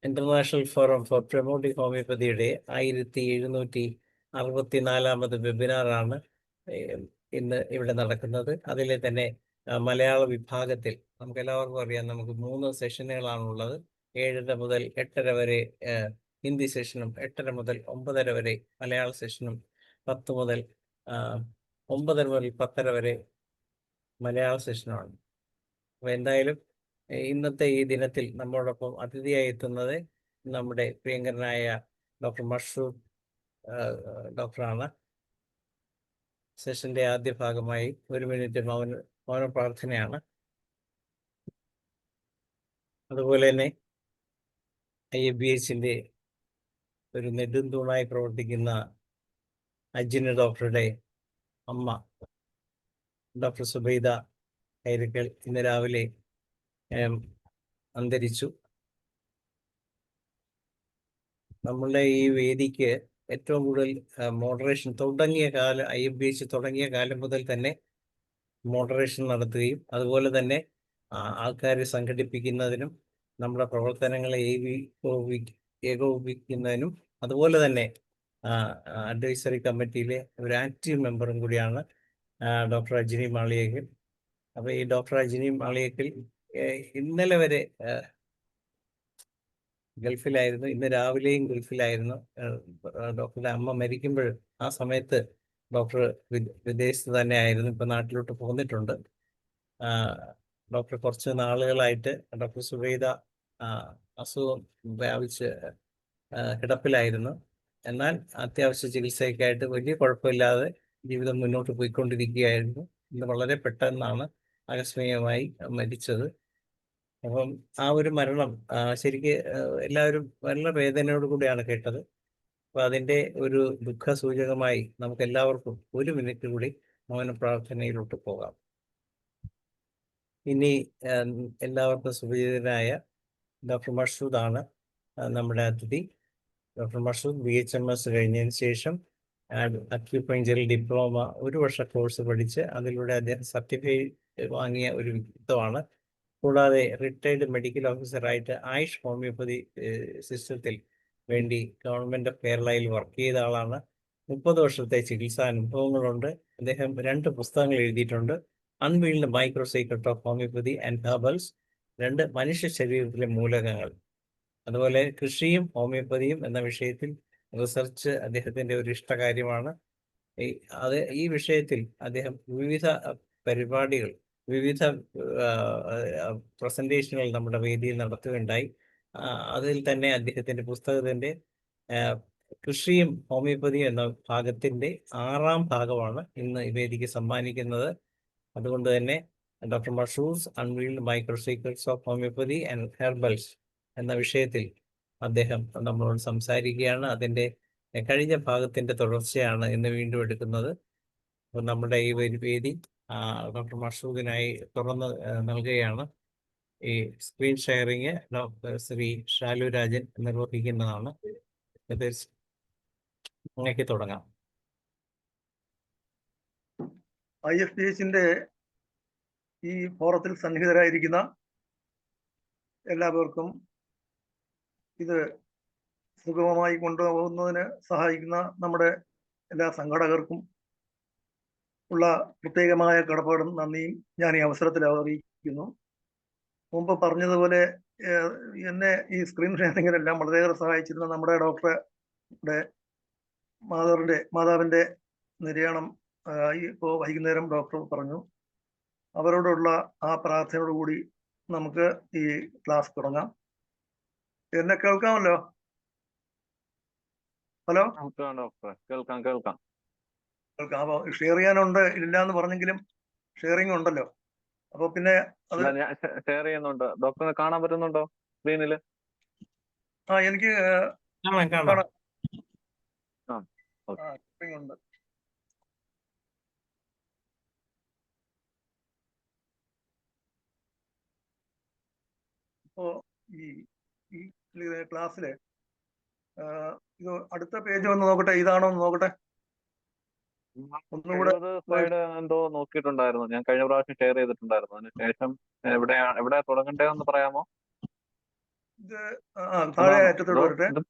International forum four promoting ഹോമിയോപ്പതിയുടെ 1764 വെബിനാറാണ് ഇന്ന് ഇവിടെ നടക്കുന്നത്. അതിലെ തന്നെ മലയാള വിഭാഗത്തിൽ നമുക്ക് എല്ലാവർക്കും അറിയാം, നമുക്ക് 3 സെഷനുകളാണുള്ളത്. 7:30 മുതൽ 8:30 വരെ ഹിന്ദി സെഷനും 8:30 മുതൽ 9:30 വരെ മലയാള സെഷനും 10 മുതൽ 9:30 മുതൽ 10:30 വരെ മലയാള സെഷനുമാണ്. അപ്പോൾ എന്തായാലും ഇന്നത്തെ ഈ ദിനത്തിൽ നമ്മോടൊപ്പം അതിഥിയായി എത്തുന്നത് നമ്മുടെ പ്രിയങ്കരനായ ഡോക്ടർ മഷ്റൂഖ് ഡോക്ടറാണ്. സെഷന്റെ ആദ്യ ഭാഗമായി 1 മിനിറ്റ് മൗന പ്രാർത്ഥനയാണ്. അതുപോലെ തന്നെ IFBHന്റെ ഒരു നെടുംതൂണായി പ്രവർത്തിക്കുന്ന അജിന ഡോക്ടറുടെ അമ്മ ഡോക്ടർ സുബൈദ കൈരക്കൽ ഇന്ന് രാവിലെ അന്തരിച്ചു. നമ്മളുടെ ഈ വേദിക്ക് ഏറ്റവും കൂടുതൽ മോഡറേഷൻ IFBH തുടങ്ങിയ കാലം മുതൽ തന്നെ മോഡറേഷൻ നടത്തുകയും അതുപോലെ തന്നെ ആൾക്കാരെ സംഘടിപ്പിക്കുന്നതിനും നമ്മുടെ പ്രവർത്തനങ്ങളെ ഏകോപിപ്പിക്കുന്നതിനും അതുപോലെ തന്നെ അഡ്വൈസറി കമ്മിറ്റിയിലെ ഒരു ആക്റ്റീവ് മെമ്പറും കൂടിയാണ് ഡോക്ടർ അജിനി മാളിയേക്കൽ. അപ്പോൾ ഈ ഡോക്ടർ അജിനി മാളിയേക്കൽ ഇന്നലെ വരെ ഗൾഫിലായിരുന്നു. ഇന്ന് രാവിലെയും ഗൾഫിലായിരുന്നു. ഡോക്ടറുടെ അമ്മ മരിക്കുമ്പോൾ ആ സമയത്ത് ഡോക്ടർ വിദേശത്ത് തന്നെ ആയിരുന്നു. ഇപ്പം നാട്ടിലോട്ട് പോന്നിട്ടുണ്ട്. ഡോക്ടർ കുറച്ച് നാളുകളായിട്ട് ഡോക്ടർ സുബൈദ അസുഖം വ്യാപിച്ച് കിടപ്പിലായിരുന്നു. എന്നാൽ അത്യാവശ്യ ചികിത്സയ്ക്കായിട്ട് വലിയ കുഴപ്പമില്ലാതെ ജീവിതം മുന്നോട്ട് പോയിക്കൊണ്ടിരിക്കുകയായിരുന്നു. ഇന്ന് വളരെ പെട്ടെന്നാണ് ആകസ്മികമായി മരിച്ചത്. അപ്പം ആ ഒരു മരണം ശരിക്ക് എല്ലാവരും വളരെ വേദനയോട് കൂടിയാണ് കേട്ടത്. അപ്പൊ അതിന്റെ ഒരു ദുഃഖസൂചകമായി നമുക്ക് എല്ലാവർക്കും 1 മിനിറ്റ് കൂടി മൗന പ്രാർത്ഥനയിലോട്ട് പോകാം. ഇനി എല്ലാവർക്കും സുപരിചിതനായ ഡോക്ടർ മഷൂദാണ് നമ്മുടെ അതിഥി. ഡോക്ടർ മഷൂദ് BHMS കഴിഞ്ഞതിന് ശേഷം അക്യുപഞ്ചറിൽ ഡിപ്ലോമ 1 വർഷ കോഴ്സ് പഠിച്ച് അതിലൂടെ അദ്ദേഹം സർട്ടിഫിക്കറ്റ് വാങ്ങിയ ഒരു വ്യക്തിത്വമാണ്. കൂടാതെ റിട്ടയർഡ് മെഡിക്കൽ ഓഫീസറായിട്ട് ആയുഷ് ഹോമിയോപ്പതി സിസ്റ്റത്തിൽ വേണ്ടി ഗവൺമെന്റ് ഓഫ് കേരളയിൽ വർക്ക് ചെയ്ത ആളാണ്. 30 വർഷത്തെ ചികിത്സാ അനുഭവങ്ങളുണ്ട്. അദ്ദേഹം 2 പുസ്തകങ്ങൾ എഴുതിയിട്ടുണ്ട്. Unveiled micro secret of homeopathy and herbals, 2 മനുഷ്യ ശരീരത്തിലെ മൂലകങ്ങൾ. അതുപോലെ കൃഷിയും ഹോമിയോപ്പതിയും എന്ന വിഷയത്തിൽ റിസർച്ച് അദ്ദേഹത്തിന്റെ ഒരു ഇഷ്ടകാര്യമാണ്. ഈ വിഷയത്തിൽ അദ്ദേഹം വിവിധ പരിപാടികൾ, വിവിധ പ്രസന്റേഷനുകൾ നമ്മുടെ വേദിയിൽ നടത്തുകയുണ്ടായി. അതിൽ തന്നെ അദ്ദേഹത്തിന്റെ പുസ്തകത്തിന്റെ കൃഷിയും ഹോമിയോപ്പതിയും എന്ന ഭാഗത്തിന്റെ 6ാം ഭാഗമാണ് ഇന്ന് ഈ വേദിക്ക് സമ്മാനിക്കുന്നത്. അതുകൊണ്ട് തന്നെ doctor Mashoos unveiled micro secrets of homeopathy and herbals എന്ന വിഷയത്തിൽ അദ്ദേഹം നമ്മളോട് സംസാരിക്കുകയാണ്. അതിന്റെ കഴിഞ്ഞ ഭാഗത്തിന്റെ തുടർച്ചയാണ് ഇന്ന് വീണ്ടും എടുക്കുന്നത്. അപ്പോൾ നമ്മുടെ ഈ വേദി ഡോക്ടർ മഷൂദിനായി തുറന്ന് നൽകുകയാണ്. ഈ screen sharing doctor Shri Shalu Rajan നിർവഹിക്കുന്നതാണ്. അങ്ങനെയൊക്കെ തുടങ്ങാം. IFBHന്റെ ഈ ഫോറത്തിൽ സന്നിഹിതരായിരിക്കുന്ന എല്ലാവർക്കും ഇത് സുഗമമായി കൊണ്ടുപോകുന്നതിന് സഹായിക്കുന്ന നമ്മുടെ എല്ലാ സംഘാടകർക്കും ഉള്ള പ്രത്യേകമായ കടപ്പാടും നന്ദിയും ഞാൻ ഈ അവസരത്തിൽ അറിയിക്കുന്നു. മുമ്പ് പറഞ്ഞതുപോലെ എന്നെ ഈ സ്ക്രീൻ ഷെയറിങ്ങിനെല്ലാം വളരെയേറെ സഹായിച്ചിരുന്ന നമ്മുടെ ഡോക്ടറുടെ മാതാവിൻ്റെ നിര്യാണം ഇപ്പോൾ വൈകുന്നേരം ഡോക്ടർ പറഞ്ഞു. അവരോടുള്ള ആ പ്രാർത്ഥനയോടുകൂടി നമുക്ക് ഈ ക്ലാസ് തുടങ്ങാം. എന്നെ കേൾക്കാമല്ലോ? ഹലോ, കേൾക്കാം. അപ്പൊ ഷെയർ ചെയ്യാനുണ്ട്, ഇല്ല എന്ന് പറഞ്ഞെങ്കിലും ഷെയറിംഗ് ഉണ്ടല്ലോ. അപ്പൊ പിന്നെ അത് ഷെയർ ചെയ്യുന്നുണ്ട്. ഡോക്ടറിനെ കാണാൻ പറ്റുന്നുണ്ടോ സ്ക്രീനിൽ? എനിക്ക് കാണാം. ഉണ്ട്. അപ്പോ ഈ ക്ലാസ്സില് ഇത് അടുത്ത പേജ് വന്ന് നോക്കട്ടെ, ഇതാണോ എന്ന് നോക്കട്ടെ. ഒന്നുകൂടെ സ്ലൈഡ് എന്തോ നോക്കിയിട്ടുണ്ടായിരുന്നു, ഞാൻ കഴിഞ്ഞ പ്രാവശ്യം ഷെയർ ചെയ്തിട്ടുണ്ടായിരുന്നു. അതിനുശേഷം എവിടെയാ തുടങ്ങണ്ടേന്ന് പറയാമോ? ഇത് താഴെ അതാണോ അറ്റത്തോട്ട് അതോ വരട്ടെ. ഇത്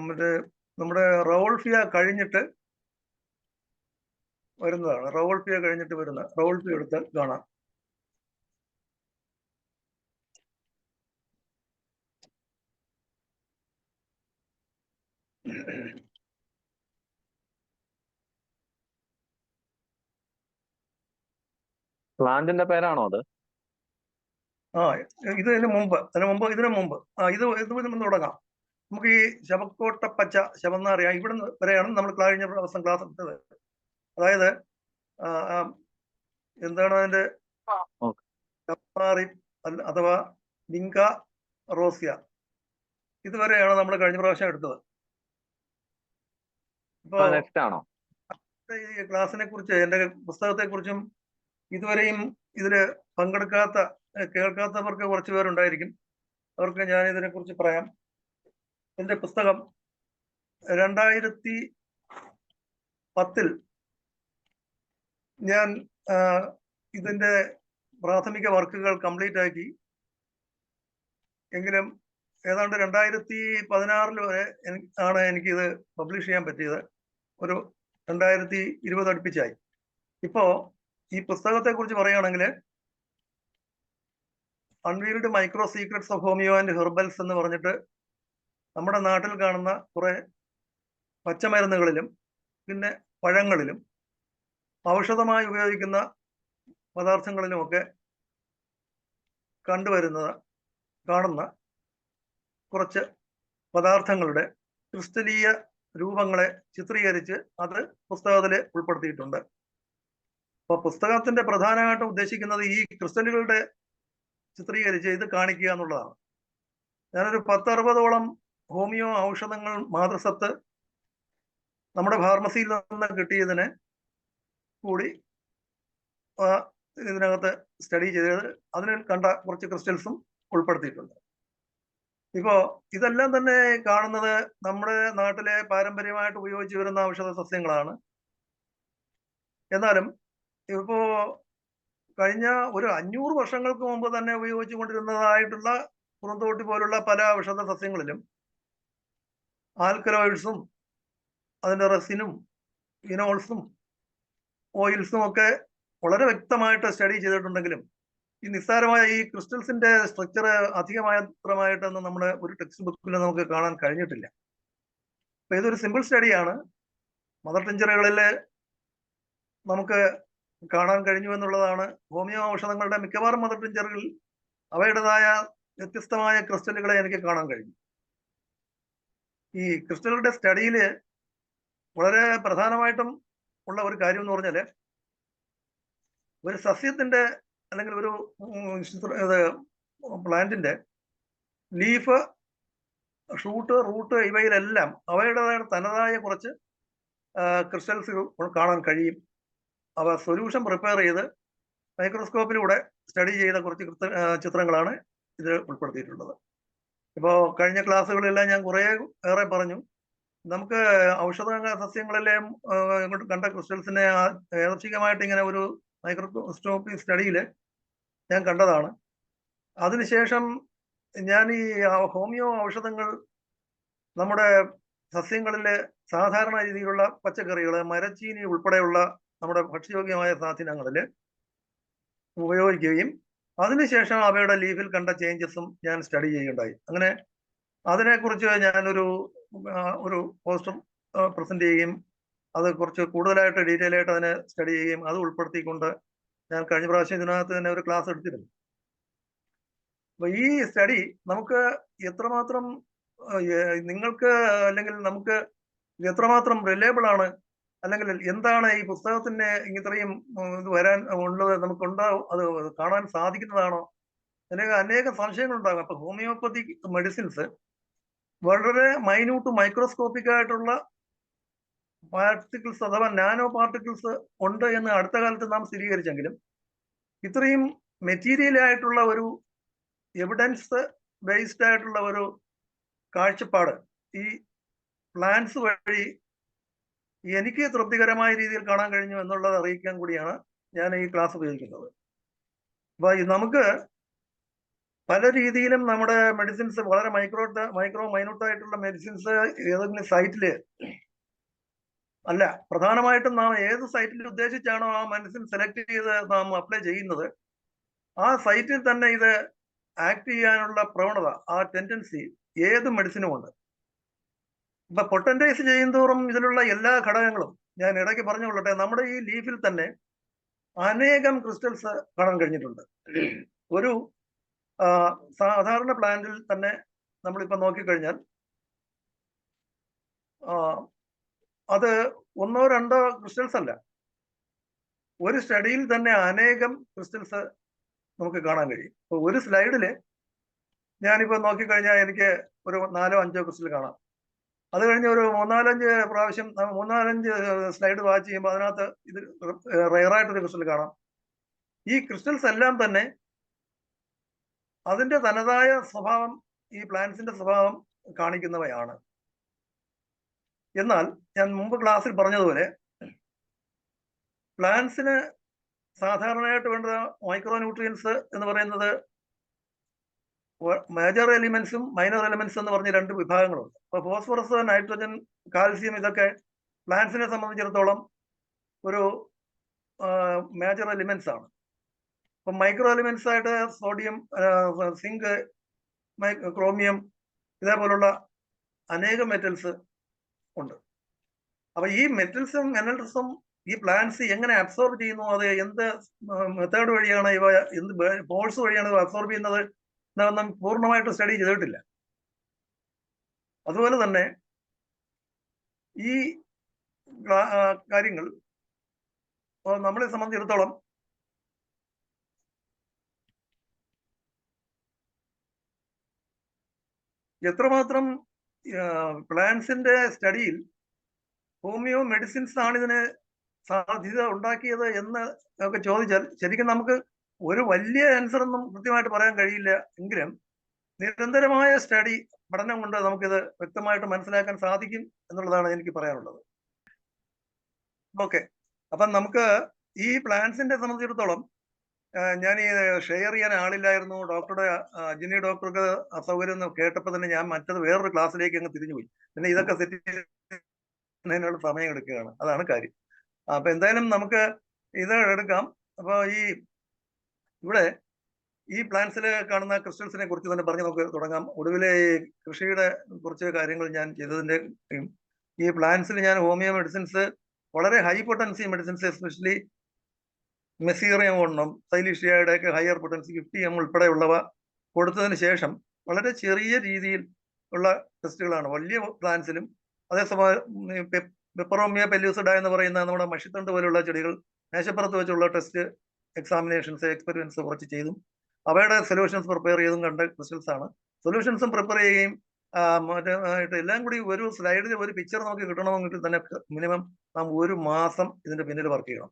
മറ്റേ നമ്മുടെ റൗൾഫിയ കഴിഞ്ഞിട്ട് വരുന്നതാണ്. റൗൾഫിയ കഴിഞ്ഞിട്ട് വരുന്ന റൗൾഫിയ എടുത്ത് കാണാം. പ്ലാന്റിന്റെ പേരാണോ അത്? ഇതിന് മുമ്പ് ഇതിനു മുമ്പ് ഇത് നിന്ന് തുടങ്ങാം. നമുക്ക് ഈ ശവക്കോട്ട പച്ച ശവം അറിയാം. ഇവിടുന്ന് വരെയാണ് നമ്മൾ കഴിഞ്ഞ ദിവസം ക്ലാസ് എടുത്തത്. അതായത് എന്താണ് അതിന്റെ അഥവാ ലിങ്ക റോസിയ, ഇതുവരെയാണ് നമ്മൾ കഴിഞ്ഞ പ്രാവശ്യം എടുത്തത്. ഇപ്പോ നെക്സ്റ്റ് ആണോ? ഈ ക്ലാസ്സിനെ കുറിച്ച്, എന്റെ പുസ്തകത്തെ കുറിച്ചും ഇതുവരെയും ഇതില് പങ്കെടുക്കാത്ത കേൾക്കാത്തവർക്ക് കുറച്ച് പേരുണ്ടായിരിക്കും. അവർക്ക് ഞാൻ ഇതിനെ കുറിച്ച് പറയാം. എന്റെ പുസ്തകം 2010 ഞാൻ ഇതിന്റെ പ്രാഥമിക വർക്കുകൾ കംപ്ലീറ്റ് ആക്കി. എങ്കിലും ഏതാണ്ട് 2016 വരെ ആണ് എനിക്കിത് പബ്ലിഷ് ചെയ്യാൻ പറ്റിയത്. ഒരു 2020 അടുപ്പിച്ചായി. ഇപ്പോ ഈ പുസ്തകത്തെ കുറിച്ച് പറയുകയാണെങ്കിൽ unveiled micro secrets of homeo and herbals എന്ന് പറഞ്ഞിട്ട് നമ്മുടെ നാട്ടിൽ കാണുന്ന കുറെ പച്ചമരുന്നുകളിലും പിന്നെ പഴങ്ങളിലും ഔഷധമായി ഉപയോഗിക്കുന്ന പദാർത്ഥങ്ങളിലുമൊക്കെ കാണുന്ന കുറച്ച് പദാർത്ഥങ്ങളുടെ ക്രിസ്റ്റലീയ രൂപങ്ങളെ ചിത്രീകരിച്ച് അത് പുസ്തകത്തിൽ ഉൾപ്പെടുത്തിയിട്ടുണ്ട്. അപ്പൊ പുസ്തകത്തിന്റെ പ്രധാനമായിട്ടും ഉദ്ദേശിക്കുന്നത് ഈ ക്രിസ്റ്റലുകളുടെ ചിത്രീകരിച്ച് ഇത് കാണിക്കുക എന്നുള്ളതാണ്. ഞാനൊരു 10-60ഓളം ഹോമിയോ ഔഷധങ്ങൾ മാതൃസത്ത് നമ്മുടെ ഫാർമസിയിൽ നിന്ന് കിട്ടിയതിനെ കൂടി ഇതിനകത്ത് സ്റ്റഡി ചെയ്ത് അതിൽ കണ്ട കുറച്ച് ക്രിസ്റ്റൽസും ഉൾപ്പെടുത്തിയിട്ടുണ്ട്. ഇപ്പോ ഇതെല്ലാം തന്നെ കാണുന്നത് നമ്മുടെ നാട്ടിലെ പാരമ്പര്യമായിട്ട് ഉപയോഗിച്ചു വരുന്ന ഔഷധ സസ്യങ്ങളാണ്. എന്നാലും ഇപ്പോ കഴിഞ്ഞ ഒരു 500 വർഷങ്ങൾക്ക് മുമ്പ് തന്നെ ഉപയോഗിച്ചു കൊണ്ടിരുന്നതായിട്ടുള്ള കുറുന്തോട്ടി പോലുള്ള പല ഔഷധ സസ്യങ്ങളിലും ആൽക്കലോയിഡ്സും അതിന്റെ റെസിനും ഇനോൾസും ഓയിൽസും ഒക്കെ വളരെ വ്യക്തമായിട്ട് സ്റ്റഡി ചെയ്തിട്ടുണ്ടെങ്കിലും ഈ നിസ്സാരമായ ഈ ക്രിസ്റ്റൽസിന്റെ സ്ട്രക്ചർ അധികമായിട്ടൊന്നും നമ്മുടെ ഒരു ടെക്സ്റ്റ് ബുക്കിൽ നമുക്ക് കാണാൻ കഴിഞ്ഞിട്ടില്ല. അപ്പൊ ഇതൊരു സിമ്പിൾ സ്റ്റഡിയാണ്. മദർ ടിഞ്ചറുകളിൽ നമുക്ക് കാണാൻ കഴിഞ്ഞു എന്നുള്ളതാണ്. ഹോമിയോ ഔഷധങ്ങളുടെ മിക്കവാറും മദർ ടിഞ്ചറുകളിൽ അവയുടേതായ വ്യത്യസ്തമായ ക്രിസ്റ്റലുകളെ എനിക്ക് കാണാൻ കഴിഞ്ഞു. ഈ ക്രിസ്റ്റലുകളുടെ സ്റ്റഡിയിൽ വളരെ പ്രധാനമായിട്ടും ഉള്ള ഒരു കാര്യം എന്ന് പറഞ്ഞാല് ഒരു സസ്യത്തിന്റെ അല്ലെങ്കിൽ ഒരു പ്ലാന്റിന്റെ ലീഫ്, ഷൂട്ട്, റൂട്ട് ഇവയിലെല്ലാം അവയുടേതായ തനതായ കുറച്ച് ക്രിസ്റ്റൽസ് കാണാൻ കഴിയും. അവ സൊല്യൂഷൻ പ്രിപ്പയർ ചെയ്ത് മൈക്രോസ്കോപ്പിലൂടെ സ്റ്റഡി ചെയ്ത കുറച്ച് ചിത്രങ്ങളാണ് ഇത് ഉൾപ്പെടുത്തിയിട്ടുള്ളത്. ഇപ്പോൾ കഴിഞ്ഞ ക്ലാസ്സുകളിലെല്ലാം ഞാൻ ഏറെ പറഞ്ഞു. നമുക്ക് ഔഷധ സസ്യങ്ങളിലെ കണ്ട ക്രിസ്റ്റൽസിനെ യാദൃച്ഛികമായിട്ട് ഇങ്ങനെ ഒരു മൈക്രോസ്കോപ്പി സ്റ്റഡിയിൽ ഞാൻ കണ്ടതാണ്. അതിനുശേഷം ഞാൻ ഈ ഹോമിയോ ഔഷധങ്ങൾ നമ്മുടെ സസ്യങ്ങളിലെ സാധാരണ രീതിയിലുള്ള പച്ചക്കറികൾ, മരച്ചീനി ഉൾപ്പെടെയുള്ള നമ്മുടെ ഭക്ഷ്യയോഗ്യമായ സാധനങ്ങളിൽ ഉപയോഗിക്കുകയും അതിനുശേഷം അവയുടെ ലീഫിൽ കണ്ട ചേഞ്ചസും ഞാൻ സ്റ്റഡി ചെയ്യുകയുണ്ടായി. അങ്ങനെ അതിനെക്കുറിച്ച് ഞാനൊരു പോസ്റ്റർ പ്രസന്റ് ചെയ്യുകയും അത് കുറച്ച് കൂടുതലായിട്ട് ഡീറ്റെയിൽ ആയിട്ട് അതിനെ സ്റ്റഡി ചെയ്യുകയും അത് ഉൾപ്പെടുത്തിക്കൊണ്ട് ഞാൻ കഴിഞ്ഞ പ്രാവശ്യം ഇതിനകത്ത് തന്നെ ഒരു ക്ലാസ് എടുത്തിരുന്നു. അപ്പൊ ഈ സ്റ്റഡി നമുക്ക് എത്രമാത്രം നിങ്ങൾക്ക് അല്ലെങ്കിൽ നമുക്ക് എത്രമാത്രം റിലയബിൾ ആണ്, അല്ലെങ്കിൽ എന്താണ് ഈ പുസ്തകത്തിന് ഇത്രയും ഇത് വരാൻ ഉള്ളത് നമുക്കുണ്ടാവും, അത് കാണാൻ സാധിക്കുന്നതാണോ, അനേക സംശയങ്ങൾ ഉണ്ടാകും. അപ്പൊ ഹോമിയോപ്പതിക് മെഡിസിൻസ് വളരെ മൈന്യൂട്ട് മൈക്രോസ്കോപ്പിക് ആയിട്ടുള്ള പാർട്ടിക്കിൾസ് അഥവാ നാനോ പാർട്ടിക്കിൾസ് ഉണ്ട് എന്ന് അടുത്ത കാലത്ത് നാം സ്ഥിരീകരിച്ചെങ്കിലും ഇത്രയും മെറ്റീരിയൽ ആയിട്ടുള്ള ഒരു എവിഡൻസ് ബേസ്ഡ് ആയിട്ടുള്ള ഒരു കാഴ്ചപ്പാട് ഈ പ്ലാന്റ്സ് വഴി എനിക്ക് തൃപ്തികരമായ രീതിയിൽ കാണാൻ കഴിഞ്ഞു എന്നുള്ളത് അറിയിക്കാൻ കൂടിയാണ് ഞാൻ ഈ ക്ലാസ് ഉപയോഗിക്കുന്നത്. അപ്പൊ നമുക്ക് പല രീതിയിലും നമ്മുടെ മെഡിസിൻസ് വളരെ മൈന്യൂട്ടായിട്ടുള്ള മെഡിസിൻസ് ഏതെങ്കിലും സൈറ്റില് അല്ല, പ്രധാനമായിട്ടും നാം ഏത് സൈറ്റിൽ ഉദ്ദേശിച്ചാണോ ആ മെഡിസിൻ സെലക്ട് ചെയ്ത് നാം അപ്ലൈ ചെയ്യുന്നത്, ആ സൈറ്റിൽ തന്നെ ഇത് ആക്ട് ചെയ്യാനുള്ള പ്രവണത, ആ ടെൻഡൻസി ഏത് മെഡിസിനും ഉണ്ട്. ഇപ്പൊ പൊട്ടൻറ്റൈസ് ചെയ്യുന്തോറും ഇതിലുള്ള എല്ലാ ഘടകങ്ങളും ഞാൻ ഇടയ്ക്ക് പറഞ്ഞുകൊള്ളട്ടെ, നമ്മുടെ ഈ ലീഫിൽ തന്നെ അനേകം ക്രിസ്റ്റൽസ് കാണാൻ കഴിഞ്ഞിട്ടുണ്ട്. ഒരു സാധാരണ പ്ലാന്റിൽ തന്നെ നമ്മളിപ്പോ നോക്കിക്കഴിഞ്ഞാൽ അത് ഒന്നോ രണ്ടോ ക്രിസ്റ്റൽസ് അല്ല, ഒരു സ്റ്റഡിയിൽ തന്നെ അനേകം ക്രിസ്റ്റൽസ് നമുക്ക് കാണാൻ കഴിയും. ഇപ്പൊ ഒരു സ്ലൈഡില് ഞാനിപ്പോ നോക്കിക്കഴിഞ്ഞാൽ എനിക്ക് ഒരു 4-5 ക്രിസ്റ്റൽ കാണാം. അത് കഴിഞ്ഞ് ഒരു 3-4 സ്ലൈഡ് വാച്ച് ചെയ്യുമ്പോൾ അതിനകത്ത് ഇത് റെയറായിട്ടൊരു ക്രിസ്റ്റൽ കാണാം. ഈ ക്രിസ്റ്റൽസ് എല്ലാം തന്നെ അതിന്റെ തനതായ സ്വഭാവം, ഈ പ്ലാന്റ്സിന്റെ സ്വഭാവം കാണിക്കുന്നവയാണ്. എന്നാൽ ഞാൻ മുമ്പ് ക്ലാസ്സിൽ പറഞ്ഞതുപോലെ പ്ലാന്റ്സിന് സാധാരണയായിട്ട് വേണ്ട മൈക്രോ ന്യൂട്രിയൻസ് എന്ന് പറയുന്നത് മേജർ എലിമെന്റ്സും മൈനർ എലിമെന്റ്സ് എന്ന് പറഞ്ഞ 2 വിഭാഗങ്ങളുണ്ട്. അപ്പൊ ഫോസ്ഫറസ്, നൈട്രജൻ, കാൽസ്യം ഇതൊക്കെ പ്ലാന്റ്സിനെ സംബന്ധിച്ചിടത്തോളം ഒരു മേജർ എലിമെന്റ്സ് ആണ്. അപ്പൊ മൈക്രോ എലിമെന്റ്സ് ആയിട്ട് സോഡിയം, സിങ്ക്, ക്രോമിയം ഇതേപോലുള്ള അനേകം മെറ്റൽസ് ഉണ്ട്. അപ്പൊ ഈ മെറ്റൽസും മിനറൽസും ഈ പ്ലാന്റ്സ് എങ്ങനെ അബ്സോർബ് ചെയ്യുന്നു, അത് എന്ത് മെത്തേഡ് വഴിയാണ് ഇവ, എന്ത് ഫോഴ്സ് വഴിയാണ് ഇവ അബ്സോർബ് ചെയ്യുന്നത് എന്നൊന്നും പൂർണ്ണമായിട്ട് സ്റ്റഡി ചെയ്തിട്ടില്ല. അതുപോലെ തന്നെ ഈ കാര്യങ്ങൾ നമ്മളെ സംബന്ധിച്ചിടത്തോളം എത്രമാത്രം പ്ലാന്റ്സിന്റെ സ്റ്റഡിയിൽ ഹോമിയോ മെഡിസിൻസ് ആണ് ഇതിന് സാധ്യത ഉണ്ടാക്കിയത് എന്ന് ഒക്കെ ചോദിച്ചാൽ ശരിക്കും നമുക്ക് ഒരു വലിയ ആൻസർ ഒന്നും കൃത്യമായിട്ട് പറയാൻ കഴിയില്ല. എങ്കിലും നിരന്തരമായ സ്റ്റഡി, പഠനം കൊണ്ട് നമുക്കിത് വ്യക്തമായിട്ട് മനസ്സിലാക്കാൻ സാധിക്കും എന്നുള്ളതാണ് എനിക്ക് പറയാനുള്ളത്. ഓക്കെ, അപ്പം നമുക്ക് ഈ പ്ലാന്റ്സിന്റെ സംബന്ധിച്ചിടത്തോളം ഞാൻ ഈ ഷെയർ ചെയ്യാൻ ആളില്ലായിരുന്നു. ഡോക്ടറുടെ അജിനി ഡോക്ടർക്ക് അസൗകര്യം എന്ന് കേട്ടപ്പോൾ തന്നെ ഞാൻ മറ്റത് വേറൊരു ക്ലാസ്സിലേക്ക് അങ്ങ് തിരിഞ്ഞുപോയി. പിന്നെ ഇതൊക്കെ സെറ്റ് ചെയ്യുന്നതിനുള്ള സമയം എടുക്കുകയാണ്, അതാണ് കാര്യം. അപ്പൊ എന്തായാലും നമുക്ക് ഇത് എടുക്കാം. അപ്പൊ ഇവിടെ ഈ പ്ലാന്റ്സിൽ കാണുന്ന ക്രിസ്റ്റൽസിനെ കുറിച്ച് തന്നെ പറഞ്ഞ് നമുക്ക് തുടങ്ങാം. ഒടുവിലെ കൃഷിയുടെ കുറച്ച് കാര്യങ്ങൾ ഞാൻ ചെയ്തതിന്റെ ഈ പ്ലാന്റ്സിൽ ഞാൻ ഹോമിയോ മെഡിസിൻസ്, വളരെ ഹൈ പൊട്ടൻസി മെഡിസിൻസ്, എസ്പെഷ്യലി മെസീറിയം ഒന്നും സൈലീഷ്യയുടെ ഒക്കെ ഹയർ പൊട്ടൻസി 50 ഉൾപ്പെടെയുള്ളവ കൊടുത്തതിന് ശേഷം വളരെ ചെറിയ രീതിയിൽ ഉള്ള ടെസ്റ്റുകളാണ് വലിയ പ്ലാന്റ്സിലും. അതേസമയം പെപ്പറോമിയ പെല്യൂസിഡ എന്ന് പറയുന്ന നമ്മുടെ മഷിത്തണ്ട് പോലെയുള്ള ചെടികൾ മേശപ്പുറത്ത് വെച്ചുള്ള ടെസ്റ്റ്, എക്സാമിനേഷൻസ്, എക്സ്പെരിമെന്റ്സ് കുറച്ച് ചെയ്തും അവയുടെ സൊല്യൂഷൻസ് പ്രിപ്പയർ ചെയ്തും കണ്ട ക്രിസ്റ്റൽസ് ആണ്. സൊല്യൂഷൻസും പ്രിപ്പയർ ചെയ്യുകയും മറ്റായിട്ട് എല്ലാം കൂടി ഒരു സ്ലൈഡിൽ ഒരു പിക്ചർ നമുക്ക് കിട്ടണമെങ്കിൽ തന്നെ മിനിമം നാം 1 മാസം ഇതിന്റെ പിന്നിൽ വർക്ക് ചെയ്യണം.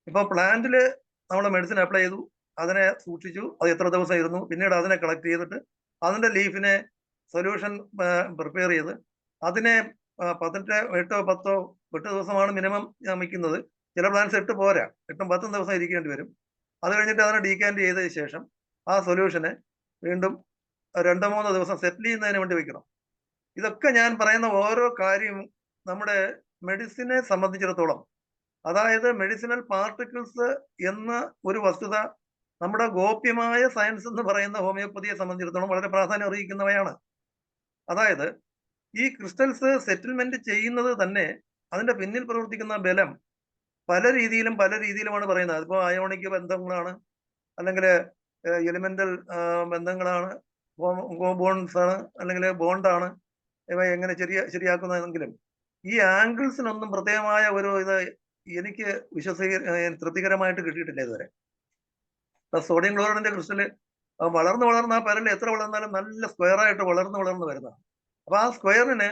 ഇപ്പൊ പ്ലാന്റില് നമ്മൾ മെഡിസിൻ അപ്ലൈ ചെയ്തു, അതിനെ സൂക്ഷിച്ചു, അത് എത്ര ദിവസം ഇരുന്നു, പിന്നീട് അതിനെ കളക്ട് ചെയ്തിട്ട് അതിന്റെ ലീഫിനെ സൊല്യൂഷൻ പ്രിപ്പയർ ചെയ്ത് അതിനെ 8 ദിവസമാണ് മിനിമം വയ്ക്കുന്നത്. ചില പ്ലാന്റ്സ് 8 പോരാ, 8-10 ദിവസം ഇരിക്കേണ്ടി വരും. അത് കഴിഞ്ഞിട്ട് അതിനെ ഡീകാൻഡ് ചെയ്തതിന് ശേഷം ആ സൊല്യൂഷനെ വീണ്ടും 2-3 ദിവസം സെറ്റിൽ ചെയ്യുന്നതിന് വേണ്ടി വെക്കണം. ഇതൊക്കെ ഞാൻ പറയുന്ന ഓരോ കാര്യവും നമ്മുടെ മെഡിസിനെ സംബന്ധിച്ചിടത്തോളം, അതായത് മെഡിസിനൽ പാർട്ടിക്കിൾസ് എന്ന ഒരു വസ്തുത നമ്മുടെ ഗോപ്യമായ സയൻസ് എന്ന് പറയുന്ന ഹോമിയോപ്പതിയെ സംബന്ധിച്ചിടത്തോളം വളരെ പ്രാധാന്യം അറിയിക്കുന്നവയാണ്. അതായത് ഈ ക്രിസ്റ്റൽസ് സെറ്റിൽമെന്റ് ചെയ്യുന്നത് തന്നെ അതിന്റെ പിന്നിൽ പ്രവർത്തിക്കുന്ന ബലം പല രീതിയിലുമാണ് പറയുന്നത്. അതിപ്പോ അയോണിക് ബന്ധങ്ങളാണ്, അല്ലെങ്കിൽ എലിമെന്റൽ ബന്ധങ്ങളാണ്, ബോൺസ് ആണ്, അല്ലെങ്കിൽ ബോണ്ടാണ്, ഇവ എങ്ങനെ ശരിയാക്കുന്നതെങ്കിലും ഈ ആംഗിൾസിനൊന്നും പ്രത്യേകമായ ഒരു ഇത് എനിക്ക് തൃപ്തികരമായിട്ട് കിട്ടിയിട്ടില്ല ഇതുവരെ. സോഡിയം ക്ലോറൈഡിന്റെ ക്രിസ്റ്റല് വളർന്ന് ആ പരലിൽ എത്ര വളർന്നാലും നല്ല സ്ക്വയർ ആയിട്ട് വളർന്ന് വരുന്നതാണ്. അപ്പൊ ആ സ്ക്വയറിന്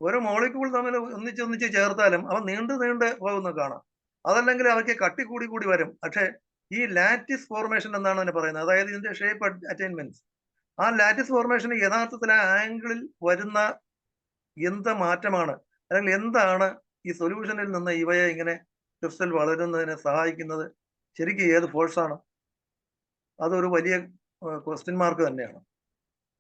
ഒരു മോളിക്യൂൾ തമ്മിൽ ഒന്നിച്ച് ചേർത്താലും അവ നീണ്ട് പോകുന്ന കാണാം. അതല്ലെങ്കിൽ അവയ്ക്ക് കട്ടി കൂടി വരും. പക്ഷേ ഈ ലാറ്റിസ് ഫോർമേഷൻ എന്നാണ് അതിനെ പറയുന്നത്, അതായത് ഇതിന്റെ ഷേപ്പ് അറ്റൈൻമെന്റ്സ്, ആ ലാറ്റിസ് ഫോർമേഷൻ യഥാർത്ഥത്തിൽ ആ ആംഗിളിൽ വരുന്ന എന്ത് മാറ്റമാണ്, അല്ലെങ്കിൽ എന്താണ് ഈ സൊല്യൂഷനിൽ നിന്ന് ഇവയെ ഇങ്ങനെ ക്രിസ്റ്റൽ വളരുന്നതിന് സഹായിക്കുന്നത്, ശരിക്കും ഏത് ഫോഴ്സാണ്? അതൊരു വലിയ ക്വസ്റ്റ്യൻ മാർക്ക് തന്നെയാണ്.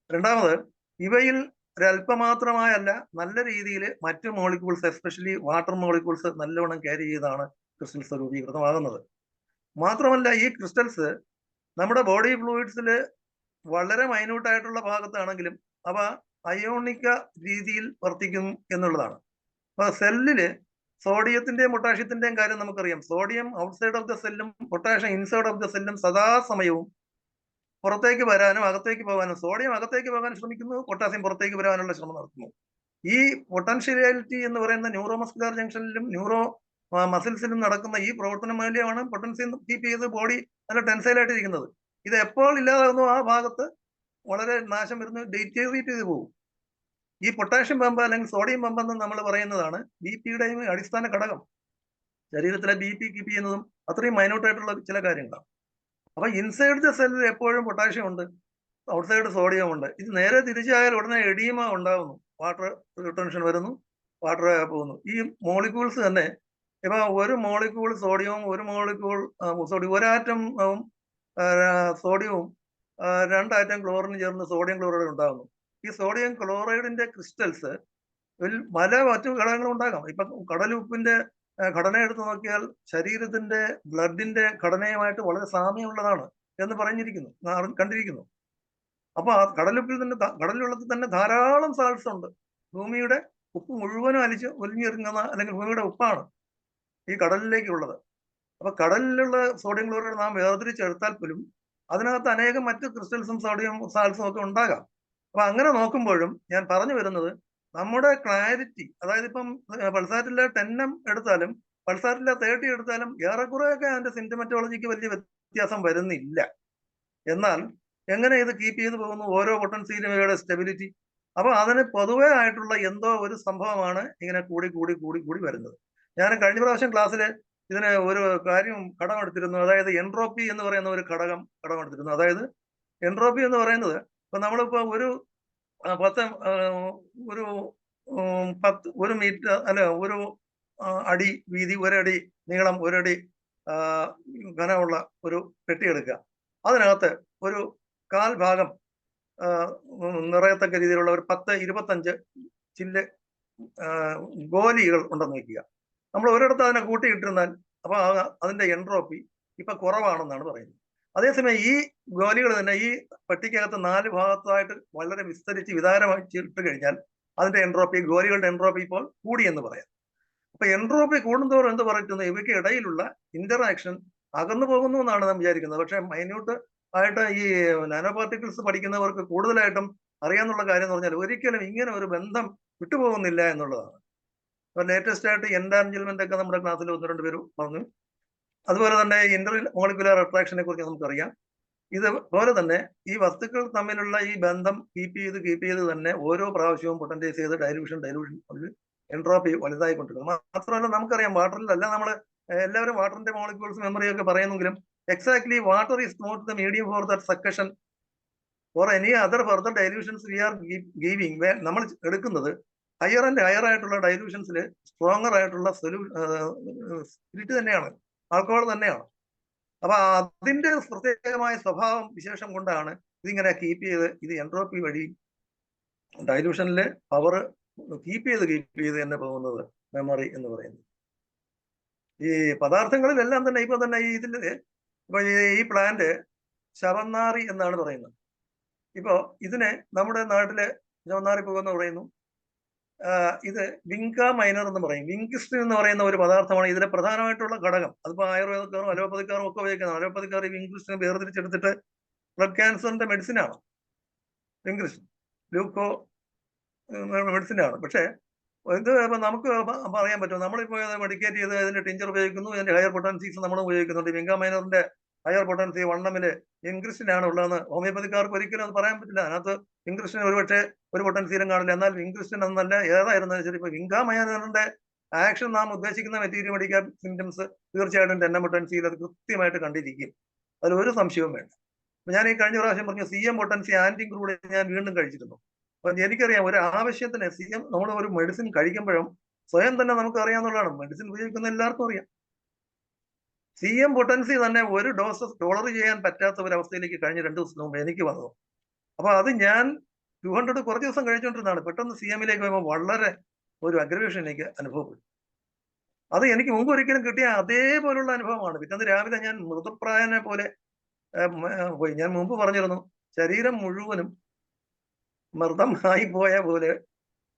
രണ്ടാമത്, ഇവയിൽ ഒരല്പമാത്രമായല്ല, നല്ല രീതിയിൽ മറ്റു മോളിക്യൂൾസ്, എസ്പെഷ്യലി വാട്ടർ മോളിക്യൂൾസ് നല്ലവണ്ണം ക്യാരി ചെയ്താണ് ക്രിസ്റ്റൽസ് രൂപീകൃതമാകുന്നത്. മാത്രമല്ല, ഈ ക്രിസ്റ്റൽസ് നമ്മുടെ ബോഡി ഫ്ലൂയിഡ്സിൽ വളരെ മൈന്യൂട്ട് ആയിട്ടുള്ള ഭാഗത്താണെങ്കിലും അവ അയോണിക രീതിയിൽ വർത്തിക്കും എന്നുള്ളതാണ്. അപ്പൊ സെല്ലില് സോഡിയത്തിന്റെയും പൊട്ടാഷ്യത്തിന്റെയും കാര്യം നമുക്കറിയാം. സോഡിയം ഔട്ട്സൈഡ് ഓഫ് ദ സെല്ലും പൊട്ടാഷ്യം ഇൻസൈഡ് ഓഫ് ദ സെല്ലും സദാസമയവും പുറത്തേക്ക് വരാനും അകത്തേക്ക് പോകാനും, സോഡിയം അകത്തേക്ക് പോകാൻ ശ്രമിക്കുന്നു, പൊട്ടാസ്യം പുറത്തേക്ക് വരാനുള്ള ശ്രമം നടത്തുന്നു. ഈ പൊട്ടൻഷ്യലിറ്റി എന്ന് പറയുന്ന ന്യൂറോ മസ്കുലർ ജംഗ്ഷനിലും ന്യൂറോ മസിൽസിലും നടക്കുന്ന ഈ പ്രവർത്തന മൂല്യമാണ് പൊട്ടൻഷ്യൽ കീപ്പ് ചെയ്ത് ബോഡി നല്ല ടെൻസൈലായിട്ട് ഇരിക്കുന്നത്. ഇത് എപ്പോൾ ഇല്ലാതാകുന്നു ആ ഭാഗത്ത് വളരെ നാശം വരുന്നു, ഡീറ്റീരിയേറ്റ് ചെയ്ത് പോകും. ഈ പൊട്ടാഷ്യം പമ്പ് അല്ലെങ്കിൽ സോഡിയം പമ്പ് എന്ന് നമ്മൾ പറയുന്നതാണ് ബി പിയുടെയും അടിസ്ഥാന ഘടകം. ശരീരത്തിലെ ബി പി കീപ്പ് ചെയ്യുന്നതും അത്രയും മൈന്യൂട്ട് ആയിട്ടുള്ള ചില കാര്യങ്ങളാണ്. അപ്പൊ ഇൻസൈഡ് ദ സെല്ലിൽ എപ്പോഴും പൊട്ടാഷ്യം ഉണ്ട്, ഔട്ട്സൈഡ് സോഡിയം ഉണ്ട്. ഇത് നേരെ തിരിച്ചായാൽ ഉടനെ എഡീമ ഉണ്ടാകുന്നു, വാട്ടർ റിട്ടൻഷൻ വരുന്നു, വാട്ടർ പോകുന്നു. ഈ മോളിക്യൂൾസ് തന്നെ ഇപ്പൊ ഒരു മോളിക്യൂൾ സോഡിയവും ഒരു മോളിക്യൂൾ ഒരാറ്റം സോഡിയവും രണ്ടാറ്റം ക്ലോറിനും ചേർന്ന് സോഡിയം ക്ലോറൈഡ് ഉണ്ടാകുന്നു. ഈ സോഡിയം ക്ലോറൈഡിന്റെ ക്രിസ്റ്റൽസ് മറ്റു ഘടകങ്ങളും ഉണ്ടാകാം. ഇപ്പൊ കടലുപ്പിന്റെ ഘടന എടുത്ത് നോക്കിയാൽ ശരീരത്തിന്റെ ബ്ലഡിന്റെ ഘടനയുമായിട്ട് വളരെ സാമ്യമുള്ളതാണ് എന്ന് പറഞ്ഞിരിക്കുന്നു, കണ്ടിരിക്കുന്നു. അപ്പൊ ആ കടലുള്ളത്തിൽ തന്നെ ധാരാളം സാൾട്സ് ഉണ്ട്. ഭൂമിയുടെ ഉപ്പ് മുഴുവനും ഒലിഞ്ഞിറങ്ങുന്ന അല്ലെങ്കിൽ ഭൂമിയുടെ ഉപ്പാണ് ഈ കടലിലേക്കുള്ളത്. അപ്പൊ കടലിലുള്ള സോഡിയം ക്ലോറൈഡ് നാം വേർതിരിച്ചെടുത്താൽ പോലും അതിനകത്ത് അനേകം മറ്റ് ക്രിസ്റ്റൽസും സോഡിയം സാൾട്സും ഒക്കെ ഉണ്ടാകാം. അപ്പൊ അങ്ങനെ നോക്കുമ്പോഴും ഞാൻ പറഞ്ഞു വരുന്നത്, നമ്മുടെ ക്ലാരിറ്റി, അതായത് ഇപ്പം പൾസാറ്റിലെ 10 എടുത്താലും പൾസാറ്റിലെ 30 എടുത്താലും ഏറെക്കുറെയൊക്കെ അതിന്റെ സിംറ്റമറ്റോളജിക്ക് വലിയ വ്യത്യാസം വരുന്നില്ല. എന്നാൽ എങ്ങനെ ഇത് കീപ്പ് ചെയ്തു പോകുന്നു ഓരോ പൊട്ടൻഷ്യലും ഇവയുടെ സ്റ്റെബിലിറ്റി. അപ്പൊ അതിന് പൊതുവേ ആയിട്ടുള്ള എന്തോ ഒരു സംഭവമാണ് ഇങ്ങനെ കൂടി കൂടി കൂടി കൂടി വരുന്നത്. ഞാൻ കഴിഞ്ഞ പ്രാവശ്യം ക്ലാസ്സിൽ ഇതിന് ഒരു കാര്യം കടമെടുത്തിരുന്നു. അതായത് എൻട്രോപ്പി എന്ന് പറയുന്ന ഒരു ഘടകം കടമെടുത്തിരുന്നു. അതായത് എൻട്രോപ്പി എന്ന് പറയുന്നത്, ഇപ്പൊ നമ്മളിപ്പോ ഒരു 1 മീറ്റർ അല്ല 1 അടി വീതി, 1 അടി നീളം, 1 അടി ഘനമുള്ള ഒരു പെട്ടി എടുക്കുക. അതിനകത്ത് ഒരു 1/4 ഭാഗം നിറയത്തക്ക രീതിയിലുള്ള ഒരു 10-25 ചില്ല് ഗോലികൾ ഉണ്ടെന്ന് വയ്ക്കുക. നമ്മൾ ഒരിടത്ത് അതിനെ കൂട്ടിയിട്ടിരുന്നാൽ അപ്പൊ അതിന്റെ എൻട്രോപ്പി ഇപ്പൊ കുറവാണെന്നാണ് പറയുന്നത്. അതേസമയം ഈ ഗോലികൾ തന്നെ ഈ പെട്ടിക്കകത്ത് 4 ഭാഗത്തായിട്ട് വളരെ വിസ്തരിച്ച് വിതാരമായി ഇട്ട് കഴിഞ്ഞാൽ അതിന്റെ എൻട്രോപ്പി, ഗോലികളുടെ എൻട്രോപ്പി ഇപ്പോൾ കൂടി എന്ന് പറയാം. അപ്പൊ എൻട്രോപ്പി കൂടുന്തോറും എന്ത് പറയുന്നത്, ഇവയ്ക്ക് ഇടയിലുള്ള ഇന്ററാക്ഷൻ അകന്നു പോകുന്നു എന്നാണ് നാം വിചാരിക്കുന്നത്. പക്ഷെ മൈന്യൂട്ട് ആയിട്ട് ഈ നാനോ പാർട്ടിക്കിൾസ് പഠിക്കുന്നവർക്ക് കൂടുതലായിട്ടും അറിയാന്നുള്ള കാര്യം എന്ന് പറഞ്ഞാൽ ഒരിക്കലും ഇങ്ങനെ ഒരു ബന്ധം വിട്ടുപോകുന്നില്ല എന്നുള്ളതാണ്. അപ്പൊ ലേറ്റസ്റ്റ് ആയിട്ട് എൻഡാൻജിൽമെന്റ് ഒക്കെ നമ്മുടെ ക്ലാസ്സിൽ 1-2 പേര് പറഞ്ഞു. അതുപോലെ തന്നെ ഇന്റർ മോളിക്കുലർ അട്രാക്ഷനെ കുറിച്ച് നമുക്കറിയാം. ഇതുപോലെ തന്നെ ഈ വസ്തുക്കൾ തമ്മിലുള്ള ഈ ബന്ധം കീപ്പ് ചെയ്ത് തന്നെ ഓരോ പ്രാവശ്യവും പൊട്ടൻറ്റൈസ് ചെയ്ത് ഡൈലൂഷൻ എൻട്രോപ്പി വലുതായിക്കൊണ്ടിരിക്കുന്നു. മാത്രമല്ല നമുക്കറിയാം വാട്ടറിലല്ല നമ്മൾ എല്ലാവരും വാട്ടറിന്റെ മോളിക്യൂൾസ് മെമ്മറി ഒക്കെ പറയുന്നെങ്കിലും exactly water is not the medium for that succussion or any other further dilutions we are giving. നമ്മൾ എടുക്കുന്നത് ഹയർ ആൻഡ് ഹയർ ആയിട്ടുള്ള ഡൈലൂഷൻസിൽ സ്ട്രോങ്ങർ ആയിട്ടുള്ള സ്പിരിറ്റ് തന്നെയാണ്, ആൽക്കഹോൾ തന്നെയാണ്. അപ്പൊ അതിന്റെ പ്രത്യേകമായ സ്വഭാവം വിശേഷം കൊണ്ടാണ് ഇതിങ്ങനെ കീപ്പ് ചെയ്ത് ഇത് എൻട്രോപ്പി വഴി ഡൈലൂഷനിലെ പവർ കീപ്പ് ചെയ്ത് തന്നെ പോകുന്നത് മെമ്മറി എന്ന് പറയുന്നത്. ഈ പദാർത്ഥങ്ങളിലെല്ലാം തന്നെ ഇപ്പൊ തന്നെ ഇപ്പൊ ഈ പ്ലാന്റ് ശവന്നാറി എന്നാണ് പറയുന്നത്. ഇപ്പോ ഇതിനെ നമ്മുടെ നാട്ടില് ശവന്നാറി പോകുമെന്ന് പറയുന്നു. ഇത് വിങ്ക മൈനർ എന്ന് പറയും. വിങ്കിസ്റ്റിൻ എന്ന് പറയുന്ന ഒരു പദാർത്ഥമാണ് ഇതിലെ പ്രധാനമായിട്ടുള്ള ഘടകം. അതിപ്പോ ആയുർവേദക്കാരും അലോപ്പതിക്കാരും ഒക്കെ ഉപയോഗിക്കുന്നത്. അലോപ്പതിക്കാർ ഈ വിങ്കിസ്റ്റിനെ വേർതിരിച്ചെടുത്തിട്ട് ബ്ലഡ് ക്യാൻസറിന്റെ മെഡിസിൻ ആണ് വിങ്കിസ്റ്റിൻ, ല്യൂക്കോ മെഡിസിൻ ആണ്. പക്ഷെ ഇത് ഇപ്പൊ നമുക്ക് പറയാൻ പറ്റും, നമ്മളിപ്പോ മെഡിക്കേറ്റ് ചെയ്ത് ഇതിന്റെ ടിഞ്ചർ ഉപയോഗിക്കുന്നു, ഇതിന്റെ ഹയർ പൊട്ടൻസീസ് നമ്മൾ ഉപയോഗിക്കുന്നുണ്ട്. വിങ്ക മൈനറിന്റെ ഹയർ പൊട്ടൻസി 1 ഇൻക്രിസ്റ്റിൻ ആണ് ഉള്ളതെന്ന് ഹോമിയോപ്പതിക്കാർക്ക് ഒരിക്കലും അത് പറയാൻ പറ്റില്ല. അതിനകത്ത് ഇൻക്രിസ്റ്റിൻ ഒരുപക്ഷെ ഒരു പൊട്ടൻസിയിലും കാണില്ല. എന്നാൽ ഇൻക്രിസ്റ്റിൻ എന്നല്ല ഏതായിരുന്നാലും ശരി, ഇപ്പൊ വിങ്ക മൈനറിന്റെ ആക്ഷൻ നാം ഉദ്ദേശിക്കുന്ന മെറ്റീരിയൽ മെഡിക്കൽ സിംറ്റംസ് തീർച്ചയായിട്ടും ടെന്ന പൊട്ടൻസിയിൽ അത് കൃത്യമായിട്ട് കണ്ടിരിക്കും. അതിൽ ഒരു സംശയവും വേണ്ട. ഞാൻ ഈ കഴിഞ്ഞ പ്രാവശ്യം പറഞ്ഞു CM പൊട്ടൻസി ആന്റി ക്രൂഡ് ഞാൻ വീണ്ടും കഴിച്ചിരുന്നു. അപ്പൊ എനിക്കറിയാം ഒരു ആവശ്യത്തിന് CM നമ്മൾ ഒരു മെഡിസിൻ കഴിക്കുമ്പോഴും സ്വയം തന്നെ നമുക്ക് അറിയാവുന്നതാണ്. മെഡിസിൻ ഉപയോഗിക്കുന്ന എല്ലാവർക്കും അറിയാം. CM പൊട്ടൻസി തന്നെ ഒരു ഡോസ് ടോളർ ചെയ്യാൻ പറ്റാത്ത ഒരു അവസ്ഥയിലേക്ക് കഴിഞ്ഞ 2 ദിവസം മുമ്പ് എനിക്ക് വന്നു. അപ്പൊ അത് ഞാൻ 200 കുറച്ച് ദിവസം കഴിച്ചുകൊണ്ടിരുന്നതാണ്. പെട്ടെന്ന് CM-ലേക്ക് വരുമ്പോൾ വളരെ ഒരു അഗ്രവേഷൻ എനിക്ക് അനുഭവപ്പെട്ടു. അത് എനിക്ക് മുമ്പ് ഒരിക്കലും കിട്ടിയ അതേപോലുള്ള അനുഭവമാണ്. പിറ്റേന്ന് രാവിലെ ഞാൻ മൃതപ്രായനെ പോലെ പോയി. ഞാൻ മുമ്പ് പറഞ്ഞിരുന്നു, ശരീരം മുഴുവനും മൃതമായി പോയ പോലെ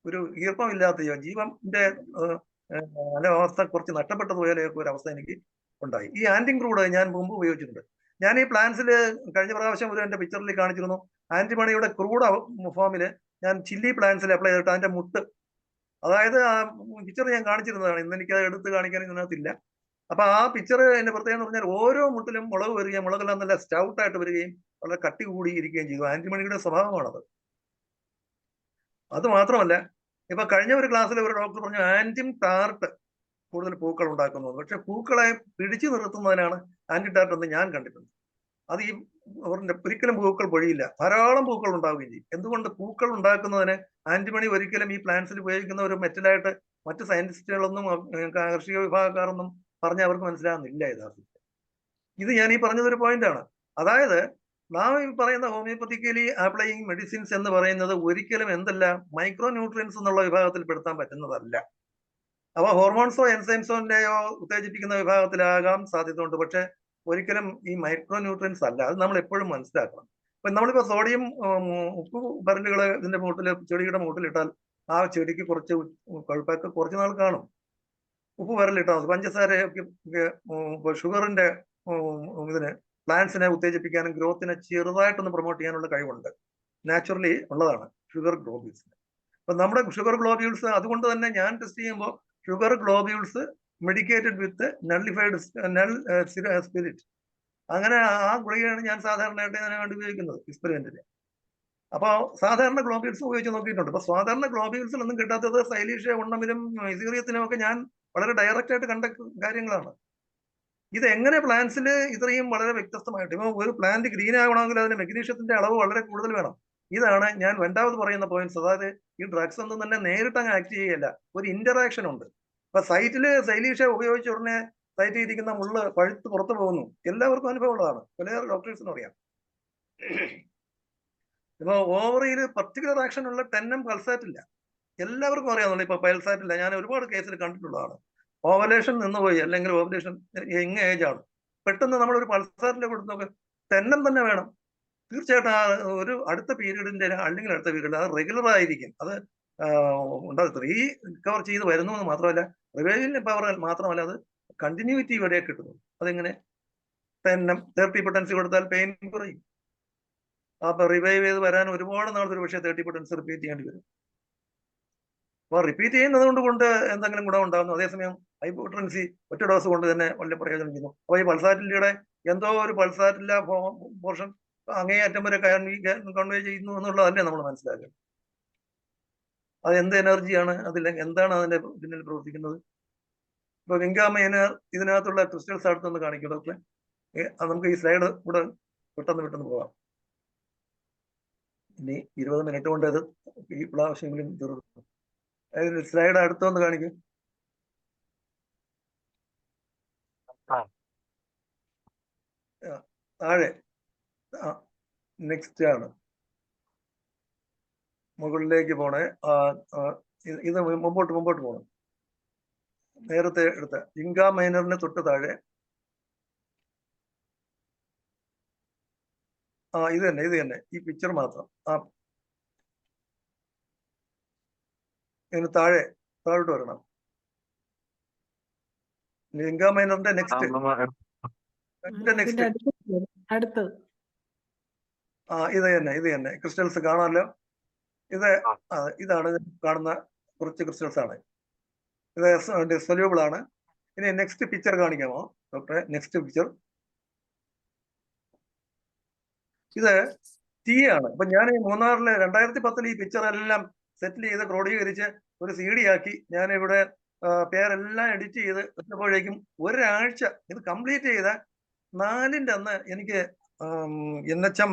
ഒരു ഈർപ്പമില്ലാത്ത ജീവന്റെ അവസ്ഥ കുറച്ച് നഷ്ടപ്പെട്ടതുപോലെയൊക്കെ ഒരു അവസ്ഥ എനിക്ക് ഉണ്ടായി. ഈ ആന്റിക്രൂഡ് ഞാൻ മുമ്പ് ഉപയോഗിച്ചിട്ടുണ്ട്. ഞാൻ ഈ പ്ലാന്റ്സിൽ കഴിഞ്ഞ പ്രാവശ്യം ഒരു എന്റെ പിക്ചറിൽ കാണിച്ചിരുന്നു. ആന്റിമണിയുടെ ക്രൂഡ് ഫോമില് ഞാൻ ചില്ലി പ്ലാന്റ്സിൽ അപ്ലൈ ചെയ്തിട്ട് അതിന്റെ മുട്ട്, അതായത് ആ പിക്ചർ ഞാൻ കാണിച്ചിരുന്നതാണ്. ഇന്ന് എനിക്ക് എടുത്ത് കാണിക്കാൻ ഇതിനകത്തില്ല. അപ്പൊ ആ പിക്ചർ എന്റെ പ്രത്യേകം എന്ന് പറഞ്ഞാൽ ഓരോ മുട്ടിലും മുളക് വരികയും, മുളകെല്ലാം നല്ല സ്റ്റൗട്ടായിട്ട് വരികയും വളരെ കട്ടി കൂടി ഇരിക്കുകയും ചെയ്തു. ആന്റിമണിയുടെ സ്വഭാവമാണത്. അത് മാത്രമല്ല, ഇപ്പൊ കഴിഞ്ഞ ഒരു ക്ലാസ്സിൽ ഒരു ഡോക്ടർ പറഞ്ഞു ആന്റിം ടാർട്ട് കൂടുതൽ പൂക്കൾ ഉണ്ടാക്കുന്നത്. പക്ഷെ പൂക്കളെ പിടിച്ചു നിർത്തുന്നതിനാണ് ആന്റി ടാർട്ട് എന്ന് ഞാൻ കണ്ടിട്ടുണ്ട്. അത് ഈ ഒരിക്കലും പൂക്കൾ പൊഴിയില്ല, ധാരാളം പൂക്കൾ ഉണ്ടാവുകയും ചെയ്യും. എന്തുകൊണ്ട്? പൂക്കൾ ഉണ്ടാക്കുന്നതിന് ആന്റിമണി ഒരിക്കലും ഈ പ്ലാന്റ്സിൽ ഉപയോഗിക്കുന്ന ഒരു മെറ്റലായിട്ട് മറ്റ് സയന്റിസ്റ്റുകളൊന്നും കാർഷിക വിഭാഗക്കാരൊന്നും പറഞ്ഞ അവർക്ക് മനസ്സിലാകുന്നില്ല യഥാർത്ഥത്തിൽ. ഇത് ഞാൻ ഈ പറഞ്ഞതൊരു പോയിന്റാണ്. അതായത് നാം ഈ പറയുന്ന ഹോമിയോപ്പത്തിക്കലി അപ്ലൈയിങ് മെഡിസിൻസ് എന്ന് പറയുന്നത് ഒരിക്കലും എന്തല്ല, മൈക്രോ ന്യൂട്രിയൻസ് എന്നുള്ള വിഭാഗത്തിൽ പെടുത്താൻ പറ്റുന്നതല്ല. അവ ഹോർമോൺസോ എൻസൈംസോന്റെയോ ഉത്തേജിപ്പിക്കുന്ന വിഭാഗത്തിലാകാൻ സാധ്യതയുണ്ട്. പക്ഷെ ഒരിക്കലും ഈ മൈക്രോ ന്യൂട്രിയൻസ് അല്ല. അത് നമ്മൾ എപ്പോഴും മനസ്സിലാക്കണം. ഇപ്പൊ നമ്മളിപ്പോ സോഡിയം ഉപ്പ് ബരലുകൾ ഇതിന്റെ മൂട്ടിൽ, ചെടിയുടെ മൂട്ടിലിട്ടാൽ ആ ചെടിക്ക് കുറച്ച് കൊഴുപ്പൊക്കെ കുറച്ച് നാൾ കാണും. ഉപ്പ് ബരലിട്ടാൽ മതി. പഞ്ചസാരയൊക്കെ ഷുഗറിന്റെ ഇതിന് പ്ലാന്റ്സിനെ ഉത്തേജിപ്പിക്കാനും ഗ്രോത്തിനെ ചെറുതായിട്ടൊന്ന് പ്രൊമോട്ട് ചെയ്യാനുള്ള കഴിവുണ്ട്. നാച്ചുറലി ഉള്ളതാണ് ഷുഗർ ഗ്ലോബ്യൂൾസിന്. അപ്പൊ നമ്മുടെ ഷുഗർ ഗ്ലോബ്യൂൾസ്, അതുകൊണ്ട് തന്നെ ഞാൻ ടെസ്റ്റ് ചെയ്യുമ്പോൾ ഷുഗർ ഗ്ലോബ്യൂൾസ് മെഡിക്കേറ്റഡ് വിത്ത് നള്ളിഫൈഡ് സ്പിരിറ്റ്, അങ്ങനെ ആ ഗുളികയാണ് ഞാൻ സാധാരണയായിട്ട് അതിനെ വേണ്ടി ഉപയോഗിക്കുന്നത് എക്സ്പെരിമെന്റിന്. അപ്പോൾ സാധാരണ ഗ്ലോബ്യൂൾസ് ഉപയോഗിച്ച് നോക്കിയിട്ടുണ്ട്. അപ്പൊ സാധാരണ ഗ്ലോബ്യൂൾസിൽ ഒന്നും കിട്ടാത്തത് സൈലീഷ്യ, ഉണ്ണമിലും ഇസീറിയത്തിനും ഒക്കെ ഞാൻ വളരെ ഡയറക്റ്റ് ആയിട്ട് കണ്ട കാര്യങ്ങളാണ്. ഇത് എങ്ങനെ പ്ലാന്റ്സിൽ ഇത്രയും വളരെ വ്യത്യസ്തമായിട്ട്, ഇപ്പൊ ഒരു പ്ലാന്റ് ഗ്രീൻ ആവണമെങ്കിൽ അതിന് മെഗ്നീഷ്യത്തിന്റെ അളവ് വളരെ കൂടുതൽ വേണം. ഇതാണ് ഞാൻ രണ്ടാമത് പറയുന്ന പോയിന്റ്സ്. അതായത് ഈ ഡ്രഗ്സ് ഒന്നും തന്നെ നേരിട്ട് അങ്ങ് ആക്ട് ചെയ്യല്ല, ഒരു ഇന്ററാക്ഷൻ ഉണ്ട്. ഇപ്പൊ സൈറ്റില് സൈലീഷ്യ ഉപയോഗിച്ച ഉടനെ സൈറ്റിൽ ഇരിക്കുന്ന മുള്ള് പഴുത്ത് പുറത്തു പോകുന്നു. എല്ലാവർക്കും അനുഭവമുള്ളതാണ്, പല ഡോക്ടേഴ്സിനും അറിയാം. ഇപ്പൊ ഓവറിയിൽ പർട്ടിക്കുലർ ആക്ഷൻ ഉള്ള ടെന്നം പൾസാറ്റില്ല, എല്ലാവർക്കും അറിയാവുന്നുള്ളൂ. ഇപ്പൊ പൾസാറ്റില്ല, ഞാൻ ഒരുപാട് കേസിൽ കണ്ടിട്ടുള്ളതാണ്. ഓവലേഷൻ നിന്നുപോയി, അല്ലെങ്കിൽ ഓവലേഷൻ യങ് ഏജ് ആണ്, പെട്ടെന്ന് നമ്മൾ ഒരു പൾസാറ്റിന്റെ കൊടുത്ത് നോക്ക്, ടെന്നം തന്നെ വേണം. തീർച്ചയായിട്ടും ആ ഒരു അടുത്ത പീരീഡിന്റെ അല്ലെങ്കിൽ അടുത്ത പീരീഡ് അത് റെഗുലർ ആയിരിക്കും. അത് ഉണ്ടാകും, റിക്കവർ ചെയ്ത് വരുന്നു എന്ന് മാത്രമല്ല, റിവൈവലിന് പവർ മാത്രമല്ല, അത് കണ്ടിന്യൂറ്റി വരെ കിട്ടുന്നു. അതെങ്ങനെ? 30 പൊട്ടൻസി കൊടുത്താൽ പെയിൻ കുറയും. അപ്പൊ റിവൈവ് ചെയ്ത് വരാൻ ഒരുപാട് നാളത്തെ ഒരു പക്ഷേ 30 പൊട്ടൻസി റിപ്പീറ്റ് ചെയ്യേണ്ടി വരും. അപ്പൊ റിപ്പീറ്റ് ചെയ്യുന്നത് കൊണ്ട് എന്തെങ്കിലും ഗുണം ഉണ്ടാകുന്നു. അതേസമയം ഹൈപ്പോട്ടൻസി ഒറ്റ ഡോസ് കൊണ്ട് തന്നെ വലിയ പ്രയോജനം ചെയ്യുന്നു. അപ്പൊ ഈ പൾസാറ്റിലൂടെ എന്തോ ഒരു പൾസാറ്റില്ല പോർഷൻ അങ്ങേയറ്റം വരെ കൺവേ ചെയ്യുന്നു എന്നുള്ളതല്ലേ നമ്മൾ മനസ്സിലാക്കുന്നത്. അത് എന്ത് എനർജിയാണ്, അതിൽ എന്താണ് അതിന്റെ പിന്നിൽ പ്രവർത്തിക്കുന്നത്? ഇപ്പൊ വിങ്കാമൈനർ ഇതിനകത്തുള്ള ക്രിസ്റ്റൽസ് അടുത്തൊന്ന് കാണിക്കും ഡോക്ടറെ. നമുക്ക് ഈ സ്ലൈഡ് കൂടെ പെട്ടെന്ന് പോകാം. ഇനി 20 മിനിറ്റ് കൊണ്ട് അത് ഈ പ്രാവശ്യമെങ്കിലും തീർന്നു. സ്ലൈഡ് അടുത്തൊന്ന് കാണിക്കും. താഴെ നെക്സ്റ്റ് ആണ്, മുകളിലേക്ക് പോണേ. ഇത് മുമ്പോട്ട് പോകണം. നേരത്തെ എടുത്ത ഇങ്ക മൈനറിന് തൊട്ട് താഴെ ഇത് തന്നെ ഈ പിക്ചർ മാത്രം. ഇതിന് താഴോട്ട് വരണം. ഇങ്ക മൈനറിന്റെ നെക്സ്റ്റ് ഇത് തന്നെ ക്രിസ്റ്റൽസ് കാണാമല്ലോ. ഇതാണ് കാണുന്ന കുറച്ച് ക്രിസ്റ്റൽസ് ആണ്. ഇത് സൊല്യൂബിൾ ആണ്. ഇനി നെക്സ്റ്റ് പിക്ചർ കാണിക്കാമോ ഡോക്ടറെ? നെക്സ്റ്റ് പിക്ചർ ഇത് ടീ ആണ്. അപ്പൊ ഞാൻ മൂന്നാറിലെ 2010 ഈ പിക്ചർ എല്ലാം സെറ്റിൽ ചെയ്ത് ക്രോഡീകരിച്ച് ഒരു CD ആക്കി ഞാൻ ഇവിടെ പേരെല്ലാം എഡിറ്റ് ചെയ്ത് വെച്ചപ്പോഴേക്കും ഒരാഴ്ച ഇത് കംപ്ലീറ്റ് ചെയ്ത 4ന്റെ അന്ന് എനിക്ക് NHM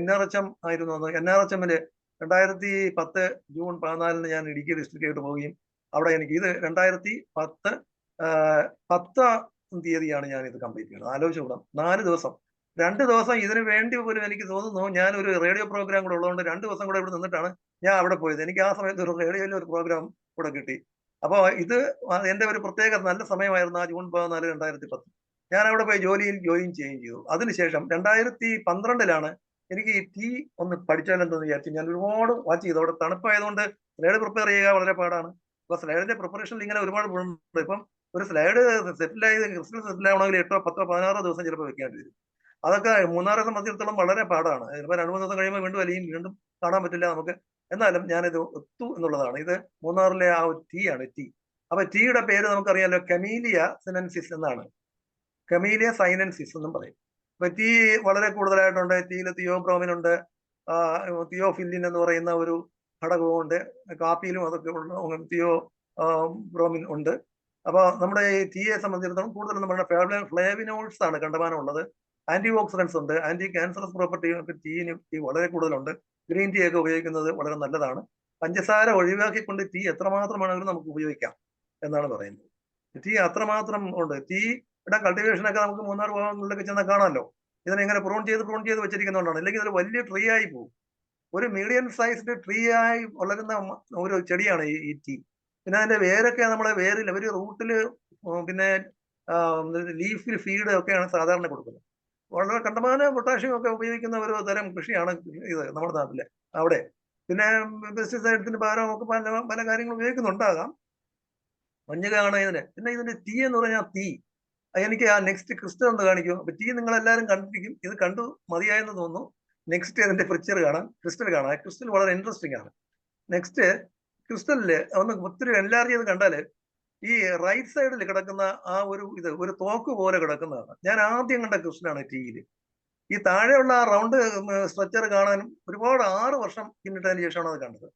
NRHM ആയിരുന്നു. NRHMല് 2010 ജൂൺ 14 ഞാൻ ഇടുക്കി ഡിസ്ട്രിക്റ്റായിട്ട് പോവുകയും അവിടെ എനിക്ക് ഇത് 2010 10ാം തീയതിയാണ് ഞാൻ ഇത് കംപ്ലീറ്റ് ചെയ്യുന്നത്. ആലോചിച്ച് കൂടാം, 4 ദിവസം. 2 ദിവസം ഇതിനു വേണ്ടി പോലും എനിക്ക് തോന്നുന്നു, ഞാൻ ഒരു റേഡിയോ പ്രോഗ്രാം കൂടെ ഉള്ളതുകൊണ്ട് 2 ദിവസം കൂടെ ഇവിടെ നിന്നിട്ടാണ് ഞാൻ അവിടെ പോയത്. എനിക്ക് ആ സമയത്ത് ഒരു റേഡിയോയിൽ ഒരു പ്രോഗ്രാം കൂടെ കിട്ടി. അപ്പോൾ ഇത് എന്റെ ഒരു പ്രത്യേക നല്ല സമയമായിരുന്നു ആ ജൂൺ 14, 2010. ഞാൻ അവിടെ പോയി ജോയിൻ ചെയ്യുകയും ചെയ്തു. അതിനുശേഷം 2012 എനിക്ക് ഈ ടീ ഒന്ന് പഠിച്ചാലെന്തെന്ന് വിചാരിച്ചു. ഞാൻ ഒരുപാട് വാച്ച് ചെയ്തു. അവിടെ തണുപ്പായതുകൊണ്ട് സ്ലൈഡ് പ്രിപ്പയർ ചെയ്യുക വളരെ പാടാണ്. അപ്പൊ സ്ലൈഡിന്റെ പ്രിപ്പറേഷനിൽ ഇങ്ങനെ ഒരുപാട് ഉണ്ട്. ഇപ്പം ഒരു സ്ലൈഡ് ക്രിസ്റ്റൽ സെറ്റിൽ ആവണമെങ്കിൽ 8, 10, 16 ദിവസം ചിലപ്പോൾ വെക്കേണ്ടി വരും. അതൊക്കെ മൂന്നാറെ സംബന്ധിച്ചിടത്തോളം വളരെ പാടാണ്. ചിലപ്പോൾ 2-3 ദിവസം കഴിയുമ്പോൾ വീണ്ടും വലിയും, വീണ്ടും കാണാൻ പറ്റില്ല നമുക്ക്. എന്നാലും ഞാനിത് ഒത്തു എന്നുള്ളതാണ്. ഇത് മൂന്നാറിലെ ആ ഒരു ടീ ആണ്, ടീ. അപ്പൊ ടീയുടെ പേര് നമുക്കറിയാലോ, കമീലിയ സിനൻസിസ് എന്നാണ്. കമീലിയ സൈനൻസിസ് എന്നും പറയും. അപ്പൊ ടീ വളരെ കൂടുതലായിട്ടുണ്ട്. ടീയിൽ തിയോബ്രോമിൻ ഉണ്ട്, തിയോഫില്ലിൻ എന്ന് പറയുന്ന ഒരു ഘടകവും ഉണ്ട്. കാപ്പിയിലും അതൊക്കെ തിയോ ബ്രോമിൻ ഉണ്ട്. അപ്പൊ നമ്മുടെ ഈ ടീയെ സംബന്ധിച്ചിടത്തോളം കൂടുതലും നമ്മുടെ ഫ്ലേവിനോൾസ് ആണ് കണ്ടമാനം ഉള്ളത്. ആന്റി ഓക്സിഡൻസ് ഉണ്ട്, ആന്റി ക്യാൻസറസ് പ്രോപ്പർട്ടി ടീ വളരെ കൂടുതലുണ്ട്. ഗ്രീൻ ടീ ഒക്കെ ഉപയോഗിക്കുന്നത് വളരെ നല്ലതാണ്. പഞ്ചസാര ഒഴിവാക്കിക്കൊണ്ട് ടീ എത്രമാത്രമാണെങ്കിലും നമുക്ക് ഉപയോഗിക്കാം എന്നാണ് പറയുന്നത്. ടീ അത്രമാത്രം ഉണ്ട്. ടീയുടെ കൾട്ടിവേഷൻ ഒക്കെ നമുക്ക് മൂന്നാർ ഭാഗങ്ങളിലൊക്കെ ചെന്നാൽ കാണാമല്ലോ. ഇതിനെങ്ങനെ പ്രൂൺ ചെയ്ത് വെച്ചിരിക്കുന്നതുകൊണ്ടാണ്. അല്ലെങ്കിൽ ഇതൊരു വലിയ ട്രീ ആയി പോകും. ഒരു മീഡിയം സൈസ്ഡ് ട്രീ ആയി വളരുന്ന ഒരു ചെടിയാണ് ഈ ടീ. പിന്നെ അതിന്റെ വേരൊക്കെ നമ്മളെ വേരിൽ ഒരു റൂട്ടില് പിന്നെ ലീഫിൽ ഫീഡ് ഒക്കെയാണ് സാധാരണ കൊടുക്കുന്നത്. വളരെ കണ്ടമാന പൊട്ടാഷ്യം ഒക്കെ ഉപയോഗിക്കുന്ന ഒരു തരം കൃഷിയാണ് ഇത് നമ്മുടെ നാട്ടില്. അവിടെ പിന്നെ പെസ്റ്റിസൈഡ്സിന് പകരം ഒക്കെ പല പല കാര്യങ്ങൾ ഉപയോഗിക്കുന്നുണ്ടാകാം. മഞ്ഞകാണ് ഇതിന്. പിന്നെ ഇതിന്റെ ടീ എന്ന് പറഞ്ഞാൽ ടീ, എനിക്ക് ആ നെക്സ്റ്റ് ക്രിസ്റ്റൽ ഒന്ന് കാണിക്കും. അപ്പൊ ടീ നിങ്ങൾ എല്ലാവരും കണ്ടിരിക്കും. ഇത് കണ്ടു മതിയായെന്ന് തോന്നുന്നു. നെക്സ്റ്റ് അതിന്റെ പിക്ചർ കാണാം, ക്രിസ്റ്റൽ കാണാം. ക്രിസ്റ്റൽ വളരെ ഇൻട്രസ്റ്റിംഗ് ആണ്. നെക്സ്റ്റ് ക്രിസ്റ്റലില് ഒന്ന് ഒത്തിരി എൻലാർജ് ചെയ്ത് കണ്ടാല് ഈ റൈറ്റ് സൈഡിൽ കിടക്കുന്ന ആ ഒരു തോക്ക് പോലെ കിടക്കുന്നതാണ്. ഞാൻ ആദ്യം കണ്ട ക്രിസ്റ്റലാണ് ടീയിൽ. ഈ താഴെയുള്ള ആ റൗണ്ട് സ്ട്രക്ചർ കാണാനും ഒരുപാട് 6 വർഷം പിന്നിട്ടതിന് ശേഷമാണ് അത് കണ്ടത്.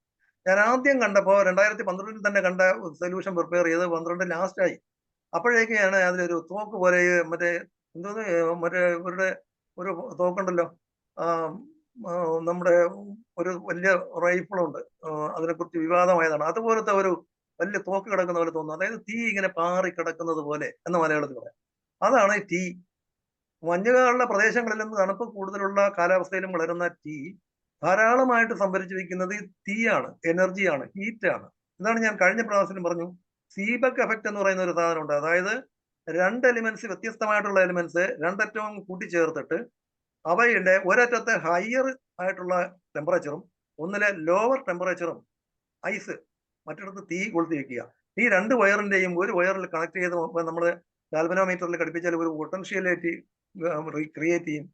ഞാൻ ആദ്യം കണ്ടപ്പോൾ 2012 തന്നെ കണ്ട സൊല്യൂഷൻ പ്രിപ്പയർ ചെയ്ത് 12 ലാസ്റ്റ് ആയി. അപ്പോഴേക്കാണ് അതിലൊരു തോക്ക് പോലെ മറ്റേ എന്തോന്ന് മറ്റേ ഇവരുടെ ഒരു തോക്കുണ്ടല്ലോ, നമ്മുടെ ഒരു വലിയ റൈഫിളുണ്ട്, അതിനെക്കുറിച്ച് വിവാദമായതാണ്. അതുപോലത്തെ ഒരു വലിയ തോക്ക് കിടക്കുന്ന പോലെ തോന്നുന്നു. അതായത് തീ ഇങ്ങനെ പാറി കിടക്കുന്നത് പോലെ എന്ന് മലയാളത്തിൽ പറയാം. അതാണ് ടീ. മഞ്ഞുകാലുള്ള പ്രദേശങ്ങളിൽ നിന്ന് തണുപ്പ് കൂടുതലുള്ള കാലാവസ്ഥയിലും വളരുന്ന ടീ ധാരാളമായിട്ട് സംഭരിച്ചു വെക്കുന്നത് തീയാണ്, എനർജിയാണ്, ഹീറ്റാണ്. ഇതാണ് ഞാൻ കഴിഞ്ഞ പ്രാവശ്യം പറഞ്ഞു. സീബക്ക് എഫക്റ്റ് എന്ന് പറയുന്ന ഒരു സാധനമുണ്ട്. അതായത് 2 എലിമെന്റ്സ്, വ്യത്യസ്തമായിട്ടുള്ള എലിമെന്റ്സ് രണ്ടറ്റവും കൂട്ടിച്ചേർത്തിട്ട് അവയുടെ ഒരറ്റത്തെ ഹയർ ആയിട്ടുള്ള ടെമ്പറേച്ചറും ഒന്നിലെ ലോവർ ടെമ്പറേച്ചറും ഐസ്, മറ്റിടത്ത് തീ കൊളുത്തി വെക്കുക. ഈ 2 വയറിന്റെയും ഒരു വയറിൽ കണക്ട് ചെയ്ത് നമ്മൾ ഗാൽവനോമീറ്ററിൽ ഘടിപ്പിച്ചാൽ ഒരു പൊട്ടൻഷ്യാലിറ്റി ക്രിയേറ്റ് ചെയ്യും,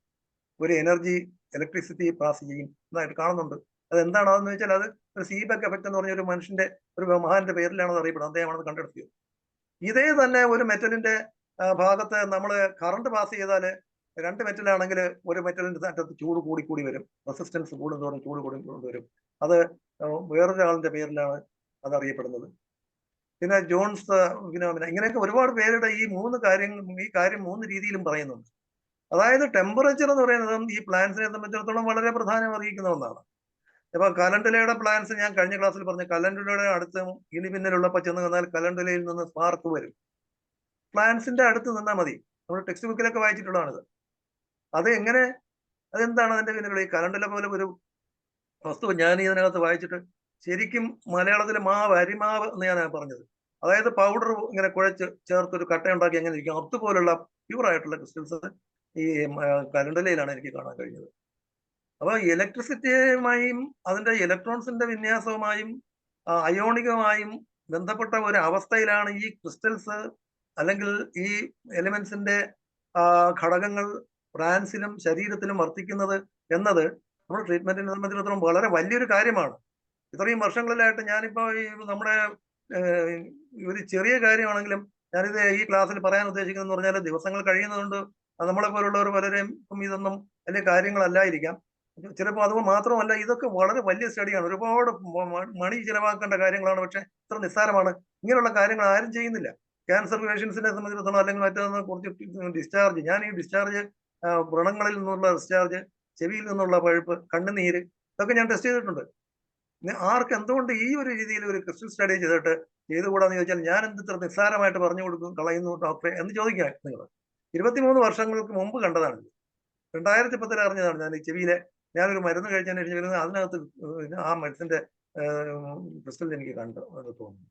ഒരു എനർജി ഇലക്ട്രിസിറ്റി പാസ് ചെയ്യും എന്നായിട്ട് കാണുന്നുണ്ട്. അതെന്താണെന്ന് വെച്ചാൽ അത് ഒരു സീബക്ക് എഫക്റ്റ് എന്ന് പറഞ്ഞ ഒരു മനുഷ്യന്റെ, ഒരു മഹാന്റെ പേരിലാണ് അത് അറിയപ്പെടുന്നത്. അദ്ദേഹമാണ് കണ്ടെടുത്തിയത്. ഇതേ തന്നെ ഒരു മെറ്റലിന്റെ ഭാഗത്ത് നമ്മൾ കറണ്ട് പാസ് ചെയ്താൽ 2 മെറ്റലാണെങ്കിൽ ഒരു മെറ്റലിന്റെ അറ്റത്ത് ചൂട് കൂടി വരും. റെസിസ്റ്റൻസ് കൂടുന്നതോറും ചൂട് കൂടി വരും. അത് വേറൊരാളിന്റെ പേരിലാണ് അത് അറിയപ്പെടുന്നത്. പിന്നെ ജോൺസ് ഫിനോമിന, ഇങ്ങനെയൊക്കെ ഒരുപാട് പേരുടെ ഈ കാര്യം 3 രീതിയിലും പറയുന്നുണ്ട്. അതായത് ടെമ്പറേച്ചർ എന്ന് പറയുന്നത് ഈ പ്ലാന്റ്സിനെ സംബന്ധിച്ചിടത്തോളം വളരെ പ്രാധാന്യം അറിയിക്കുന്ന ഒന്നാണ്. ഇപ്പൊ കലണ്ടുലയുടെ പ്ലാന്റ്സ് ഞാൻ കഴിഞ്ഞ ക്ലാസ്സിൽ പറഞ്ഞ കലണ്ടുലയുടെ അടുത്ത് ഇടിമിന്നലുള്ളപ്പോൾ ചെന്ന് നിന്നാൽ കലണ്ടുലയിൽ നിന്ന് സ്പാർക്ക് വരും. പ്ലാന്റ്സിന്റെ അടുത്ത് നിന്നാൽ മതി. നമ്മൾ ടെക്സ്റ്റ് ബുക്കിലൊക്കെ വായിച്ചിട്ടുള്ളതാണിത്. അത് എങ്ങനെ, അതെന്താണ് അതിന്റെ പിന്നിലുള്ള ഈ കലണ്ടുല പോലെ ഒരു വസ്തു ഞാൻ ഇതിനകത്ത് വായിച്ചിട്ട് ശരിക്കും മലയാളത്തിലെ അരിമാവ് എന്ന് ഞാൻ പറഞ്ഞത്. അതായത് പൗഡർ ഇങ്ങനെ കുഴച്ച് ചേർത്ത് ഒരു കട്ട ഉണ്ടാക്കി എങ്ങനെ ഇരിക്കും, അതുപോലുള്ള പ്യൂർ ആയിട്ടുള്ള ക്രിസ്റ്റൽസ് ഈ കലണ്ടുലയിലാണ് എനിക്ക് കാണാൻ കഴിഞ്ഞത്. അപ്പൊ ഇലക്ട്രിസിറ്റിയുമായും അതിന്റെ ഇലക്ട്രോൺസിന്റെ വിന്യാസവുമായും അയോണികമായും ബന്ധപ്പെട്ട ഒരു അവസ്ഥയിലാണ് ഈ ക്രിസ്റ്റൽസ് അല്ലെങ്കിൽ ഈ എലിമെന്റ്സിന്റെ ഘടകങ്ങൾ ബ്രാൻസിലും ശരീരത്തിലും വർത്തിക്കുന്നത് എന്നത് നമ്മുടെ ട്രീറ്റ്മെന്റിനെ സംബന്ധിച്ചിടത്തോളം വളരെ വലിയൊരു കാര്യമാണ്. ഇത്രയും വർഷങ്ങളിലായിട്ട് ഞാനിപ്പോ ഈ നമ്മുടെ ഒരു ചെറിയ കാര്യമാണെങ്കിലും ഞാനിത് ഈ ക്ലാസ്സിൽ പറയാൻ ഉദ്ദേശിക്കുന്നതെന്ന് പറഞ്ഞാൽ ദിവസങ്ങൾ കഴിയുന്നതുകൊണ്ട് നമ്മളെ പോലുള്ളവർ പലരെയും ഇതൊന്നും വലിയ കാര്യങ്ങളല്ലായിരിക്കാം. ചിലപ്പോൾ അത് മാത്രമല്ല, ഇതൊക്കെ വളരെ വലിയ സ്റ്റഡിയാണ്. ഒരുപാട് മണി ചിലവാക്കേണ്ട കാര്യങ്ങളാണ്. പക്ഷെ ഇത്ര നിസ്സാരമാണ്. ഇങ്ങനെയുള്ള കാര്യങ്ങൾ ആരും ചെയ്യുന്നില്ല. ക്യാൻസർ പേഷ്യൻസിനെ സംബന്ധിച്ചിടത്തോളം അല്ലെങ്കിൽ മറ്റൊന്ന് കുറച്ച് ഡിസ്ചാർജ്, ഞാൻ ഈ ഡിസ്ചാർജ് വ്രണങ്ങളിൽ നിന്നുള്ള ഡിസ്ചാർജ്, ചെവിയിൽ നിന്നുള്ള പഴുപ്പ്, കണ്ണുനീര്, ഇതൊക്കെ ഞാൻ ടെസ്റ്റ് ചെയ്തിട്ടുണ്ട്. ആർക്ക് എന്തുകൊണ്ട് ഈ ഒരു രീതിയിൽ ഒരു ക്രിസ്റ്റൽ സ്റ്റഡി ചെയ്തിട്ട് ചെയ്തുകൂടാന്ന് ചോദിച്ചാൽ ഞാൻ എന്ത് ഇത്ര നിസ്സാരമായിട്ട് പറഞ്ഞു കൊടുക്കും കളയുന്നു ഡോക്ടറെ എന്ന് ചോദിക്കുക നിങ്ങൾ. 23 വർഷങ്ങൾക്ക് മുമ്പ് കണ്ടതാണ്. 2010 അറിഞ്ഞതാണ്. ഞാൻ ഈ ചെവിയിലെ ഞാനൊരു മരുന്ന് കഴിച്ചതിന് ശേഷം അതിനകത്ത് ആ മെഡിസിന്റെ ക്രിസ്റ്റൽ എനിക്ക് തോന്നുന്നു.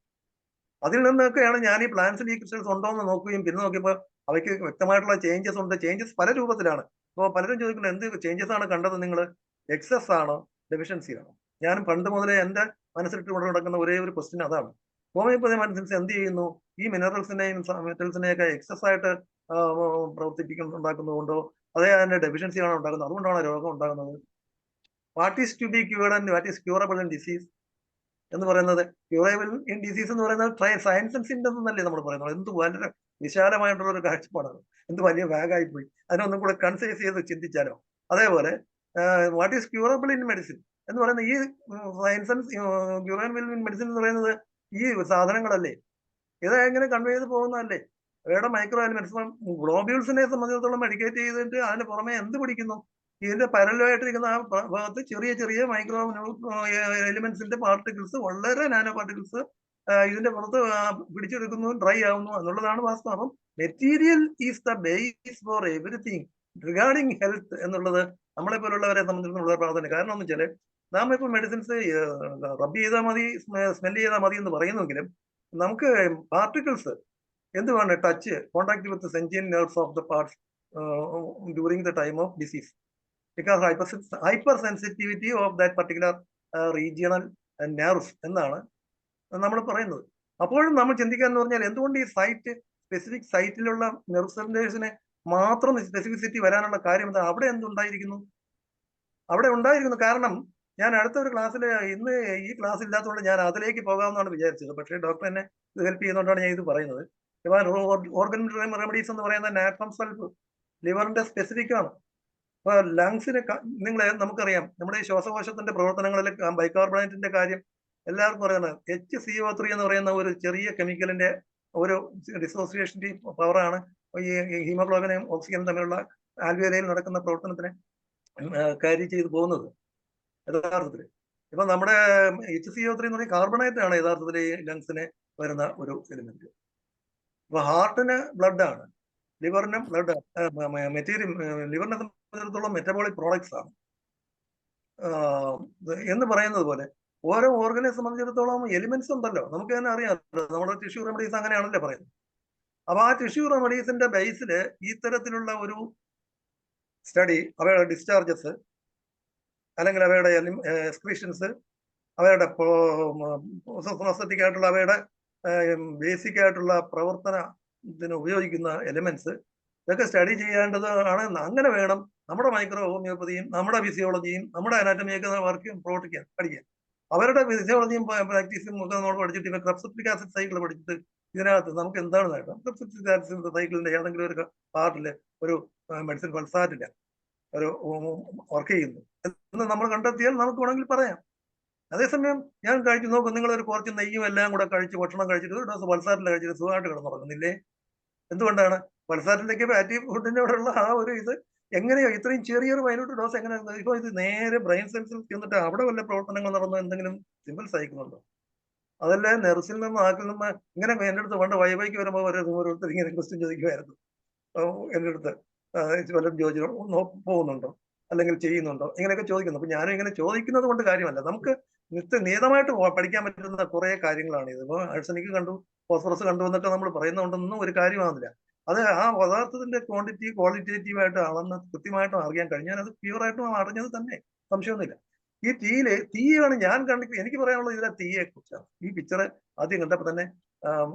അതിൽ നിന്നൊക്കെയാണ് ഞാൻ ഈ പ്ലാന്റ്സിൽ ഈ ക്രിസ്റ്റൽസ് ഉണ്ടോ എന്ന് നോക്കുകയും പിന്നെ നോക്കിയപ്പോൾ അവയ്ക്ക് വ്യക്തമായിട്ടുള്ള ചേഞ്ചസ് ഉണ്ട്. ചേഞ്ചസ് പല രൂപത്തിലാണ്. അപ്പോൾ പലരും ചോദിക്കുന്നത് എന്ത് ചേഞ്ചസ് ആണ് കണ്ടത് നിങ്ങൾ? എക്സസ് ആണോ ഡെഫിഷ്യൻസി ആണോ? ഞാനും പണ്ട് മുതലേ എന്റെ മനസ്സിലിട്ട് കൊണ്ട് നടക്കുന്ന ഒരേ ഒരു ക്വസ്റ്റ്യൻ അതാണ്. ഹോമിയോപ്പതി മെഡിസിൻസ് എന്ത് ചെയ്യുന്നു? ഈ മിനറൽസിനെയും മെറ്റൽസിനെയൊക്കെ എക്സസ് ആയിട്ട് ഉണ്ടാക്കുന്നതുകൊണ്ടോ അതേ അതിന്റെ ഡെഫിഷ്യൻസി ആണോ ഉണ്ടാകുന്നത്? അതുകൊണ്ടാണ് രോഗം ഉണ്ടാകുന്നത്. What is to be cured and what is curable in disease എന്ന് പറയുന്നത്, ക്യൂറബിൾ ഇൻ ഡിസീസ് എന്ന് പറയുന്നത് സയൻസ് ആൻഡ് സിംറ്റംസ് എന്നല്ലേ നമ്മൾ പറയുന്നത്. എന്ത് വളരെ വിശാലമായിട്ടുള്ള ഒരു കാഴ്ചപ്പാടാണ്. എന്ത് വലിയ വാഗായി പോയി. അതിനൊന്നും കൂടെ കൺസൈസ് ചെയ്ത് ചിന്തിച്ചാലോ. അതേപോലെ what is curable in medicine എന്ന് പറയുന്നത് ഈ science and curable in medicine എന്ന് പറയുന്നത് ഈ സാധനങ്ങളല്ലേ, ഇത് എങ്ങനെ കൺവേ ചെയ്ത് പോകുന്നതല്ലേ. അവയുടെ മൈക്രോ എലിമെന്റ്സ് ഗ്ലോബ്യൂൾസിനെ സംബന്ധിച്ചിടത്തോളം മെഡിക്കേറ്റ് ചെയ്തിട്ട് അതിന് പുറമെ എന്ത് പിടിക്കുന്നു? ഇതിന്റെ പരലായിട്ടിരിക്കുന്ന ആ ഭാഗത്ത് ചെറിയ ചെറിയ മൈക്രോ എലിമെന്റ്സിന്റെ പാർട്ടിക്കിൾസ്, വളരെ നാനോ പാർട്ടിക്കിൾസ് ഇതിന്റെ പുറത്ത് പിടിച്ചെടുക്കുന്നു, ഡ്രൈ ആവുന്നു എന്നുള്ളതാണ് വാസ്തവം. അപ്പം material is the base for everything regarding health എന്നുള്ളത് നമ്മളെ പോലുള്ളവരെ സംബന്ധിച്ചിടത്തോളം പ്രാധാന്യം. കാരണം എന്ന് വെച്ചാൽ നാം ഇപ്പൊ മെഡിസിൻസ് റബ് ചെയ്താൽ മതി, സ്മെൽ ചെയ്താൽ മതി എന്ന് പറയുന്നെങ്കിലും നമുക്ക് പാർട്ടിക്കിൾസ് എന്ത് വേണം? Touch, contact with sentient nerves of the parts during the time of disease, because hyper sensitivity of that particular regional nerves എന്നാണ് നമ്മൾ പറയുന്നത്. അപ്പോഴും നമ്മൾ ചിന്തിക്കാന്ന് പറഞ്ഞാൽ എന്തുകൊണ്ട് ഈ സ്പെസിഫിക് സൈറ്റിലുള്ള നെർവ് സെന്റേഴ്സിനെ മാത്രം സ്പെസിഫിസിറ്റി വരാനുള്ള കാര്യം എന്താ? അവിടെ എന്തുണ്ടായിരിക്കുന്നു? അവിടെ ഉണ്ടായിരിക്കുന്നു. കാരണം ഞാൻ അടുത്ത ഒരു ക്ലാസ്സിൽ, ഇന്ന് ഈ ക്ലാസ് ഇല്ലാത്തതുകൊണ്ട് ഞാൻ അതിലേക്ക് പോകാമെന്നാണ് വിചാരിച്ചത്. പക്ഷേ ഡോക്ടർ എന്നെ ഇത് ഹെൽപ്പ് ചെയ്യുന്നതുകൊണ്ടാണ് ഞാൻ ഇത് പറയുന്നത്. ഓർഗൻ റെമഡീസ് എന്ന് പറയുന്ന നാട്രം സൾഫ് ലിവറിന്റെ സ്പെസിഫിക് ആണ്. അപ്പൊ ലങ്സിന് നമുക്കറിയാം നമ്മുടെ ഈ ശ്വാസകോശത്തിന്റെ പ്രവർത്തനങ്ങളിൽ ബൈകാർബണേറ്റിന്റെ കാര്യം എല്ലാവർക്കും പറയുന്നത്. HCO3 എന്ന് പറയുന്ന ഒരു ചെറിയ കെമിക്കലിന്റെ ഒരു ഡിസോസിയേഷൻ പവറാണ് ഈ ഹീമോഗ്ലോബിനെയും ഓക്സിജനും തമ്മിലുള്ള ആൽവിയോലയിൽ നടക്കുന്ന പ്രവർത്തനത്തിനെ ക്യാരി ചെയ്ത് പോകുന്നത് യഥാർത്ഥത്തിൽ. ഇപ്പൊ നമ്മുടെ HCO3 എന്ന് പറയുന്ന കാർബണേറ്റ് ആണ് യഥാർത്ഥത്തിൽ ഈ ലങ്സിന് വരുന്ന ഒരു എലിമെന്റ്. അപ്പൊ ഹാർട്ടിന് ബ്ലഡ് ആണ്, ലിവറിനും ബ്ലഡ് ലിവറിനെ സംബന്ധിച്ചിടത്തോളം മെറ്റബോളിക് പ്രോഡക്ട്സ് ആണ് എന്ന് പറയുന്നത് പോലെ ഓരോ ഓർഗനെ സംബന്ധിച്ചിടത്തോളം എലിമെന്റ്സ് ഉണ്ടല്ലോ. നമുക്ക് തന്നെ അറിയാം, നമ്മുടെ ടിഷ്യൂ റെമഡീസ് അങ്ങനെയാണല്ലോ പറയുന്നത്. അപ്പൊ ആ ടിഷ്യൂ റെമഡീസിന്റെ ബേസിൽ ഇത്തരത്തിലുള്ള ഒരു സ്റ്റഡി, അവയുടെ ഡിസ്ചാർജസ് അല്ലെങ്കിൽ അവയുടെ എക്സ്ക്രീഷൻസ്, അവയുടെ പ്രോസറ്റിക് ആയിട്ടുള്ള അവയുടെ ബേസിക് ആയിട്ടുള്ള പ്രവർത്തനത്തിന് ഉപയോഗിക്കുന്ന എലിമെന്റ്സ് ഇതൊക്കെ സ്റ്റഡി ചെയ്യേണ്ടത് ആണ്. അങ്ങനെ വേണം നമ്മുടെ മൈക്രോ ഹോമിയോപ്പതിയും നമ്മുടെ ഫിസിയോളജിയും നമ്മുടെ അനാറ്റമിയൊക്കെ വർക്ക് പ്രവർത്തിക്കാൻ പഠിക്കാൻ. അവരുടെ ഫിസിയോളജിയും പ്രാക്ടീസും ഒക്കെ നമ്മൾ പഠിച്ചിട്ട് ഇവ ക്രബ്സെപ്റ്റിക് ആസിഡ് സൈക്കിൾ പഠിച്ചിട്ട് ഇതിനകത്ത് നമുക്ക് എന്താണ് നേട്ടം? ക്രബ്സെപ്റ്റിക് ആസിഡ് സൈക്കിളിന്റെ ഏതെങ്കിലും ഒരു പാർട്ടില് ഒരു മെഡിസിൻ പൾസാറ്റില്ല ഒരു വർക്ക് ചെയ്യുന്നു എന്ന് നമ്മൾ കണ്ടെത്തിയാൽ നമുക്ക് വേണമെങ്കിൽ പറയാം. അതേസമയം ഞാൻ കഴിച്ചു നോക്കും, നിങ്ങൾ ഒരു കുറച്ച് നെയ്യും എല്ലാം കൂടെ കഴിച്ച് ഭക്ഷണം കഴിച്ചിട്ട് ഒരു ഡോസ് പൾസാറ്റിൽ കഴിച്ചിട്ട് സുഖമായിട്ട് കിടന്നുറങ്ങുന്നില്ലേ? എന്തുകൊണ്ടാണ്? പൾസാറ്റിലേക്ക് ഫാറ്റി ഫുഡിനോടുള്ള ആ ഒരു ഇത് എങ്ങനെയോ ഇത്രയും ചെറിയൊരു മൈന്യൂട്ട് ഡോസ് എങ്ങനെ? ഇപ്പൊ ഇത് നേരെ ബ്രെയിൻ സെൽസിൽ ചെന്നിട്ട് അവിടെ വല്ല പ്രവർത്തനങ്ങൾ നടന്ന എന്തെങ്കിലും സിമ്പിൾസ് അയക്കുന്നുണ്ടോ? അതല്ലേ നെർസിൽ നിന്ന് ആക്കിൽ നിന്ന് ഇങ്ങനെ എൻ്റെ അടുത്ത് പണ്ട് വൈബൈക്ക് വരുമ്പോൾ ഓരോരുത്തർ ഇങ്ങനെ ക്വസ്റ്റ്യൻ ചോദിക്കുമായിരുന്നു എൻ്റെ അടുത്ത്. വല്ലതും ചോദിച്ചോ പോകുന്നുണ്ടോ അല്ലെങ്കിൽ ചെയ്യുന്നുണ്ടോ ഇങ്ങനെയൊക്കെ ചോദിക്കുന്നു. അപ്പൊ ഞാനും ഇങ്ങനെ ചോദിക്കുന്നത് കൊണ്ട് കാര്യമല്ല, നമുക്ക് നിയതമായിട്ട് പഠിക്കാൻ പറ്റുന്ന കുറെ കാര്യങ്ങളാണ് ഇത്. ഇപ്പൊ ആഴ്സനിക് കണ്ടു, ഫോസ്ഫറസ് കണ്ടു എന്നൊക്കെ നമ്മൾ പറയുന്നതുകൊണ്ടൊന്നും ഒരു കാര്യമാകുന്നില്ല. അത് ആ പദാർത്ഥത്തിന്റെ ക്വാണ്ടിറ്റി ക്വാളിറ്റേറ്റീവായിട്ട് അളന്ന് കൃത്യമായിട്ടും അറിയാൻ കഴിഞ്ഞാൽ അത് പ്യൂറായിട്ടും അറിഞ്ഞത് തന്നെ, സംശയമൊന്നുമില്ല. ഈ തീയാണ് ഞാൻ എനിക്ക് പറയാനുള്ളത് ഇതിലെ തീയെ കുറിച്ചാണ്. ഈ പിക്ചർ ആദ്യം കണ്ടപ്പോൾ തന്നെ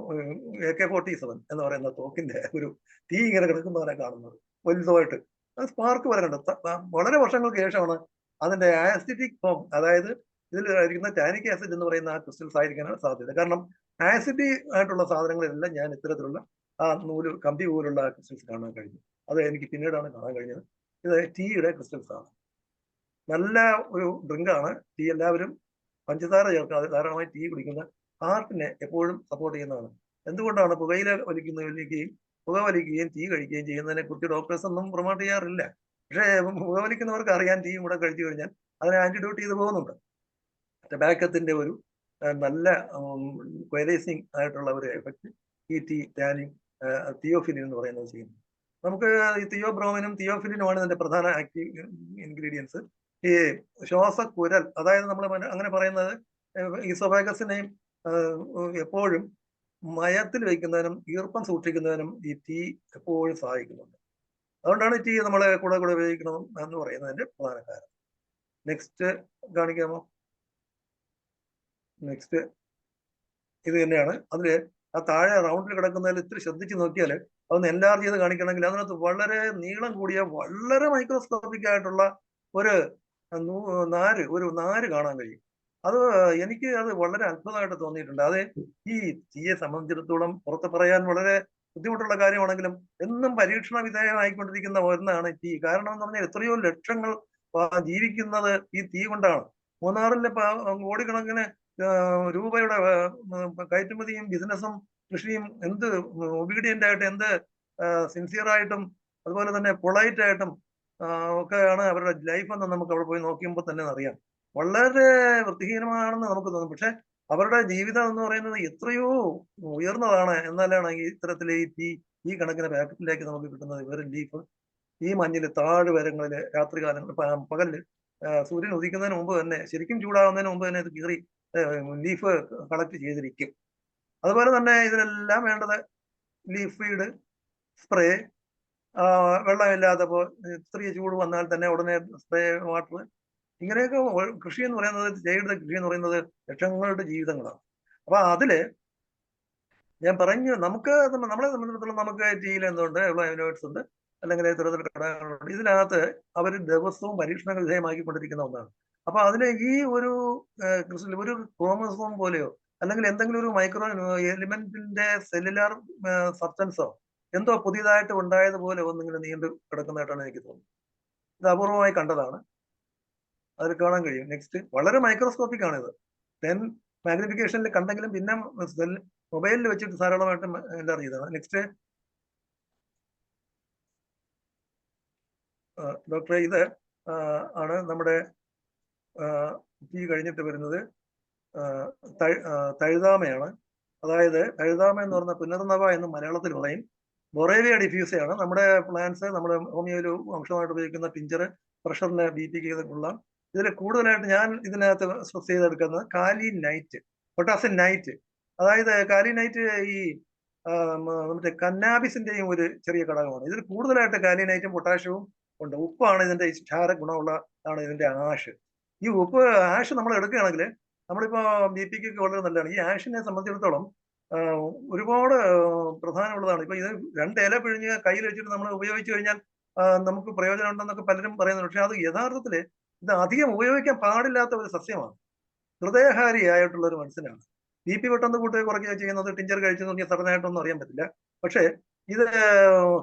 AK-47 എന്ന് പറയുന്ന തോക്കിന്റെ ഒരു തീ ഇങ്ങനെ കിടക്കുന്നവരെ കാണുന്നത് വലുതുമായിട്ട്. അത് സ്പാർക്ക് വരെ കണ്ടു. വളരെ വർഷങ്ങൾക്ക് ശേഷമാണ് അതിന്റെ ആസിഡിക് ഫോം, അതായത് ഇതിൽ ഇരിക്കുന്ന ടാനിക് ആസിഡ് എന്ന് പറയുന്ന ആ ക്രിസ്റ്റൽസ് ആയിരിക്കാനാണ് സാധ്യത. കാരണം ആസിഡിക് ആയിട്ടുള്ള സാധനങ്ങളെല്ലാം ഞാൻ ഇത്തരത്തിലുള്ള ആ കമ്പി പോലുള്ള ക്രിസ്റ്റൽസ് കാണാൻ കഴിഞ്ഞു. അത് എനിക്ക് പിന്നീടാണ് കാണാൻ കഴിഞ്ഞത്. ഇത് ടീയുടെ ക്രിസ്റ്റൽസ് ആണ്. നല്ല ഒരു ഡ്രിങ്കാണ് ടീ. എല്ലാവരും പഞ്ചസാര ചേർക്കാതെ ധാരാളമായി ടീ കുടിക്കുന്ന ഹാർട്ടിനെ എപ്പോഴും സപ്പോർട്ട് ചെയ്യുന്നതാണ്. എന്തുകൊണ്ടാണ് പുക വലിക്കുകയും ടീ കഴിക്കുകയും ചെയ്യുന്നതിനെ കുറിച്ച് ഡോക്ടേഴ്സ് ഒന്നും പ്രൊമോട്ട് ചെയ്യാറില്ല. പക്ഷേ പുകവലിക്കുന്നവർക്ക് അറിയാൻ ടീയും കൂടെ കഴിച്ചു കഴിഞ്ഞാൽ അതിനെ ആന്റിഡോട്ട് ചെയ്ത് പോകുന്നുണ്ട്. ടബാക്കത്തിന്റെ ഒരു നല്ല ക്വയലൈസിങ് ആയിട്ടുള്ള ഒരു എഫക്റ്റ് ഈ ടാനിൻ തിയോഫിലിൻ എന്ന് പറയുന്നത് ചെയ്യുന്നു. നമുക്ക് ഈ തിയോബ്രോമിനും തിയോഫിലിനുമാണ് ഇതിന്റെ പ്രധാന ആക്റ്റീവ് ഇൻഗ്രീഡിയൻസ്. ഈ ശ്വാസക്കുരൽ, അതായത് നമ്മൾ അങ്ങനെ പറയുന്നത് ഈസോഫാഗസിനെയും എപ്പോഴും മയത്തിൽ വയ്ക്കുന്നതിനും ഈർപ്പം സൂക്ഷിക്കുന്നതിനും ഈ ടീ എപ്പോഴും സഹായിക്കുന്നുണ്ട്. അതുകൊണ്ടാണ് ടീ നമ്മൾ കൂടെ ഉപയോഗിക്കണം എന്ന് പറയുന്നതിന്റെ പ്രധാന കാരണം. നെക്സ്റ്റ് കാണിക്കാമോ? നെക്സ്റ്റ് ഇത് തന്നെയാണ്. അതില് ആ താഴെ റൗണ്ടിൽ കിടക്കുന്നതിൽ ഇത്തിരി ശ്രദ്ധിച്ച് നോക്കിയാൽ അതൊന്ന് എൻലാർജ് ചെയ്ത് കാണിക്കണമെങ്കിൽ അതിനകത്ത് വളരെ നീളം കൂടിയ വളരെ മൈക്രോസ്കോപ്പിക് ആയിട്ടുള്ള ഒരു നാര് കാണാൻ കഴിയും. അത് എനിക്ക് അത് വളരെ അത്ഭുതമായിട്ട് തോന്നിയിട്ടുണ്ട്. അത് ഈ തീയെ സംബന്ധിച്ചിടത്തോളം പുറത്ത് പറയാൻ വളരെ ബുദ്ധിമുട്ടുള്ള കാര്യമാണെങ്കിലും എന്നും പരീക്ഷണ വിധേയമായിക്കൊണ്ടിരിക്കുന്ന ഒന്നാണ് ടീ. കാരണം എന്ന് പറഞ്ഞാൽ എത്രയോ ലക്ഷങ്ങൾ ജീവിക്കുന്നത് ഈ തീ കൊണ്ടാണ്. മൂന്നാറിലെ കോടിക്കണക്കിന് രൂപയുടെ കയറ്റുമതിയും ബിസിനസ്സും കൃഷിയും എന്ത് ഒബീഡിയന്റ് ആയിട്ട്, എന്ത് സിൻസിയറായിട്ടും അതുപോലെ തന്നെ പൊളൈറ്റ് ആയിട്ടും ഒക്കെയാണ് അവരുടെ ലൈഫ് എന്ന് നമുക്ക് അവിടെ പോയി നോക്കുമ്പോൾ തന്നെ അറിയാം. വളരെ വൃത്തിഹീനമാണെന്ന് നമുക്ക് തോന്നും. പക്ഷെ അവരുടെ ജീവിതം എന്ന് പറയുന്നത് എത്രയോ ഉയർന്നതാണ്. എന്നാലാണ് ഈ ഇത്തരത്തിൽ ഈ കണക്കിന് പാക്കറ്റിലേക്ക് നമുക്ക് കിട്ടുന്നത്. വെറും ലീഫ് ഈ മഞ്ഞില് താഴ്വരങ്ങളില് രാത്രികാലങ്ങൾ പകലില് സൂര്യൻ ഉദിക്കുന്നതിന് മുമ്പ് തന്നെ, ശരിക്കും ചൂടാകുന്നതിന് മുമ്പ് തന്നെ ഇത് കീറി ലീഫ് കളക്ട് ചെയ്തിരിക്കും. അതുപോലെ തന്നെ ഇതിനെല്ലാം വേണ്ടത് ലീഫ് ഫീഡ്, സ്പ്രേ, വെള്ളമില്ലാത്തപ്പോൾ ചെറിയ ചൂട് വന്നാൽ തന്നെ ഉടനെ സ്പ്രേ വാട്ടർ, ഇങ്ങനെയൊക്കെ കൃഷി എന്ന് പറയുന്നത്, ചെയ്ത കൃഷി എന്ന് പറയുന്നത് ലക്ഷങ്ങളുടെ ജീവിതങ്ങളാണ്. അപ്പൊ അതില് ഞാൻ പറഞ്ഞു, നമ്മളെ സംബന്ധിച്ചിടത്തോളം നമുക്ക് ടീയിൽ എന്തുണ്ട്, അമിനോയിഡ്സ് ഉണ്ട്, അല്ലെങ്കിൽ ഇത്തരത്തിലുള്ള ഘടകങ്ങളുണ്ട്. ഇതിനകത്ത് അവർ ദിവസവും പരീക്ഷണങ്ങൾ വിധേയമാക്കിക്കൊണ്ടിരിക്കുന്ന ഒന്നാണ്. അപ്പൊ അതിലെ ഈ ഒരു ഒരു ക്രോമസോം പോലെയോ അല്ലെങ്കിൽ എന്തെങ്കിലും ഒരു മൈക്രോ എലിമെന്റിന്റെ സെല്ലുലാർ സബ്സ്റ്റൻസോ എന്തോ പുതിയതായിട്ട് ഉണ്ടായതുപോലെ ഒന്നിങ്ങനെ നീണ്ടു കിടക്കുന്നതായിട്ടാണ് എനിക്ക് തോന്നുന്നത്. ഇത് അപൂർവമായി കണ്ടതാണ്, അതിൽ കാണാൻ കഴിയും. നെക്സ്റ്റ് വളരെ മൈക്രോസ്കോപ്പിക് ആണിത്. 10 മാഗ്നിഫിക്കേഷനിൽ കണ്ടെങ്കിലും പിന്നെ മൊബൈലിൽ വെച്ചിട്ട് ധാരാളമായിട്ട് എല്ലാം ചെയ്തതാണ്. നെക്സ്റ്റ് ഡോക്ടറെ, ഇത് ആണ് നമ്മുടെ ടീ കഴിഞ്ഞിട്ട് വരുന്നത് തഴുതാമയാണ്. അതായത് തഴുതാമ എന്ന് പറഞ്ഞ പുനർനവ എന്ന് മലയാളത്തിൽ പറയും. ബൊറേവിയ ഡിഫ്യൂസയാണ് നമ്മുടെ പ്ലാന്റ്സ്, നമ്മുടെ ഹോമിയോയിൽ അംശമായിട്ട് ഉപയോഗിക്കുന്ന ടിഞ്ചർ, പ്രഷറിന് BP ചെയ്തിട്ടുള്ള. ഇതിൽ കൂടുതലായിട്ട് ഞാൻ ഇതിനകത്ത് സ്ട്രെസ് ചെയ്തെടുക്കുന്നത് കാലി നൈറ്റ്, പൊട്ടാസ്യം നൈറ്റ്. അതായത് കാലി നൈറ്റ് ഈ മറ്റേ കന്നാബിസിന്റെയും ഒരു ചെറിയ ഘടകമാണ്. ഇതിൽ കൂടുതലായിട്ട് കാലി നൈറ്റും പൊട്ടാഷ്യവും ഉണ്ട്. ഉപ്പാണ് ഇതിന്റെ ക്ഷാര ഗുണമുള്ള ആണ് ഇതിന്റെ ആഷ്. ഈ ഉപ്പ് ആഷ് നമ്മൾ എടുക്കുകയാണെങ്കിൽ നമ്മളിപ്പോ BP വളരെ നല്ലതാണ്. ഈ ആഷിനെ സംബന്ധിച്ചിടത്തോളം ഒരുപാട് പ്രധാനമുള്ളതാണ്. ഇപ്പൊ ഇത് 2 ഇല പിഴിഞ്ഞ് കയ്യിൽ വെച്ചിട്ട് നമ്മൾ ഉപയോഗിച്ചു കഴിഞ്ഞാൽ നമുക്ക് പ്രയോജനം ഉണ്ടെന്നൊക്കെ പലരും പറയുന്നുണ്ട്. പക്ഷെ അത് യഥാർത്ഥത്തില് ഇത് അധികം ഉപയോഗിക്കാൻ പാടില്ലാത്ത ഒരു സസ്യമാണ്. ഹൃദയഹാരിയായിട്ടുള്ള ഒരു മനുഷ്യനാണ്. BP പെട്ടെന്ന് കുറയ്ക്കുക ചെയ്യുന്നത് ടിഞ്ചർ കഴിച്ചു നോക്കിയാൽ സഡനായിട്ടൊന്നും അറിയാൻ പറ്റില്ല. പക്ഷേ ഇത്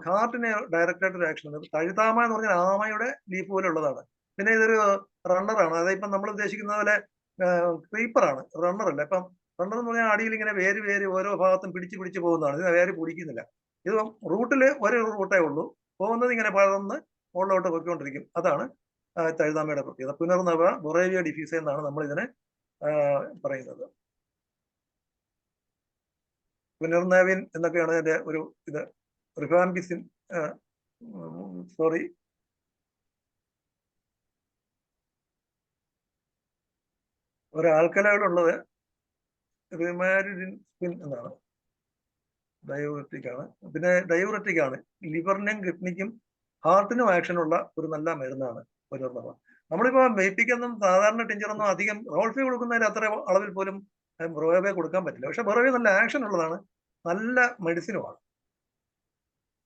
ഹാർട്ടിന് ഡയറക്റ്റ് ആയിട്ട് ഒരു ആക്ഷൻ ഉണ്ട്. തഴുതാമ എന്ന് പറഞ്ഞാൽ ആമയുടെ ലീഫ് പോലെ ഉള്ളതാണ്. പിന്നെ ഇതൊരു റണ്ണറാണ്. അതായത് ഇപ്പം നമ്മൾ ഉദ്ദേശിക്കുന്ന പോലെ ക്രീപ്പറാണ്, റണ്ണറല്ല. ഇപ്പം റണ്ണർ എന്ന് പറഞ്ഞാൽ അടിയിൽ ഇങ്ങനെ വേര് ഓരോ ഭാഗത്തും പിടിച്ച് പോകുന്നതാണ്. ഇത് വേര് പിടിക്കുന്നില്ല. ഇത് റൂട്ടില് ഒരു റൂട്ടേ ഉള്ളൂ, പോകുന്നത് ഇങ്ങനെ പടർന്ന് മുകളിലോട്ട് പോയിക്കൊണ്ടിരിക്കും. അതാണ് തഴുതാമയുടെ പ്രത്യേകത. പുനർനവ ബൊറേവിയ ഡിഫ്യൂസ എന്നാണ് നമ്മൾ ഇതിനെ പറയുന്നത്. പുനർനവിൻ എന്നൊക്കെയാണ് ഇതിന്റെ ഒരു ഇത്. റിഫാംബിസിൻ, സോറി, ഒരു ആൽക്കലോയിഡ് റിമാരിഡിൻ എന്നാണ്. ഡയൂററ്റിക് ആണ്. പിന്നെ ഡയൂററ്റിക് ആണ്. ലിവറിനും കിഡ്നിക്കും ഹാർട്ടിനും ആക്ഷനുള്ള ഒരു നല്ല മരുന്നാണ് പുനർനവ. നമ്മളിപ്പോ ബേപ്പിക്കൊന്നും സാധാരണ ടിഞ്ചറൊന്നും അധികം റോൾഫി കൊടുക്കുന്നതിന് അത്ര അളവിൽ പോലും ബൊറോവെ കൊടുക്കാൻ പറ്റില്ല. പക്ഷെ ബൊറോവെ നല്ല ആക്ഷൻ ഉള്ളതാണ്, നല്ല മെഡിസിനുമാണ്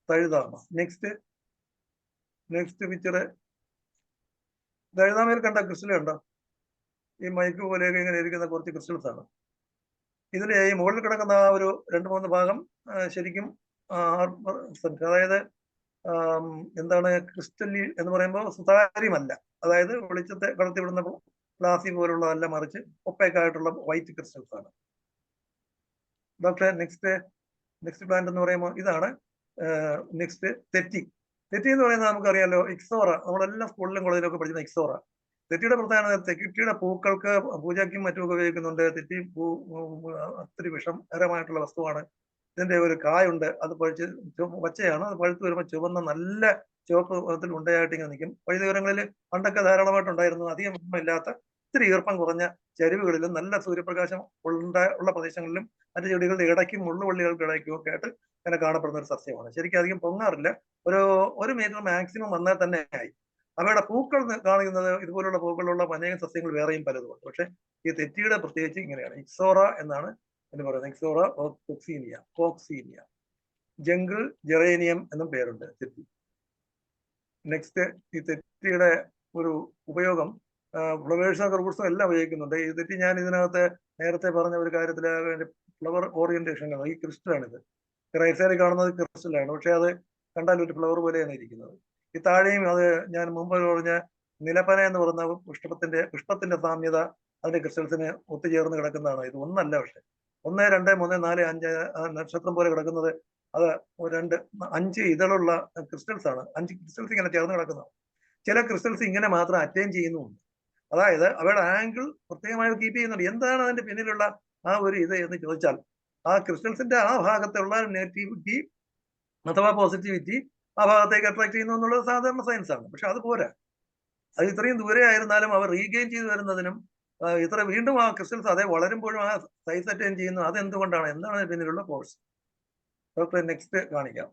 തഴുതാമ. നെക്സ്റ്റ് പിക്ചറ് തഴുതാമയിൽ കണ്ട ക്രിസ്റ്റൽ കണ്ടോ? ഈ മൈക്ക് പോലെയൊക്കെ ഇങ്ങനെ ഇരിക്കുന്ന കുറച്ച് ക്രിസ്റ്റൽസ് ആണ്. ഇതിൽ ഈ മുകളിൽ കിടക്കുന്ന ആ ഒരു 2-3 ഭാഗം ശരിക്കും അതായത് എന്താണ് ക്രിസ്റ്റലി എന്ന് പറയുമ്പോൾ സുതാര്യമല്ല. അതായത് വെളിച്ചത്തെ കടത്തിവിടുന്ന ഗ്ലാസി പോലുള്ളതല്ല, മറിച്ച് ഒപ്പേക്കായിട്ടുള്ള വൈറ്റ് ക്രിസ്റ്റൽസ് ആണ്. ഡോക്ടറെ നെക്സ്റ്റ് പ്ലാന്റ് എന്ന് പറയുമ്പോൾ ഇതാണ്. നെക്സ്റ്റ് തെറ്റി എന്ന് പറയുന്നത് നമുക്കറിയാലോ, ഇക്സോറ. നമ്മളെല്ലാം സ്കൂളിലും കോളേജിലും ഒക്കെ പഠിക്കുന്ന ഇക്സോറ. തെറ്റിയുടെ പ്രധാന തെറ്റിയുടെ പൂക്കൾക്ക് പൂജയ്ക്കും മറ്റുമൊക്കെ ഉപയോഗിക്കുന്നുണ്ട്. തെറ്റി പൂ ഒത്തിരി വിഷമകരമായിട്ടുള്ള വസ്തുവാണ്. ഇതിന്റെ ഒരു കായുണ്ട്, അത് പഴിച്ച് പച്ചയാണ്, അത് പഴുത്ത് വരുമ്പോൾ ചുവന്ന നല്ല ചുവപ്പ് നിറത്തിൽ ഉണ്ടയായിട്ട് ഇങ്ങനെ നിൽക്കും. വഴിയോരങ്ങളിൽ പണ്ടൊക്കെ ധാരാളമായിട്ടുണ്ടായിരുന്നു. അധികം ഇല്ലാത്ത ഇത്തിരി ഈർപ്പം കുറഞ്ഞ ചരിവുകളിലും നല്ല സൂര്യപ്രകാശം ഉള്ള പ്രദേശങ്ങളിലും മറ്റു ചെടികളുടെ ഇടയ്ക്കും മുള്ളുവള്ളികൾക്ക് ഇടയ്ക്കും ഒക്കെ ആയിട്ട് ഇങ്ങനെ കാണപ്പെടുന്ന ഒരു സസ്യമാണ്. ശരിക്കും അധികം പൊങ്ങാറില്ല. ഒരു മീറ്റർ മാക്സിമം വന്നാൽ തന്നെ ആയി. അവയുടെ പൂക്കൾ കാണിക്കുന്നത് ഇതുപോലുള്ള പൂക്കളുള്ള അനേകം സസ്യങ്ങൾ വേറെയും പലതുമുണ്ട്. പക്ഷെ ഈ തെറ്റിയുടെ പ്രത്യേകിച്ച് ഇങ്ങനെയാണ്. ഇക്സോറ എന്നാണ് എന്ന് പറയുന്നത്. ഇക്സോറ കോക്സീനിയ. ജംഗിൾ ജെറേനിയം എന്നും പേരുണ്ട് തെറ്റി. നെക്സ്റ്റ്, ഈ തെറ്റിയുടെ ഒരു ഉപയോഗം ഫ്ലവേഴ്സും ഫ്രൂട്ട്സും എല്ലാം ഉപയോഗിക്കുന്നുണ്ട്. ഈ തെറ്റി ഞാൻ ഇതിനകത്ത് നേരത്തെ പറഞ്ഞ ഒരു കാര്യത്തിൽ ഫ്ലവർ ഓറിയന്റേഷൻ ആണ്. ഈ ക്രിസ്റ്റലാണിത്. റൈറ്റ് സൈഡിൽ കാണുന്നത് ക്രിസ്റ്റലാണ്, പക്ഷെ അത് കണ്ടാൽ ഒരു ഫ്ലവർ പോലെയാണ് ഇരിക്കുന്നത്. ഈ താഴെയും അത് ഞാൻ മുമ്പ് പറഞ്ഞ നിലപ്പന എന്ന് പറയുന്ന പുഷ്പത്തിന്റെ സാമ്യത അതിന്റെ ക്രിസ്റ്റൽസിന് ഒത്തുചേർന്ന് കിടക്കുന്നതാണ്. ഇത് ഒന്നല്ല, പക്ഷെ 1, 2, 3, 4, 5 നക്ഷത്രം പോലെ കിടക്കുന്നത് അത് 2, 5 ഇതളുള്ള ക്രിസ്റ്റൽസ് ആണ്. 5 ക്രിസ്റ്റൽസ് ഇങ്ങനെ ചേർന്ന് കിടക്കുന്നതാണ്. ചില ക്രിസ്റ്റൽസ് ഇങ്ങനെ മാത്രം അറ്റൈൻ ചെയ്യുന്നുമുണ്ട്. അതായത് അവയുടെ ആംഗിൾ പ്രത്യേകമായി കീപ്പ് ചെയ്യുന്നുണ്ട്. എന്താണ് അതിന്റെ പിന്നിലുള്ള ആ ഒരു ഇത് എന്ന് ചോദിച്ചാൽ, ആ ക്രിസ്റ്റൽസിന്റെ ആ ഭാഗത്തുള്ള നെഗറ്റിവിറ്റി അഥവാ പോസിറ്റിവിറ്റി ആ ഭാഗത്തേക്ക് അട്രാക്ട് ചെയ്യുന്നു എന്നുള്ളത് സാധാരണ സയൻസ് ആണ്. പക്ഷെ അത് പോരാ. അത് ഇത്രയും ദൂരെ ആയിരുന്നാലും അവർ റീഗെയിൻ ചെയ്ത് വരുന്നതിനും വീണ്ടും ആ ക്രിസ്റ്റൽസ് അതേ വളരുമ്പോഴും ആ സൈസ് അറ്റൈൻ ചെയ്യുന്നു. അതെന്തുകൊണ്ടാണ്? എന്താണ് അതിന് പിന്നിലുള്ള ഫോഴ്സ്? ഡോക്ടർ നെക്സ്റ്റ് കാണിക്കാം.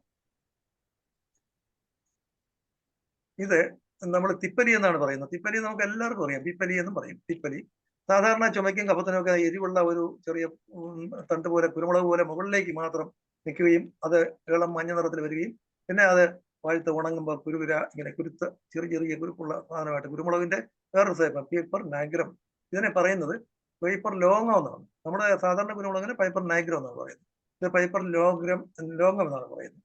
ഇത് നമ്മൾ തിപ്പലി എന്നാണ് പറയുന്നത്. തിപ്പലി നമുക്ക് എല്ലാവർക്കും അറിയാം. തിപ്പലി എന്നും പറയും. തിപ്പലി സാധാരണ ചുമയ്ക്കും കഫത്തിനും ഒക്കെ എരിവുള്ള ഒരു ചെറിയ തണ്ട് പോലെ, കുരുമുളക് പോലെ മുകളിലേക്ക് മാത്രം നിൽക്കുകയും അത് ഇളം മഞ്ഞ നിറത്തിൽ വരികയും പിന്നെ അത് പഴുത്ത് ഉണങ്ങുമ്പോൾ കുരുകുര ഇങ്ങനെ കുരുത്ത് ചെറിയ കുരുപ്പുള്ള സാധനമായിട്ട് കുരുമുളകിന്റെ വേറൊരു സൈപ്പ് പേപ്പർ നാഗ്രം. ഇതിനെ പറയുന്നത് പേപ്പർ ലോങ്ങം എന്നാണ്. നമ്മുടെ സാധാരണ കുരുമുളകിന് പേപ്പർ നാഗ്രം എന്നാണ് പറയുന്നത്. ഇത് പേപ്പർ ലോങ്ങം എന്നാണ് പറയുന്നത്.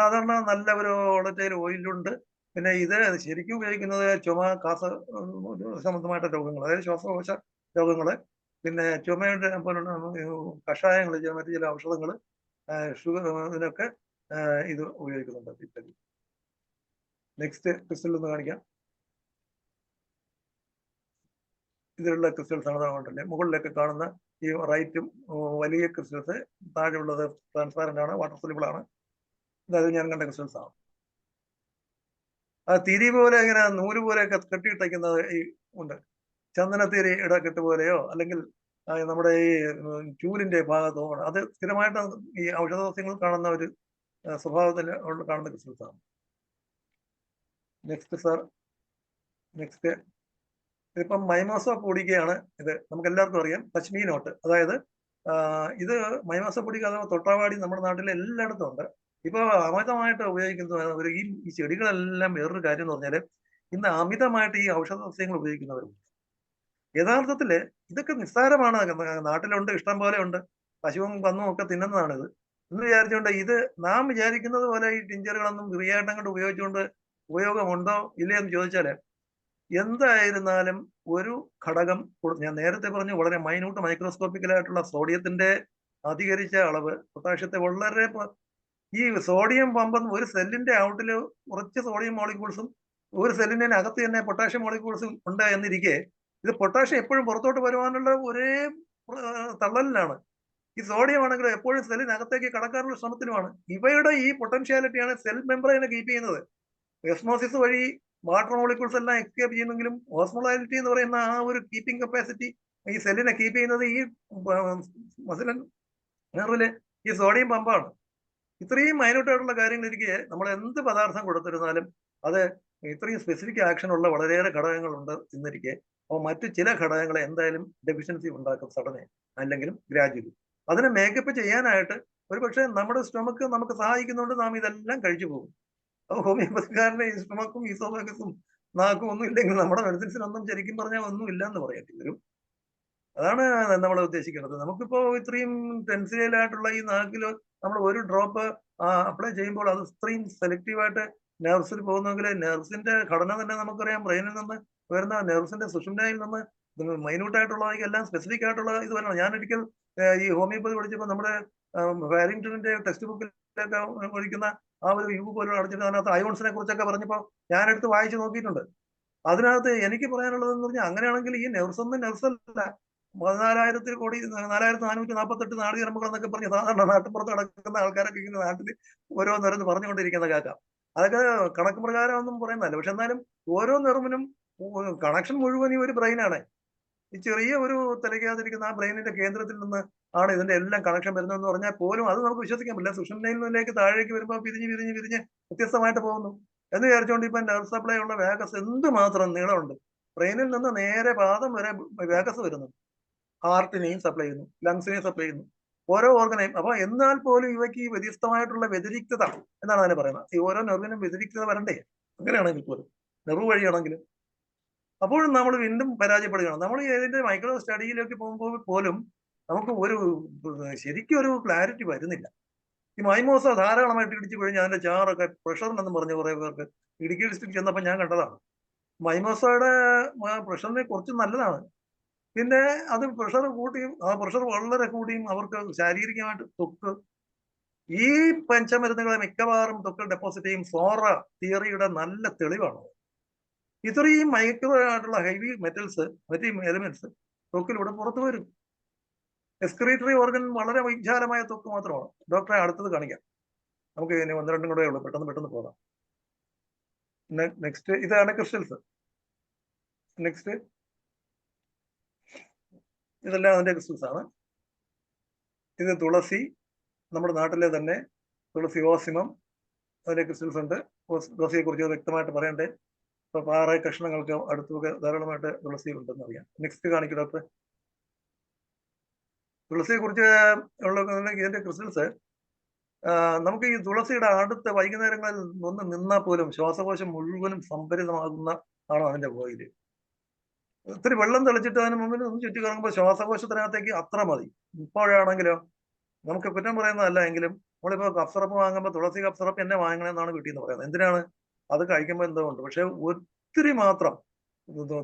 സാധാരണ നല്ല ഒരു ഓളറ്റൈൽ ഓയിലുണ്ട്. പിന്നെ ഇത് ശരിക്കും ഉപയോഗിക്കുന്നത് ചുമ, കാസ സംബന്ധമായിട്ട് രോഗങ്ങൾ, അതായത് ശ്വാസകോശ രോഗങ്ങള്, പിന്നെ ചുമയുടെ പോലുള്ള കഷായങ്ങൾ, മറ്റു ചില ഔഷധങ്ങൾ, ഷുഗർ, ഇതിനൊക്കെ ഇത് ഉപയോഗിക്കുന്നുണ്ട് തിപ്പലി. നെക്സ്റ്റ് ക്രിസ്റ്റൽ ഒന്ന് കാണിക്കാം. ഇതിലുള്ള ക്രിസ്റ്റൽസ് ആണ് മുകളിലൊക്കെ കാണുന്ന ഈ റൈറ്റും വലിയ ക്രിസ്റ്റൽസ്, താഴെയുള്ളത് ട്രാൻസ്പാരന്റ് ആണ്, വാട്ടർ സൊല്യൂബിൾ ആണ്. ഇതായത് ഞാൻ കണ്ട ക്രിസ്റ്റൽസ് ആണ്. ആ തിരി പോലെ ഇങ്ങനെ നൂല് പോലെയൊക്കെ കെട്ടിയിട്ടേക്കുന്നത് ഈ ഉണ്ട്. ചന്ദനത്തിരി ഇടക്കെട്ട് പോലെയോ അല്ലെങ്കിൽ നമ്മുടെ ഈ ചൂലിന്റെ ഭാഗത്തോ അത് സ്ഥിരമായിട്ട് ഈ ഔഷധ സസ്യങ്ങൾ കാണുന്ന ഒരു സ്വഭാവത്തിൽ കാണുന്ന ക്രിസ്റ്റൽസ് ആണ്. നെക്സ്റ്റ് സാർ, നെക്സ്റ്റ് ഇതിപ്പം മൈമോസ പൊടിക്കയാണ്. ഇത് നമുക്ക് എല്ലാവർക്കും അറിയാം. കശ്മീർ നോട്ട്, അതായത് ഇത് മൈമോസ പൊടിക്ക അഥവാ തൊട്ടാവാടി നമ്മുടെ നാട്ടിൽ എല്ലായിടത്തും ഉണ്ട്. ഇപ്പൊ അമിതമായിട്ട് ഉപയോഗിക്കുന്ന ഈ ചെടികളെല്ലാം വേറൊരു കാര്യം എന്ന് പറഞ്ഞാല് ഇന്ന് അമിതമായിട്ട് ഈ ഔഷധ സസ്യങ്ങൾ ഉപയോഗിക്കുന്നവരുണ്ട്. യഥാർത്ഥത്തില് ഇതൊക്കെ നിസ്സാരമാണ്. നാട്ടിലുണ്ട്, ഇഷ്ടം പോലെ ഉണ്ട്. പശുവും കന്നും ഒക്കെ തിന്നുന്നതാണിത് എന്ന് വിചാരിച്ചുകൊണ്ട് ഇത് നാം വിചാരിക്കുന്നത് പോലെ ഈ ടിഞ്ചറുകളൊന്നും ഫ്രീയായിട്ട് അങ്ങോട്ട് ഉപയോഗിച്ചുകൊണ്ട് ഉപയോഗമുണ്ടോ ഇല്ലയെന്ന് ചോദിച്ചാല് എന്തായിരുന്നാലും ഒരു ഘടകം ഞാൻ നേരത്തെ പറഞ്ഞു, വളരെ മൈന്യൂട്ട് മൈക്രോസ്കോപ്പിക്കലായിട്ടുള്ള സോഡിയത്തിന്റെ അധികരിച്ച അളവ് പൊട്ടാഷ്യത്തെ വളരെ ഈ സോഡിയം പമ്പ് ഒരു സെല്ലിന്റെ ഔട്ടില് കുറച്ച് സോഡിയം മോളിക്യൂൾസും ഒരു സെല്ലിന്റെ അകത്ത് തന്നെ പൊട്ടാഷ്യം മോളിക്യൂൾസും ഉണ്ട് എന്നിരിക്കെ ഇത് പൊട്ടാഷ്യം എപ്പോഴും പുറത്തോട്ട് വരുവാനുള്ള ഒരേ തള്ളലിലാണ്. ഈ സോഡിയം ആണെങ്കിൽ എപ്പോഴും സെല്ലിനകത്തേക്ക് കടക്കാനുള്ള ശ്രമത്തിലുമാണ്. ഇവയുടെ ഈ പൊട്ടൻഷ്യാലിറ്റിയാണ് സെൽ മെമ്പറൈനെ കീപ്പ് ചെയ്യുന്നത്. ഓസ്മോസിസ് വഴി വാട്ടർ മോളിക്യൂൾസ് എല്ലാം എസ്കേപ്പ് ചെയ്യുന്നെങ്കിലും ഓസ്മോളാലിറ്റി എന്ന് പറയുന്ന ആ ഒരു കീപ്പിംഗ് കപ്പാസിറ്റി ഈ സെല്ലിനെ കീപ്പ് ചെയ്യുന്നത് ഈ മസിലൻ നെർവില് ഈ സോഡിയം പമ്പാണ്. ഇത്രയും മൈന്യൂട്ടായിട്ടുള്ള കാര്യങ്ങൾ ഇരിക്കെ നമ്മൾ എന്ത് പദാർത്ഥം കൊടുത്തിരുന്നാലും അത് ഇത്രയും സ്പെസിഫിക് ആക്ഷൻ ഉള്ള വളരെയേറെ ഘടകങ്ങളുണ്ട് എന്നിരിക്കെ അപ്പോൾ മറ്റു ചില ഘടകങ്ങളെ എന്തായാലും ഡെഫിഷ്യൻസി ഉണ്ടാക്കും സഡനെ അല്ലെങ്കിലും ഗ്രാജുവലി. അതിനെ മേക്കപ്പ് ചെയ്യാനായിട്ട് ഒരുപക്ഷെ നമ്മുടെ സ്റ്റൊമക്ക് നമുക്ക് സഹായിക്കുന്നുണ്ട്. നാം ഇതെല്ലാം കഴിച്ചു പോകും. അപ്പോൾ ഹോമിയോപ്പതിക്കാരന്റെ ഈ സ്റ്റൊമക്കും ഈസോഫാഗസും നാക്കും ഒന്നും ഇല്ലെങ്കിൽ നമ്മുടെ മെഡിസിൻസിനൊന്നും ശരിക്കും പറഞ്ഞാൽ ഒന്നും ഇല്ല എന്ന് പറയേണ്ടി വരും. അതാണ് നമ്മൾ ഉദ്ദേശിക്കുന്നത്. നമുക്കിപ്പോ ഇത്രയും ടെൻസിലായിട്ടുള്ള ഈ നാക്കില് നമ്മൾ ഒരു ഡ്രോപ്പ് അപ്ലൈ ചെയ്യുമ്പോൾ അത് ഇത്രയും സെലക്റ്റീവായിട്ട് നെർവ്സിൽ പോകുന്നെങ്കിൽ നെർവ്സിന്റെ ഘടന തന്നെ നമുക്കറിയാം. ബ്രെയിനിൽ നിന്ന് വരുന്ന നെർവ്സിന്റെ സുഷുമ്നയിൽ നിന്ന് മൈന്യൂട്ടായിട്ടുള്ളവയ്ക്ക് എല്ലാം സ്പെസിഫിക് ആയിട്ടുള്ള ഇത് വരണം. ഞാനൊരിക്കൽ ഈ ഹോമിയോപ്പതി പഠിച്ചപ്പോൾ നമ്മുടെ ഹാരിങ്ടണിന്റെ ടെക്സ്റ്റ് ബുക്കിലൊക്കെ ഒഴിക്കുന്ന ആ ഒരു യു പോലും അടച്ചിട്ട് അതിനകത്ത് അയോൺസിനെ കുറിച്ചൊക്കെ പറഞ്ഞപ്പോൾ ഞാനെടുത്ത് വായിച്ചു നോക്കിയിട്ടുണ്ട്. അതിനകത്ത് എനിക്ക് പറയാനുള്ളതെന്ന് പറഞ്ഞാൽ അങ്ങനെയാണെങ്കിൽ ഈ നെർസൊന്നും നെർസല്ല, 14,000 കോടി 4,448 നാളികേരമ്പുകൾ എന്നൊക്കെ പറഞ്ഞ് സാധാരണ നാട്ടിൻപുറത്ത് നടക്കുന്ന ആൾക്കാരൊക്കെ ഇങ്ങനെ നാട്ടിൽ ഓരോന്നോരോന്ന് പറഞ്ഞുകൊണ്ടിരിക്കുന്ന കേൾക്കാം. അതൊക്കെ കണക്ക് പ്രകാരം ഒന്നും പറയുന്നതല്ല. പക്ഷെ എന്നാലും ഓരോ നെർവിനും കണക്ഷൻ മുഴുവൻ ഈ ഒരു ബ്രെയിനാണ്. ഈ ചെറിയ ഒരു തലയ്ക്കകത്തിരിക്കുന്ന ആ ബ്രെയിനിന്റെ കേന്ദ്രത്തിൽ നിന്ന് ആണ് ഇതിന്റെ എല്ലാം കണക്ഷൻ വരുന്നതെന്ന് പറഞ്ഞാൽ പോലും അത് നമുക്ക് വിശ്വസിക്കാൻ പറ്റില്ല. സുഷുമ്നയിലേക്ക് താഴേക്ക് വരുമ്പോൾ പിരിഞ്ഞ് വ്യത്യസ്തമായിട്ട് പോകുന്നു എന്ന് വിചാരിച്ചുകൊണ്ട് ഇപ്പൊ നെർവ് സപ്ലൈ ഉള്ള വേഗസ് എന്തുമാത്രം നീളമുണ്ട്. ബ്രെയിനിൽ നിന്ന് നേരെ പാദം വരെ വേഗസ് വരുന്നു. ഹാർട്ടിനെയും സപ്ലൈ ചെയ്യുന്നു, ലങ്സിനെയും സപ്ലൈ ചെയ്യുന്നു, ഓരോ ഓർഗനെയും. അപ്പൊ എന്നാൽ പോലും ഇവയ്ക്ക് ഈ വ്യത്യസ്തമായിട്ടുള്ള വ്യതിരിക്തത എന്നാണ് അതിനെ പറയുന്നത്. ഈ ഓരോ നെർവിനും വ്യതിരിക്തത വരണ്ടേ? അങ്ങനെയാണെങ്കിൽ പോലും നെർവ് വഴിയാണെങ്കിലും അപ്പോഴും നമ്മൾ വീണ്ടും പരാജയപ്പെടുകയാണ്. നമ്മൾ ഇതിന്റെ മൈക്രോ സ്റ്റഡിയിലേക്ക് പോകുമ്പോൾ പോലും നമുക്ക് ശരിക്കും ഒരു ക്ലാരിറ്റി വരുന്നില്ല. ഈ മൈമോസ ധാരാളമായിട്ട് ഇടിച്ചു കഴിഞ്ഞാൽ അതിന്റെ ചാറൊക്കെ പ്രഷറിനെന്നും പറഞ്ഞ് കുറെ പേർക്ക് ഇടുക്കി ഡിസ്ട്രിക്ട് ചെന്നപ്പോൾ ഞാൻ കണ്ടതാണ്. മൈമോസയുടെ പ്രഷറിനെ കുറച്ച് നല്ലതാണ്. പിന്നെ അത് പ്രഷർ കൂട്ടിയും ആ പ്രഷർ വളരെ കൂടിയും അവർക്ക് ശാരീരികമായിട്ട് ത്വക്ക് ഈ പഞ്ചമരുന്നുകളെ മിക്കവാറും ത്വക്കിൽ ഡെപ്പോസിറ്റ് ചെയ്യും. സോറ തിയറിയുടെ നല്ല തെളിവാണ്. ഇത്രയും മൈക്രോ ആയിട്ടുള്ള ഹെവി മെറ്റൽസ് എലിമെന്റ്സ് ത്വക്കിലൂടെ പുറത്തു വരും. എക്സ്ക്രീറ്ററി ഓർഗൻ വളരെ വിശാലമായ ത്വക്ക് മാത്രമാണ്. ഡോക്ടറെ അടുത്തത് കാണിക്കാം. നമുക്ക് ഇനി 1-2 കൂടെ ഉള്ളൂ, പെട്ടെന്ന് പോകാം. നെക്സ്റ്റ് ഇതാണ് ക്രിസ്റ്റൽസ്. നെക്സ്റ്റ് ഇതെല്ലാം അതിന്റെ ക്രിസ്റ്റൽസ് ആണ്. ഇത് തുളസി, നമ്മുടെ നാട്ടിലെ തന്നെ തുളസി ഓസിമം, അതിന്റെ ക്രിസ്റ്റൽസ് ഉണ്ട്. തുളസിയെ കുറിച്ച് വ്യക്തമായിട്ട് പറയണ്ടേ? ഇപ്പൊ പാറ കഷ്ണങ്ങൾക്ക് അടുത്തൊക്കെ ധാരാളമായിട്ട് തുളസി ഉണ്ടെന്ന് അറിയാം. നെക്സ്റ്റ് കാണിക്കും ഡോക്ടർ. തുളസിയെ കുറിച്ച് ഉള്ള ഇതിന്റെ ക്രിസ്റ്റൽസ് നമുക്ക് ഈ തുളസിയുടെ അടുത്ത് വൈകുന്നേരങ്ങളിൽ ഒന്ന് നിന്നാൽ പോലും ശ്വാസകോശം മുഴുവനും സംഭരിതമാകുന്ന ആണ് അതിന്റെ പോയിന്റ്. ഒത്തിരി വെള്ളം തെളിച്ചിട്ട് അതിന് മുമ്പിൽ ഒന്ന് ചുറ്റി കറങ്ങുമ്പോൾ ശ്വാസകോശത്തിനകത്തേക്ക് അത്ര മതി. ഇപ്പോഴാണെങ്കിലോ നമുക്ക് കുറ്റം പറയുന്നതല്ല എങ്കിലും നമ്മളിപ്പോ കഫ് സിറപ്പ് വാങ്ങുമ്പോൾ തുളസി കഫ് സിറപ്പ് എന്നെ വാങ്ങണമെന്നാണ് വീട്ടിൽ നിന്ന് പറയുന്നത്. എന്തിനാണ്? അത് കഴിക്കുമ്പോൾ എന്തുകൊണ്ട്. പക്ഷെ ഒത്തിരി മാത്രം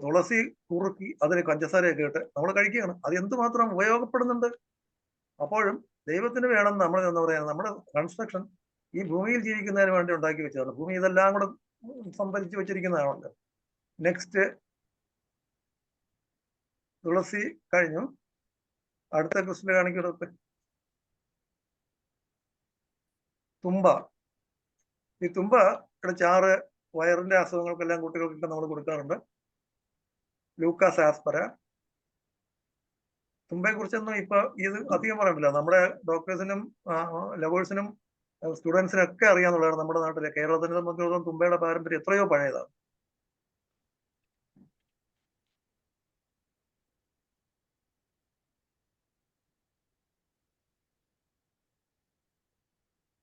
തുളസി കുറുക്കി അതിന് പഞ്ചസാരയൊക്കെ ഇട്ട് നമ്മൾ കഴിക്കുകയാണ്. അത് എന്തുമാത്രം ഉപയോഗപ്പെടുന്നുണ്ട്. അപ്പോഴും ദൈവത്തിന് വേണം നമ്മൾ എന്ന് പറയുന്നത്. നമ്മുടെ കൺസ്ട്രക്ഷൻ ഈ ഭൂമിയിൽ ജീവിക്കുന്നതിന് വേണ്ടി ഉണ്ടാക്കി വെച്ചതാണ്. ഭൂമി ഇതെല്ലാം കൂടെ സംഭരിച്ചു വെച്ചിരിക്കുന്നതാണല്ലോ. നെക്സ്റ്റ് തുളസി കഴിഞ്ഞു. അടുത്ത ക്രിസ്റ്റൽ കാണിക്കുന്നത് തുമ്പ. ഈ തുമ്പയുടെ ചാറ് വയറിന്റെ അസുഖങ്ങൾക്കെല്ലാം കുട്ടികൾക്കൊക്കെ നമ്മൾ കൊടുക്കാറുണ്ട്. ലൂക്കാസ് ആസ്പര. തുമ്പയെ കുറിച്ചൊന്നും ഇപ്പൊ ഇത് അധികം പറയാനില്ല. നമ്മുടെ ഡോക്ടേഴ്സിനും ലവേഴ്സിനും സ്റ്റുഡൻസിനും ഒക്കെ അറിയാന്നുള്ളതാണ്. നമ്മുടെ നാട്ടിലെ കേരളത്തിനെ സംബന്ധിച്ചിടത്തോളം തുമ്പയുടെ പാരമ്പര്യം എത്രയോ പഴയതാണ്.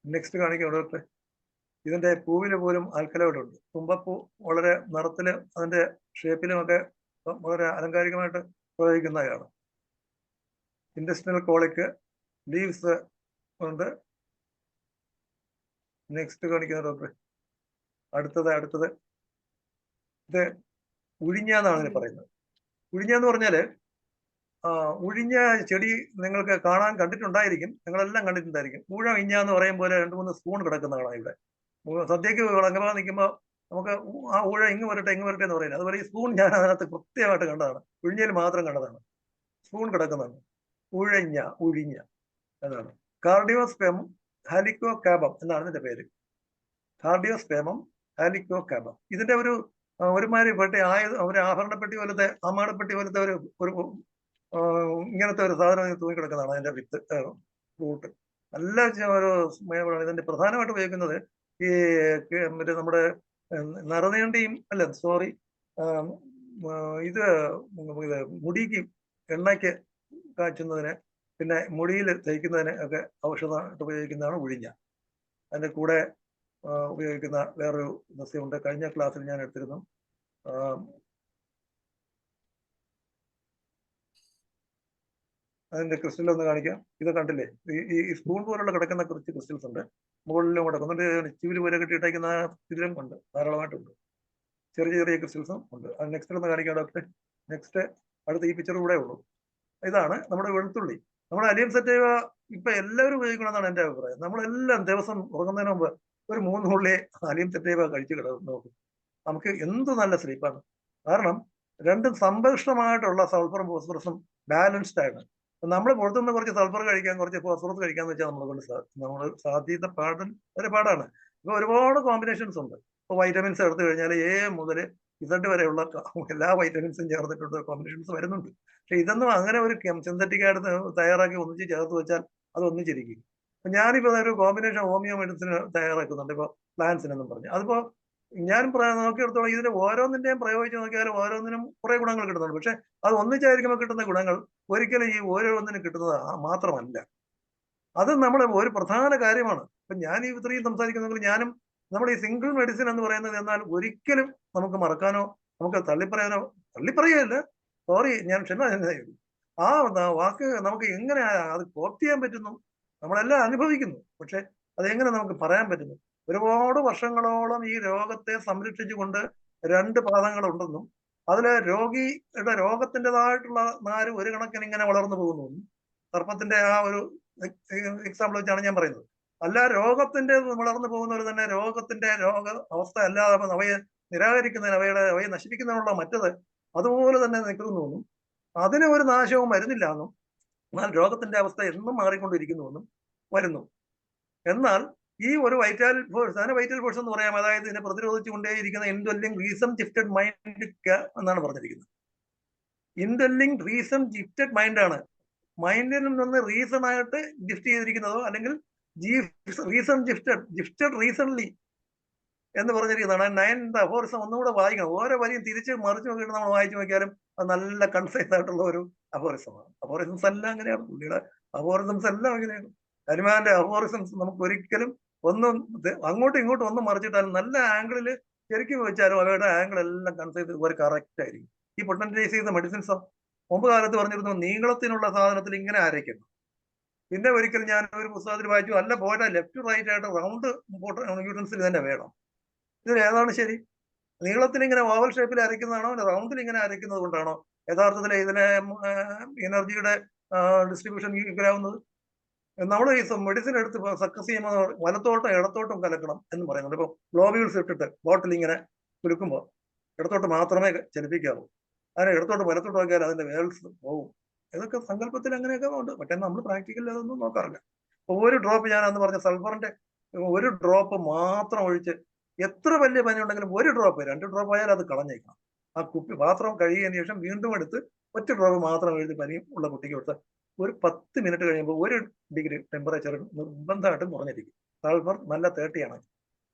നെക്സ്റ്റ് കാണിക്കാം ഡോക്ടറെ. ഇതിന്റെ പൂവിന് പോലും ആൽക്കലോയിഡ് ഉണ്ട്. തുമ്പപ്പൂ വളരെ നിറത്തില് അതിന്റെ ഷേപ്പിലും ഒക്കെ വളരെ അലങ്കാരികമായിട്ട് പ്രയോഗിക്കുന്നതാണ്. ഇൻഡസ്ട്രിയൽ കോളിക്ക് ലീവ്സ് ഉണ്ട്. നെക്സ്റ്റ് കാണിക്കുന്ന ഡോക്ടറെ. അടുത്തത് ഇത് ഉഴിഞ്ഞാന്നാണ് ഇതിന് പറയുന്നത്. ഉഴിഞ്ഞാന്ന് പറഞ്ഞാല് ഉഴിഞ്ഞ ചെടി നിങ്ങൾക്ക് കണ്ടിട്ടുണ്ടായിരിക്കും. നിങ്ങളെല്ലാം കണ്ടിട്ടുണ്ടായിരിക്കും. ഊഴ ഇഞ്ഞ എന്ന് പറയും പോലെ 2-3 സ്പൂൺ കിടക്കുന്നതാണ് ഇവിടെ. സദ്യക്ക് വിളങ്ങാൻ നിൽക്കുമ്പോൾ നമുക്ക് ആ ഊഴ ഇങ്ങ് വരട്ടെ എന്ന് പറയുന്നത്. അതുപോലെ ഈ സ്പൂൺ ഞാൻ അതിനകത്ത് കൃത്യമായിട്ട് കണ്ടതാണ്. ഉഴിഞ്ഞയിൽ മാത്രം കണ്ടതാണ്. സ്പൂൺ കിടക്കുന്നതാണ്. ഉഴിഞ്ഞ എന്നാണ്. കാർഡിയോസ്പേമം ഹാലിക്കോ കാബം എന്നാണ് ഇതിന്റെ പേര്. കാർഡിയോസ്പേമം ഹാലിക്കോ കാബം. ഇതിന്റെ ഒരുമാതിരി പെട്ടി ഒരു ആഭരണപ്പെട്ടി പോലത്തെ അമ്മാടപ്പെട്ടി പോലത്തെ ഒരു ഇങ്ങനത്തെ ഒരു സാധനം തൂങ്ങിക്കിടക്കുന്നതാണ് അതിന്റെ വിത്ത് ഫ്രൂട്ട്. നല്ല ഒരു സ്മേഹമാണ്. ഇതിന്റെ പ്രധാനമായിട്ട് ഉപയോഗിക്കുന്നത് ഈ മറ്റേ നമ്മുടെ നറുനീണ്ടിയും ഇത് മുടിക്ക് എണ്ണയ്ക്ക് കാച്ചുന്നതിന് പിന്നെ മുടിയിൽ തേക്കുന്നതിന് ഒക്കെ ഔഷധമായിട്ട് ഉപയോഗിക്കുന്നതാണ് ഉഴിഞ്ഞ. അതിന്റെ കൂടെ ഉപയോഗിക്കുന്ന വേറൊരു സസ്യമുണ്ട്. കഴിഞ്ഞ ക്ലാസ്സിൽ ഞാൻ എടുത്തിരുന്നു. അതിന്റെ ക്രിസ്റ്റൽ ഒന്ന് കാണിക്കാം. ഇത് കണ്ടില്ലേ? ഈ സ്പൂൺ പോലുള്ള കിടക്കുന്ന കുറച്ച് ക്രിസ്റ്റൽസ് ഉണ്ട്. മുകളിലും കിടക്കുന്നുണ്ട്. ചിവില് പോലെ കെട്ടിയിട്ടേക്കുന്ന ഇതിലും ഉണ്ട്, ധാരാളമായിട്ടുണ്ട്. ചെറിയ ക്രിസ്റ്റൽസും ഉണ്ട്. അത് നെക്സ്റ്റ് ഒന്ന് കാണിക്കാം ഡോക്ടറെ. നെക്സ്റ്റ് അടുത്ത ഈ പിക്ചർ കൂടെ ഉള്ളൂ. ഇതാണ് നമ്മുടെ വെളുത്തുള്ളി. നമ്മുടെ അലിയം സെറ്റൈവ ഇപ്പൊ എല്ലാവരും ഉപയോഗിക്കണമെന്നാണ് എന്റെ അഭിപ്രായം. നമ്മളെല്ലാം ദിവസം ഉറങ്ങുന്നതിന് മുമ്പ് ഒരു 3 ഉള്ളി അലിയം സെറ്റൈവ കഴിച്ചു കിടക്കും. നോക്കും, നമുക്ക് എന്ത് നല്ല സ്ലീപ്പാണ്. കാരണം രണ്ടും സമ്പുഷ്ടമായിട്ടുള്ള സൾഫറും ഫോസ്ഫറസും ബാലൻസ്ഡ് ആണ്. നമ്മൾ പുറത്തുനിന്ന് കുറച്ച് സൾഫർ കഴിക്കാൻ, കുറച്ച് ഫോസ്ഫറസ് കഴിക്കാന്ന് വെച്ചാൽ നമ്മളെ കൊണ്ട് നമ്മൾ സാധ്യത ഒരു പാടാണ്. ഇപ്പൊ ഒരുപാട് കോമ്പിനേഷൻസ് ഉണ്ട്. ഇപ്പൊ വൈറ്റമിൻസ് എടുത്തു കഴിഞ്ഞാൽ എ മുതൽ ഇസഡ് വരെയുള്ള എല്ലാ വൈറ്റമിൻസും ചേർത്തിട്ടുള്ള കോമ്പിനേഷൻസ് വരുന്നുണ്ട്. പക്ഷെ ഇതൊന്നും അങ്ങനെ ഒരു സിന്തറ്റിക് ആയിട്ട് തയ്യാറാക്കി ഒന്നിച്ച് ചേർത്ത് വെച്ചാൽ അത് ഒന്നിച്ചിരിക്കും. അപ്പൊ ഞാനിപ്പോ ഒരു കോമ്പിനേഷൻ ഹോമിയോ മെഡിസിൻ തയ്യാറാക്കുന്നുണ്ട്, ഇപ്പൊ പ്ലാന്റ്സിനെന്നും പറഞ്ഞു. അതിപ്പോ ഞാൻ നോക്കിയെടുത്തോളം ഇതിന് ഓരോന്നിന്റെയും പ്രയോഗിച്ച് നോക്കിയാലും ഓരോന്നിനും കുറെ ഗുണങ്ങൾ കിട്ടുന്നുണ്ട്. പക്ഷെ അത് ഒന്നിച്ചായിരിക്കുമ്പോൾ കിട്ടുന്ന ഗുണങ്ങൾ ഒരിക്കലും ഈ ഓരോന്നിനും കിട്ടുന്നത് മാത്രമല്ല. അത് നമ്മുടെ ഒരു പ്രധാന കാര്യമാണ്. ഇപ്പൊ ഞാൻ ഈ ഇത്രയും സംസാരിക്കുന്നെങ്കിൽ ഞാനും നമ്മൾ ഈ സിംഗിൾ മെഡിസിൻ എന്ന് പറയുന്നത് എന്നാൽ ഒരിക്കലും നമുക്ക് മറക്കാനോ നമുക്ക് തള്ളിപ്പറയല്ല, സോറി, ഞാൻ ക്ഷമ ആ വാക്ക് നമുക്ക് എങ്ങനെ അത് കോപ്പ് ചെയ്യാൻ പറ്റുന്നു? നമ്മളെല്ലാം അനുഭവിക്കുന്നു, പക്ഷെ അതെങ്ങനെ നമുക്ക് പറയാൻ പറ്റുന്നു? ഒരുപാട് വർഷങ്ങളോളം ഈ രോഗത്തെ സംരക്ഷിച്ചുകൊണ്ട് രണ്ട് പാദങ്ങളുണ്ടെന്നും അതില് രോഗിയുടെ രോഗത്തിൻ്റെതായിട്ടുള്ള നാര് ഒരു കണക്കിന് ഇങ്ങനെ വളർന്നു പോകുന്നു. സർപ്പത്തിന്റെ ആ ഒരു എക്സാമ്പിൾ വെച്ചാണ് ഞാൻ പറയുന്നത്. അല്ല, രോഗത്തിന്റെ വളർന്നു പോകുന്നവർ തന്നെ രോഗത്തിന്റെ അവസ്ഥ അല്ലാതെ അവയെ നിരാകരിക്കുന്നതിന്, അവയെ നശിപ്പിക്കുന്നതിനുള്ള മറ്റത് അതുപോലെ തന്നെ നിൽക്കുന്നു. അതിന് ഒരു നാശവും വരുന്നില്ല എന്നും, എന്നാൽ രോഗത്തിന്റെ അവസ്ഥ എന്നും മാറിക്കൊണ്ടിരിക്കുന്നുവെന്നും വരുന്നു. എന്നാൽ ഈ ഒരു വൈറ്റൽ ഫോഴ്സ്, അതിന് വൈറ്റൽ ഫോഴ്സ് എന്ന് പറയാം, അതായത് ഇതിനെ പ്രതിരോധിച്ചുകൊണ്ടേയിരിക്കുന്ന ഇൻഡ്വെല്ലിംഗ് റീസൺ ജിഫ്റ്റഡ് മൈൻഡ് എന്നാണ് പറഞ്ഞിരിക്കുന്നത്. ഇൻഡ്വെല്ലിംഗ് റീസൺ ജിഫ്റ്റഡ് മൈൻഡാണ്. മൈൻഡിൽ നിന്ന് റീസൺ ആയിട്ട് ഗിഫ്റ്റ് ചെയ്തിരിക്കുന്നതോ അല്ലെങ്കിൽ റീസൺ ജിഫ്റ്റഡ് റീസൺലി എന്ന് പറഞ്ഞിരിക്കുന്നതാണ്. 9th അഫോറിസം ഒന്നുകൂടെ വായിക്കണം. ഓരോ വരിയും തിരിച്ച് മറിച്ച് നോക്കിയിട്ട് നമ്മൾ വായിച്ചു നോക്കിയാലും അത് നല്ല കൺസൈസ് ആയിട്ടുള്ള ഒരു അഫോറിസമാണ്. അഫോറിസംസ് എല്ലാം അങ്ങനെയാണ്, പുള്ളിയുടെ അഫോറിസംസ് എല്ലാം അങ്ങനെയാണ്. ഹനുമാന്റെ അഫോറിസംസ് നമുക്ക് ഒരിക്കലും ഒന്നും അങ്ങോട്ടും ഇങ്ങോട്ടും ഒന്നും മറിച്ചിട്ടാലും നല്ല ആംഗിളിൽ ശരിക്കും വെച്ചാലും അവരുടെ ആംഗിൾ എല്ലാം കൺസൈസ് ഒരു കറക്റ്റ് ആയിരിക്കും. ഈ പൊട്ടൻറ്റൈസ് ചെയ്ത മെഡിസിൻസോ മുമ്പ് കാലത്ത് പറഞ്ഞിരുന്നു നീളത്തിനുള്ള സാധനത്തിൽ ഇങ്ങനെ അരയ്ക്കുന്നു. പിന്നെ ഒരിക്കലും ഞാൻ ഒരു പുസ്തകത്തിൽ വായിച്ചു, അല്ല പോട്ടെ, ലെഫ്റ്റ് റൈറ്റ് ആയിട്ട് റൗണ്ട് യൂട്ടൻസിൽ തന്നെ വേണം. ഇതിൽ ഏതാണ് ശരി? നീളത്തിൽ ഇങ്ങനെ ഓവൽ ഷേപ്പിൽ അരയ്ക്കുന്നതാണോ റൗണ്ടിൽ ഇങ്ങനെ അരയ്ക്കുന്നത് കൊണ്ടാണോ യഥാർത്ഥത്തിൽ ഇതിനെ എനർജിയുടെ ഡിസ്ട്രിബ്യൂഷൻ ഈക്വലാവുന്നത്? നമ്മൾ ഈ മെഡിസിൻ എടുത്ത് സക്സസ് ചെയ്യുമ്പോൾ വലത്തോട്ടും ഇടത്തോട്ടും കലക്കണം എന്ന് പറയുന്നുണ്ട്. ഇപ്പൊ ഗ്ലോബ്യൂൾസ് ഇട്ടിട്ട് ബോട്ടിൽ ഇങ്ങനെ കുലുക്കുമ്പോൾ ഇടത്തോട്ട് മാത്രമേ ചലിപ്പിക്കാവൂ. അതിനെ ഇടത്തോട്ട് വലത്തോട്ട് നോക്കിയാൽ അതിന്റെ വേൾസ് പോകും. ഇതൊക്കെ സങ്കല്പത്തിൽ അങ്ങനെയൊക്കെ ഉണ്ട്, പക്ഷേ നമ്മൾ പ്രാക്ടിക്കലിൽ അതൊന്നും നോക്കാറില്ല. ഒരു ഡ്രോപ്പ്, ഞാൻ അന്ന് പറഞ്ഞ സൾഫറിന്റെ ഒരു ഡ്രോപ്പ് മാത്രം ഒഴിച്ച് എത്ര വലിയ പനി ഉണ്ടെങ്കിലും ഒരു ഡ്രോപ്പ്, 2 ഡ്രോപ്പ് ആയാലും അത് കളഞ്ഞേക്കണം. ആ കുപ്പി പാത്രം കഴുകിയതിനു ശേഷം വീണ്ടും എടുത്ത് ഒറ്റ ഡ്രോപ്പ് മാത്രം എഴുതി പനി ഉള്ള കുട്ടിക്ക് കൊടുത്ത് ഒരു 10 മിനിറ്റ് കഴിയുമ്പോൾ 1 ഡിഗ്രി ടെമ്പറേച്ചർ നിർബന്ധമായിട്ടും കുറഞ്ഞിരിക്കും. സൾഫർ നല്ല 30 ആണ്.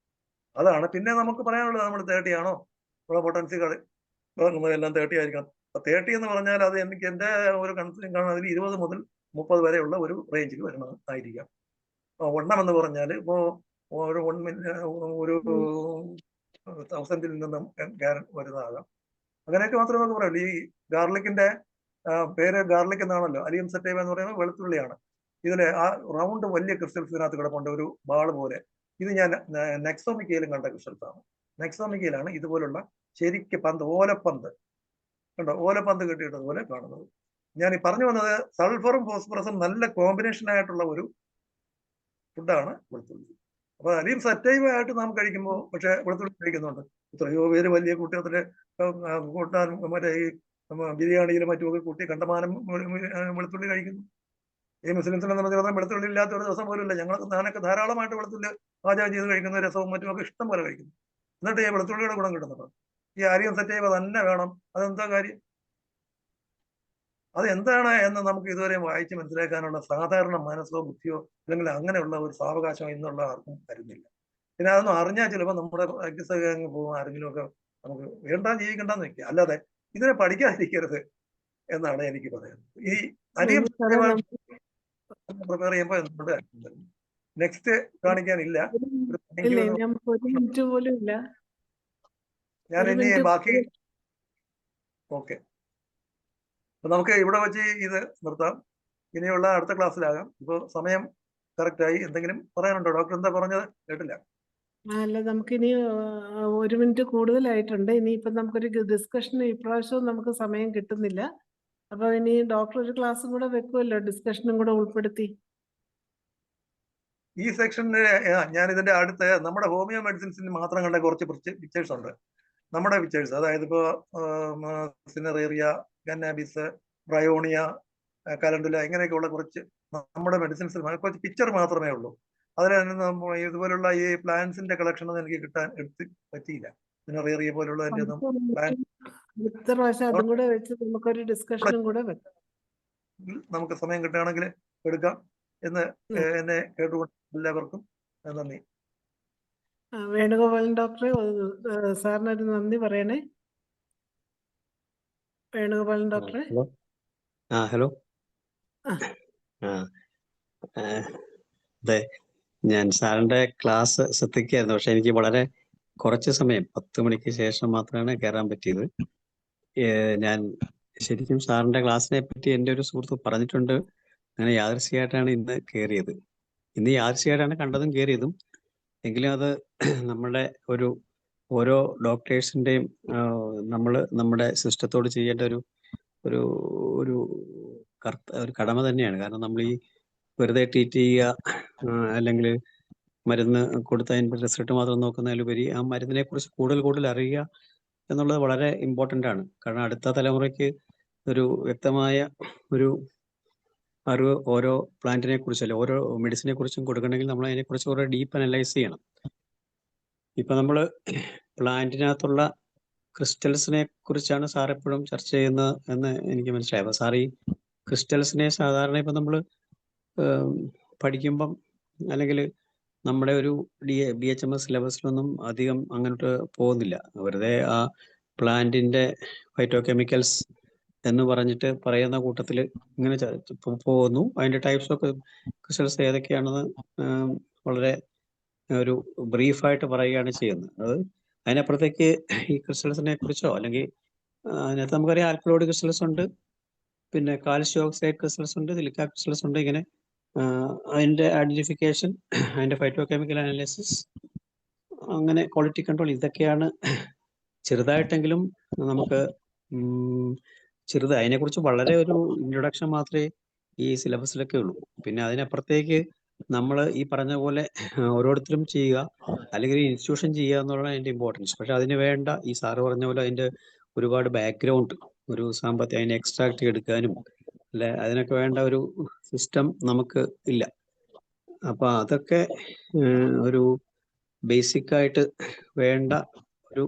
അതാണ് പിന്നെ നമുക്ക് പറയാനുള്ളത്. നമ്മൾ 30 ആണോ പൊട്ടൻസികൾ എല്ലാം 30 ആയിരിക്കണം. 30 എന്ന് പറഞ്ഞാൽ അത് എനിക്ക് എൻ്റെ ഒരു കൺസിഡറിങ് കാണാൻ അതിൽ 20 മുതൽ 30 വരെയുള്ള ഒരു റേഞ്ചിൽ വരുന്നതായിരിക്കാം. വണ്ണം എന്ന് പറഞ്ഞാൽ ഇപ്പോ ഒരു 1000-ൽ നിന്നും വരുന്നതാകാം. അങ്ങനെയൊക്കെ മാത്രമേ നമുക്ക് പറയുള്ളൂ. ഈ ഗാർലിക്കിന്റെ പേര് ഗാർലിക് എന്നാണല്ലോ. അലിയം സറ്റൈവ എന്ന് പറയുന്നത് വെളുത്തുള്ളിയാണ്. ഇതിലെ ആ റൗണ്ട് വലിയ ക്രിസ്റ്റൽസ് ഇതിനകത്ത് കിടപ്പുണ്ട്, ഒരു ബാൾ പോലെ. ഇത് ഞാൻ നെക്സോമിക്കയിലും കണ്ട ക്രിസ്റ്റൽസ് ആണ്. നെക്സോമിക്കയിലാണ് ഇതുപോലുള്ള ശരിക്ക് പന്ത്, ഓലപ്പന്ത് കണ്ടോ, ഓലപ്പന്ത് കെട്ടിയിട്ടതുപോലെ കാണുന്നത്. ഞാൻ ഈ പറഞ്ഞു വന്നത് സൾഫറും ഫോസ്ഫറസും നല്ല കോമ്പിനേഷൻ ആയിട്ടുള്ള ഒരു ഫുഡാണ് വെളുത്തുള്ളി. അപ്പൊ അലിയും സറ്റൈവ ആയിട്ട് നാം കഴിക്കുമ്പോൾ പക്ഷെ വെളുത്തുള്ളി കഴിക്കുന്നുണ്ട്. എത്രയോ പേര് വലിയ കൂട്ടത്തില് കൂട്ടാൻ മറ്റേ ഈ ബിരിയാണിയിലും മറ്റുമൊക്കെ കൂട്ടി കണ്ടമാനം വെളുത്തുള്ളി കഴിക്കുന്നു. ഈ മുസ്ലിംസിനെ സംബന്ധിച്ചിടത്തോളം വെളുത്തുള്ളി ഇല്ലാത്ത ഒരു ദിവസം പോലും ഇല്ല. ഞാനൊക്കെ ധാരാളമായിട്ട് വെളുത്തുള്ളി പാചകം ചെയ്ത് കഴിക്കുന്ന രസവും മറ്റുമൊക്കെ ഇഷ്ടം പോലെ കഴിക്കുന്നു. എന്നിട്ട് ഈ വെളുത്തുള്ളിയുടെ ഗുണം കിട്ടുന്നുണ്ടോ? ഈ അലിയം സറ്റൈവ തന്നെ വേണം. അതെന്താ കാര്യം? അതെന്താണ് എന്ന് നമുക്ക് ഇതുവരെ വായിച്ച് മനസ്സിലാക്കാനുള്ള സാധാരണ മനസ്സോ ബുദ്ധിയോ അല്ലെങ്കിൽ അങ്ങനെയുള്ള ഒരു സാവകാശം എന്നുള്ള ആർക്കും തരുന്നില്ല. പിന്നെ അതൊന്നും അറിഞ്ഞാൽ ചിലപ്പോൾ നമ്മുടെ പ്രാക്ടീസ് പോകും, ആരെങ്കിലും ഒക്കെ നമുക്ക് ജീവിക്കണ്ടെന്ന് വെക്കുക. അല്ലാതെ ഇതിനെ പഠിക്കാതിരിക്കരുത് എന്നാണ് എനിക്ക് പറയുന്നത്. ഈ അലിയം പ്രിപ്പയർ ചെയ്യുമ്പോൾ എന്തുകൊണ്ട് നെക്സ്റ്റ് കാണിക്കാനില്ല. ഞാൻ ഇനി ബാക്കി ഓക്കെ. അപ്പൊ നമുക്ക് ഇവിടെ വെച്ച് ഇത് നിർത്താം. ഇനിയുള്ള അടുത്ത ക്ലാസ്സിലാകാം. ഇപ്പൊ സമയം കറക്റ്റ് ആയി. എന്തെങ്കിലും പറയാനുണ്ടോ? ഡോക്ടർ എന്താ പറഞ്ഞത്? കേട്ടില്ല. അല്ല, നമുക്കിനി 1 മിനിറ്റ് കൂടുതലായിട്ടുണ്ട്. ഇനിയിപ്പം നമുക്കൊരു ഡിസ്കഷന് ഇപ്രാവശ്യവും നമുക്ക് സമയം കിട്ടുന്നില്ല. അപ്പൊ ഇനി ഡോക്ടർ ഒരു ക്ലാസ്സും കൂടെ വെക്കുമല്ലോ, ഡിസ്കഷനും കൂടെ ഉൾപ്പെടുത്തി. ഈ സെക്ഷനിൽ ഞാൻ ഇതിന്റെ അടുത്ത് നമ്മുടെ ഹോമിയോ മെഡിസിൻസിന് മാത്രം കണ്ട കുറച്ച് പിക്ചേഴ്സ് ഉണ്ട്. നമ്മുടെ പിക്ചേഴ്സ്, അതായത് ഇപ്പോൾ സിനറേറിയ, ഗന്നാബിസ്, ബ്രയോണിയ, കലണ്ടുല, ഇങ്ങനെയൊക്കെയുള്ള കുറച്ച് നമ്മുടെ മെഡിസിൻസ് കുറച്ച് പിക്ചർ മാത്രമേ ഉള്ളൂ. അതിൽ ഇതുപോലുള്ള ഈ പ്ലാന്റ്സിന്റെ കളക്ഷൻ ഒന്നും എനിക്ക് എടുത്ത് പറ്റിയില്ല. സിനറേറിയ പോലുള്ളതിന്റെ ഒന്നും പ്ലാൻ അടുത്ത പ്രാവശ്യം അതും കൂടെ വെച്ച് നമുക്കൊരു ഡിസ്കഷനും കൂടെ വെക്കാം. നമുക്ക് സമയം കിട്ടുകയാണെങ്കിൽ എടുക്കാം എന്ന് എന്നെ കേട്ടുകൊണ്ട് എല്ലാവർക്കും നന്ദി. വേണുഗോപാലൻ ഡോക്ടറെ സാറിനൊരു നന്ദി പറയണേ. വേണുഗോപാലൻ ഡോക്ടറെ. ഹലോ. അതെ, ഞാൻ സാറിന്റെ ക്ലാസ് ശ്രദ്ധിക്കായിരുന്നു. പക്ഷെ എനിക്ക് വളരെ കുറച്ച് സമയം 10 മണിക്ക് ശേഷം മാത്രമാണ് കയറാൻ പറ്റിയത്. ഞാൻ ശരിക്കും സാറിന്റെ ക്ലാസ്സിനെ പറ്റി എൻ്റെ ഒരു സുഹൃത്ത് പറഞ്ഞിട്ടുണ്ട്. അങ്ങനെ യാദൃശ്ചികമായിട്ടാണ് ഇന്ന് കയറിയത്. ഇന്ന് യാദൃശ്ചികമായിട്ടാണ് കണ്ടതും കയറിയതും. എങ്കിലും അത് നമ്മുടെ ഓരോ ഡോക്ടേഴ്സിൻ്റെയും നമ്മുടെ സിസ്റ്റത്തോട് ചെയ്യേണ്ട ഒരു ഒരു കടമ തന്നെയാണ്. കാരണം നമ്മൾ ഈ വെറുതെ ട്രീറ്റ് ചെയ്യുക, അല്ലെങ്കിൽ മരുന്ന് കൊടുത്ത് അതിൻ്റെ റിസൾട്ട് മാത്രം നോക്കുന്നതിലുപരി ആ മരുന്നിനെ കുറിച്ച് കൂടുതൽ അറിയുക എന്നുള്ളത് വളരെ ഇമ്പോർട്ടൻ്റ് ആണ്. കാരണം അടുത്ത തലമുറയ്ക്ക് ഒരു വ്യക്തമായ ഒരു അറിവ് ഓരോ പ്ലാന്റിനെ കുറിച്ച്, അല്ലെ ഓരോ മെഡിസിനെ കുറിച്ചും കൊടുക്കണമെങ്കിൽ നമ്മൾ അതിനെക്കുറിച്ച് കുറെ ഡീപ്പ് അനലൈസ് ചെയ്യണം. ഇപ്പൊ നമ്മൾ പ്ലാന്റിനകത്തുള്ള ക്രിസ്റ്റൽസിനെ കുറിച്ചാണ് സാർ എപ്പോഴും ചർച്ച ചെയ്യുന്നത് എന്ന് എനിക്ക് മനസ്സിലായി. അപ്പൊ സാർ ഈ ക്രിസ്റ്റൽസിനെ സാധാരണ ഇപ്പൊ നമ്മൾ പഠിക്കുമ്പം, അല്ലെങ്കിൽ നമ്മുടെ ഒരു BHMS സിലബസിലൊന്നും അധികം അങ്ങോട്ട് പോകുന്നില്ല. വെറുതെ ആ പ്ലാന്റിന്റെ ഫൈറ്റോകെമിക്കൽസ് എന്ന് പറഞ്ഞിട്ട് പറയുന്ന കൂട്ടത്തിൽ ഇങ്ങനെ പോകുന്നു. അതിന്റെ ടൈപ്സ് ഓഫ് ക്രിസ്റ്റൽസ് ഏതൊക്കെയാണെന്ന് വളരെ ഒരു ബ്രീഫായിട്ട് പറയുകയാണ് ചെയ്യുന്നത്. അത് അതിനപ്പുറത്തേക്ക് ഈ ക്രിസ്റ്റൽസിനെ കുറിച്ചോ, അല്ലെങ്കിൽ അതിനകത്ത് നമുക്കറിയാം ആൽക്കലോയിഡ് ക്രിസ്റ്റൽസ് ഉണ്ട്, പിന്നെ കാൽഷ്യം ഓക്സൈഡ് ക്രിസ്റ്റൽസ് ഉണ്ട്, സിലിക്ക ക്രിസ്റ്റൽസ് ഉണ്ട്. ഇങ്ങനെ അതിന്റെ ഐഡന്റിഫിക്കേഷൻ, അതിന്റെ ഫൈറ്റോകെമിക്കൽ അനാലിസിസ്, അങ്ങനെ ക്വാളിറ്റി കൺട്രോൾ, ഇതൊക്കെയാണ് ചെറുതായിട്ടെങ്കിലും നമുക്ക് അതിനെക്കുറിച്ച് വളരെ ഒരു ഇൻട്രൊഡക്ഷൻ മാത്രമേ ഈ സിലബസിലൊക്കെ ഉള്ളൂ. പിന്നെ അതിനപ്പുറത്തേക്ക് നമ്മൾ ഈ പറഞ്ഞ പോലെ ഓരോരുത്തരും ചെയ്യുക, അല്ലെങ്കിൽ ഇൻസ്റ്റിറ്റ്യൂഷൻ ചെയ്യുക എന്നുള്ളതാണ് അതിന്റെ ഇമ്പോർട്ടൻസ്. പക്ഷെ അതിന് വേണ്ട, ഈ സാറ് പറഞ്ഞ പോലെ അതിന്റെ ഒരുപാട് ബാക്ക്ഗ്രൗണ്ട്, ഒരു സാമ്പത്തിക അതിനെ എക്സ്ട്രാക്ട് എടുക്കാനും അല്ലെ അതിനൊക്കെ വേണ്ട ഒരു സിസ്റ്റം നമുക്ക് ഇല്ല. അപ്പൊ അതൊക്കെ ഒരു ബേസിക് ആയിട്ട് വേണ്ട ഒരു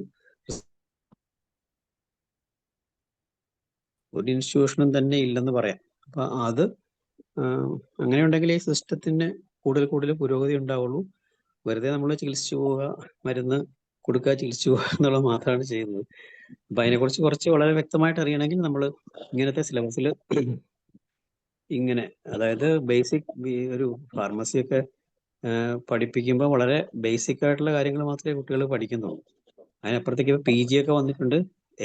ഇൻസ്റ്റിറ്റ്യൂഷനും തന്നെ ഇല്ലെന്ന് പറയാം. അപ്പൊ അത് അങ്ങനെ ഉണ്ടെങ്കിൽ ഈ സിസ്റ്റത്തിന് കൂടുതൽ പുരോഗതി ഉണ്ടാവുള്ളൂ. വെറുതെ നമ്മൾ ചികിത്സിച്ചു പോവുക, മരുന്ന് കൊടുക്കുക, ചികിത്സിച്ചു പോവുക എന്നുള്ളത് മാത്രമാണ് ചെയ്യുന്നത്. അപ്പൊ അതിനെക്കുറിച്ച് കുറച്ച് വളരെ വ്യക്തമായിട്ട് അറിയണമെങ്കിൽ നമ്മൾ ഇങ്ങനത്തെ സിലബസിൽ ഇങ്ങനെ, അതായത് ബേസിക് ഒരു ഫാർമസിയൊക്കെ പഠിപ്പിക്കുമ്പോൾ വളരെ ബേസിക് ആയിട്ടുള്ള കാര്യങ്ങൾ മാത്രമേ കുട്ടികൾ പഠിക്കുന്നുള്ളൂ. അതിനപ്പുറത്തേക്ക് PG ഒക്കെ വന്നിട്ടുണ്ട്.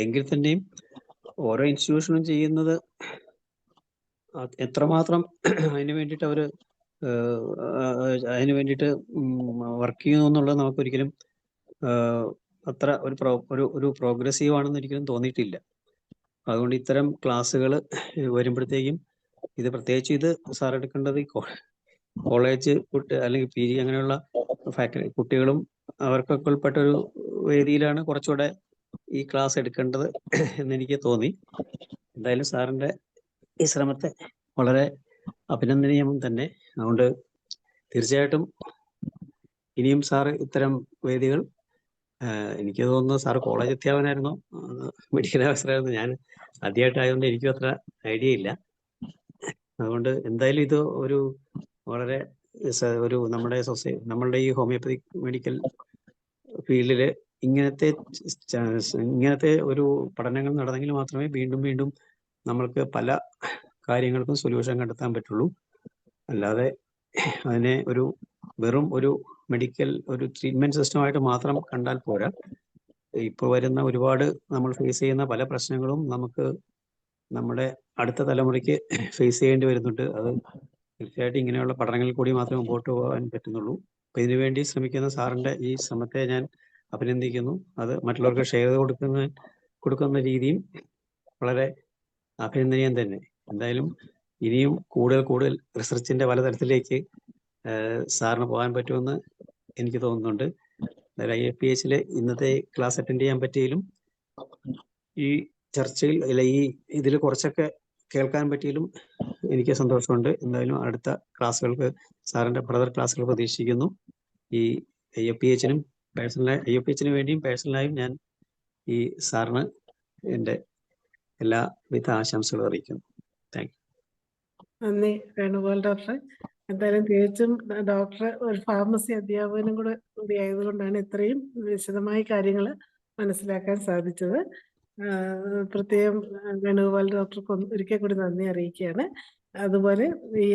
എങ്കിൽ തന്നെയും ഓരോ ഇൻസ്റ്റിറ്റ്യൂഷനും ചെയ്യുന്നത് എത്രമാത്രം അതിന് വേണ്ടിയിട്ട് അതിന് വേണ്ടിയിട്ട് വർക്ക് ചെയ്യുന്നു എന്നുള്ളത് നമുക്കൊരിക്കലും അത്ര ഒരു പ്രോഗ്രസീവ് ആണെന്ന് ഒരിക്കലും തോന്നിയിട്ടില്ല. അതുകൊണ്ട് ഇത്തരം ക്ലാസ്സുകൾ വരുമ്പോഴത്തേക്കും ഇത് പ്രത്യേകിച്ച് ഇത് സാർ എടുക്കേണ്ടത് കോളേജ് അല്ലെങ്കിൽ PG അങ്ങനെയുള്ള ഫാക്കൽറ്റി കുട്ടികളും അവർക്കൊക്കെ ഉൾപ്പെട്ട ഒരു വേദിയിലാണ് കുറച്ചുകൂടെ ഈ ക്ലാസ് എടുക്കേണ്ടത് എന്നെനിക്ക് തോന്നി. എന്തായാലും സാറിന്റെ ഈ ശ്രമത്തെ വളരെ അഭിനന്ദനീയം തന്നെ. അതുകൊണ്ട് തീർച്ചയായിട്ടും ഇനിയും സാറ് ഇത്തരം വേദികൾ, എനിക്ക് തോന്നുന്നു സാറ് കോളേജ് അധ്യാപകനായിരുന്നു, മെഡിക്കൽ ഓഫീസറായിരുന്നു. ഞാൻ ആദ്യമായിട്ടായതുകൊണ്ട് എനിക്കും അത്ര ഐഡിയ ഇല്ല. അതുകൊണ്ട് എന്തായാലും ഇത് ഒരു വളരെ ഒരു നമ്മളുടെ ഈ ഹോമിയോപ്പതിക് മെഡിക്കൽ ഫീൽഡില് ഇങ്ങനത്തെ ഒരു പഠനങ്ങൾ നടന്നെങ്കിൽ മാത്രമേ വീണ്ടും നമ്മൾക്ക് പല കാര്യങ്ങൾക്കും സൊല്യൂഷൻ കണ്ടെത്താൻ പറ്റുള്ളൂ. അല്ലാതെ അതിനെ വെറും ഒരു മെഡിക്കൽ ഒരു ട്രീറ്റ്മെന്റ് സിസ്റ്റമായിട്ട് മാത്രം കണ്ടാൽ പോരാ. ഇപ്പോൾ വരുന്ന ഒരുപാട് നമ്മൾ ഫേസ് ചെയ്യുന്ന പല പ്രശ്നങ്ങളും നമുക്ക് നമ്മുടെ അടുത്ത തലമുറയ്ക്ക് ഫേസ് ചെയ്യേണ്ടി വരുന്നുണ്ട്. അത് തീർച്ചയായിട്ടും ഇങ്ങനെയുള്ള പഠനങ്ങളിൽ കൂടി മാത്രമേ മുമ്പോട്ട് പോകാൻ പറ്റുന്നുള്ളൂ. അപ്പൊ ഇതിനുവേണ്ടി ശ്രമിക്കുന്ന സാറിന്റെ ഈ ശ്രമത്തെ ഞാൻ അഭിനന്ദിക്കുന്നു. അത് മറ്റുള്ളവർക്ക് ഷെയർ കൊടുക്കുന്ന രീതിയും വളരെ അഭിനന്ദനീയം തന്നെ. എന്തായാലും ഇനിയും കൂടുതൽ റിസർച്ചിന്റെ പലതരത്തിലേക്ക് സാറിന് പോകാൻ പറ്റുമെന്ന് എനിക്ക് തോന്നുന്നുണ്ട്. അതായത് IFPH ഇന്നത്തെ ക്ലാസ് അറ്റൻഡ് ചെയ്യാൻ പറ്റിയാലും ഈ ചർച്ചയിൽ അല്ല ഈ ഇതിൽ കുറച്ചൊക്കെ കേൾക്കാൻ പറ്റിയാലും എനിക്ക് സന്തോഷമുണ്ട്. എന്തായാലും അടുത്ത ക്ലാസ്സുകൾക്ക് സാറിന്റെ ഫർദർ ക്ലാസ്സുകൾ പ്രതീക്ഷിക്കുന്നു. ഈ IFPH-നും IFPH-ന് വേണ്ടിയും പേഴ്സണലായും ഞാൻ ഈ സാറിന് എൻ്റെ എല്ലാവിധ ആശംസകളും അറിയിക്കുന്നു. Thank you. നന്ദി വേണുഗോപാൽ ഡോക്ടറെ. എന്തായാലും തികച്ചും ഡോക്ടർ ഒരു ഫാർമസി അധ്യാപകനും കൂടി ആയതുകൊണ്ടാണ് ഇത്രയും വിശദമായി കാര്യങ്ങൾ മനസ്സിലാക്കാൻ സാധിച്ചത്. പ്രത്യേകം വേണുഗോപാൽ ഡോക്ടർക്ക് ഒരിക്കൽ കൂടി നന്ദി അറിയിക്കുകയാണ്. അതുപോലെ ഈ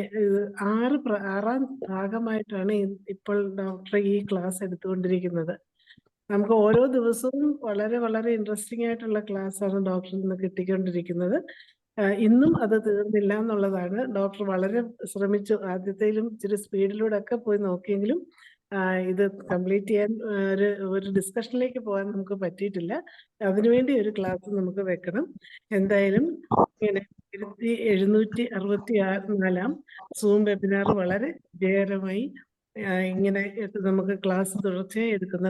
ആറാം ഭാഗമായിട്ടാണ് ഇപ്പോൾ ഡോക്ടർ ഈ ക്ലാസ് എടുത്തുകൊണ്ടിരിക്കുന്നത്. നമുക്ക് ഓരോ ദിവസവും വളരെ വളരെ ഇൻട്രസ്റ്റിംഗ് ആയിട്ടുള്ള ക്ലാസ്സാണ് ഡോക്ടറിൽ നിന്ന് കിട്ടിക്കൊണ്ടിരിക്കുന്നത്. ഇന്നും അത് തീർന്നില്ല എന്നുള്ളതാണ്. ഡോക്ടർ വളരെ ശ്രമിച്ചു. ആദ്യത്തേലും ഇച്ചിരി സ്പീഡിലൂടെ ഒക്കെ പോയി നോക്കിയെങ്കിലും ഇത് കംപ്ലീറ്റ് ചെയ്യാൻ ഒരു ഡിസ്കഷനിലേക്ക് പോകാൻ നമുക്ക് പറ്റിയിട്ടില്ല. അതിനുവേണ്ടി ഒരു ക്ലാസ് നമുക്ക് വെക്കണം. എന്തായാലും ഇങ്ങനെ 1764 സൂം വെബിനാർ വളരെ വിജയകരമായി ഇങ്ങനെ നമുക്ക് ക്ലാസ് തുടർച്ചയായി എടുക്കുന്ന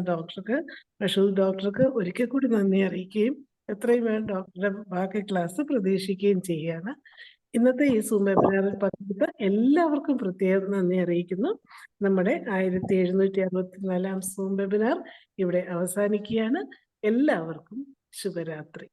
മഷൂദ് ഡോക്ടർക്ക് ഒരിക്കൽ കൂടി നന്ദി അറിയിക്കുകയും എത്രയും വേണം ഡോക്ടറുടെ ബാക്കി ക്ലാസ് പ്രതീക്ഷിക്കുകയും ചെയ്യുകയാണ്. ഇന്നത്തെ ഈ സൂം വെബിനാറിൽ പങ്കെടുത്ത എല്ലാവർക്കും പ്രത്യേകം നന്ദി അറിയിക്കുന്നു. നമ്മുടെ 1764 സൂം വെബിനാർ ഇവിടെ അവസാനിക്കുകയാണ്. എല്ലാവർക്കും ശുഭരാത്രി.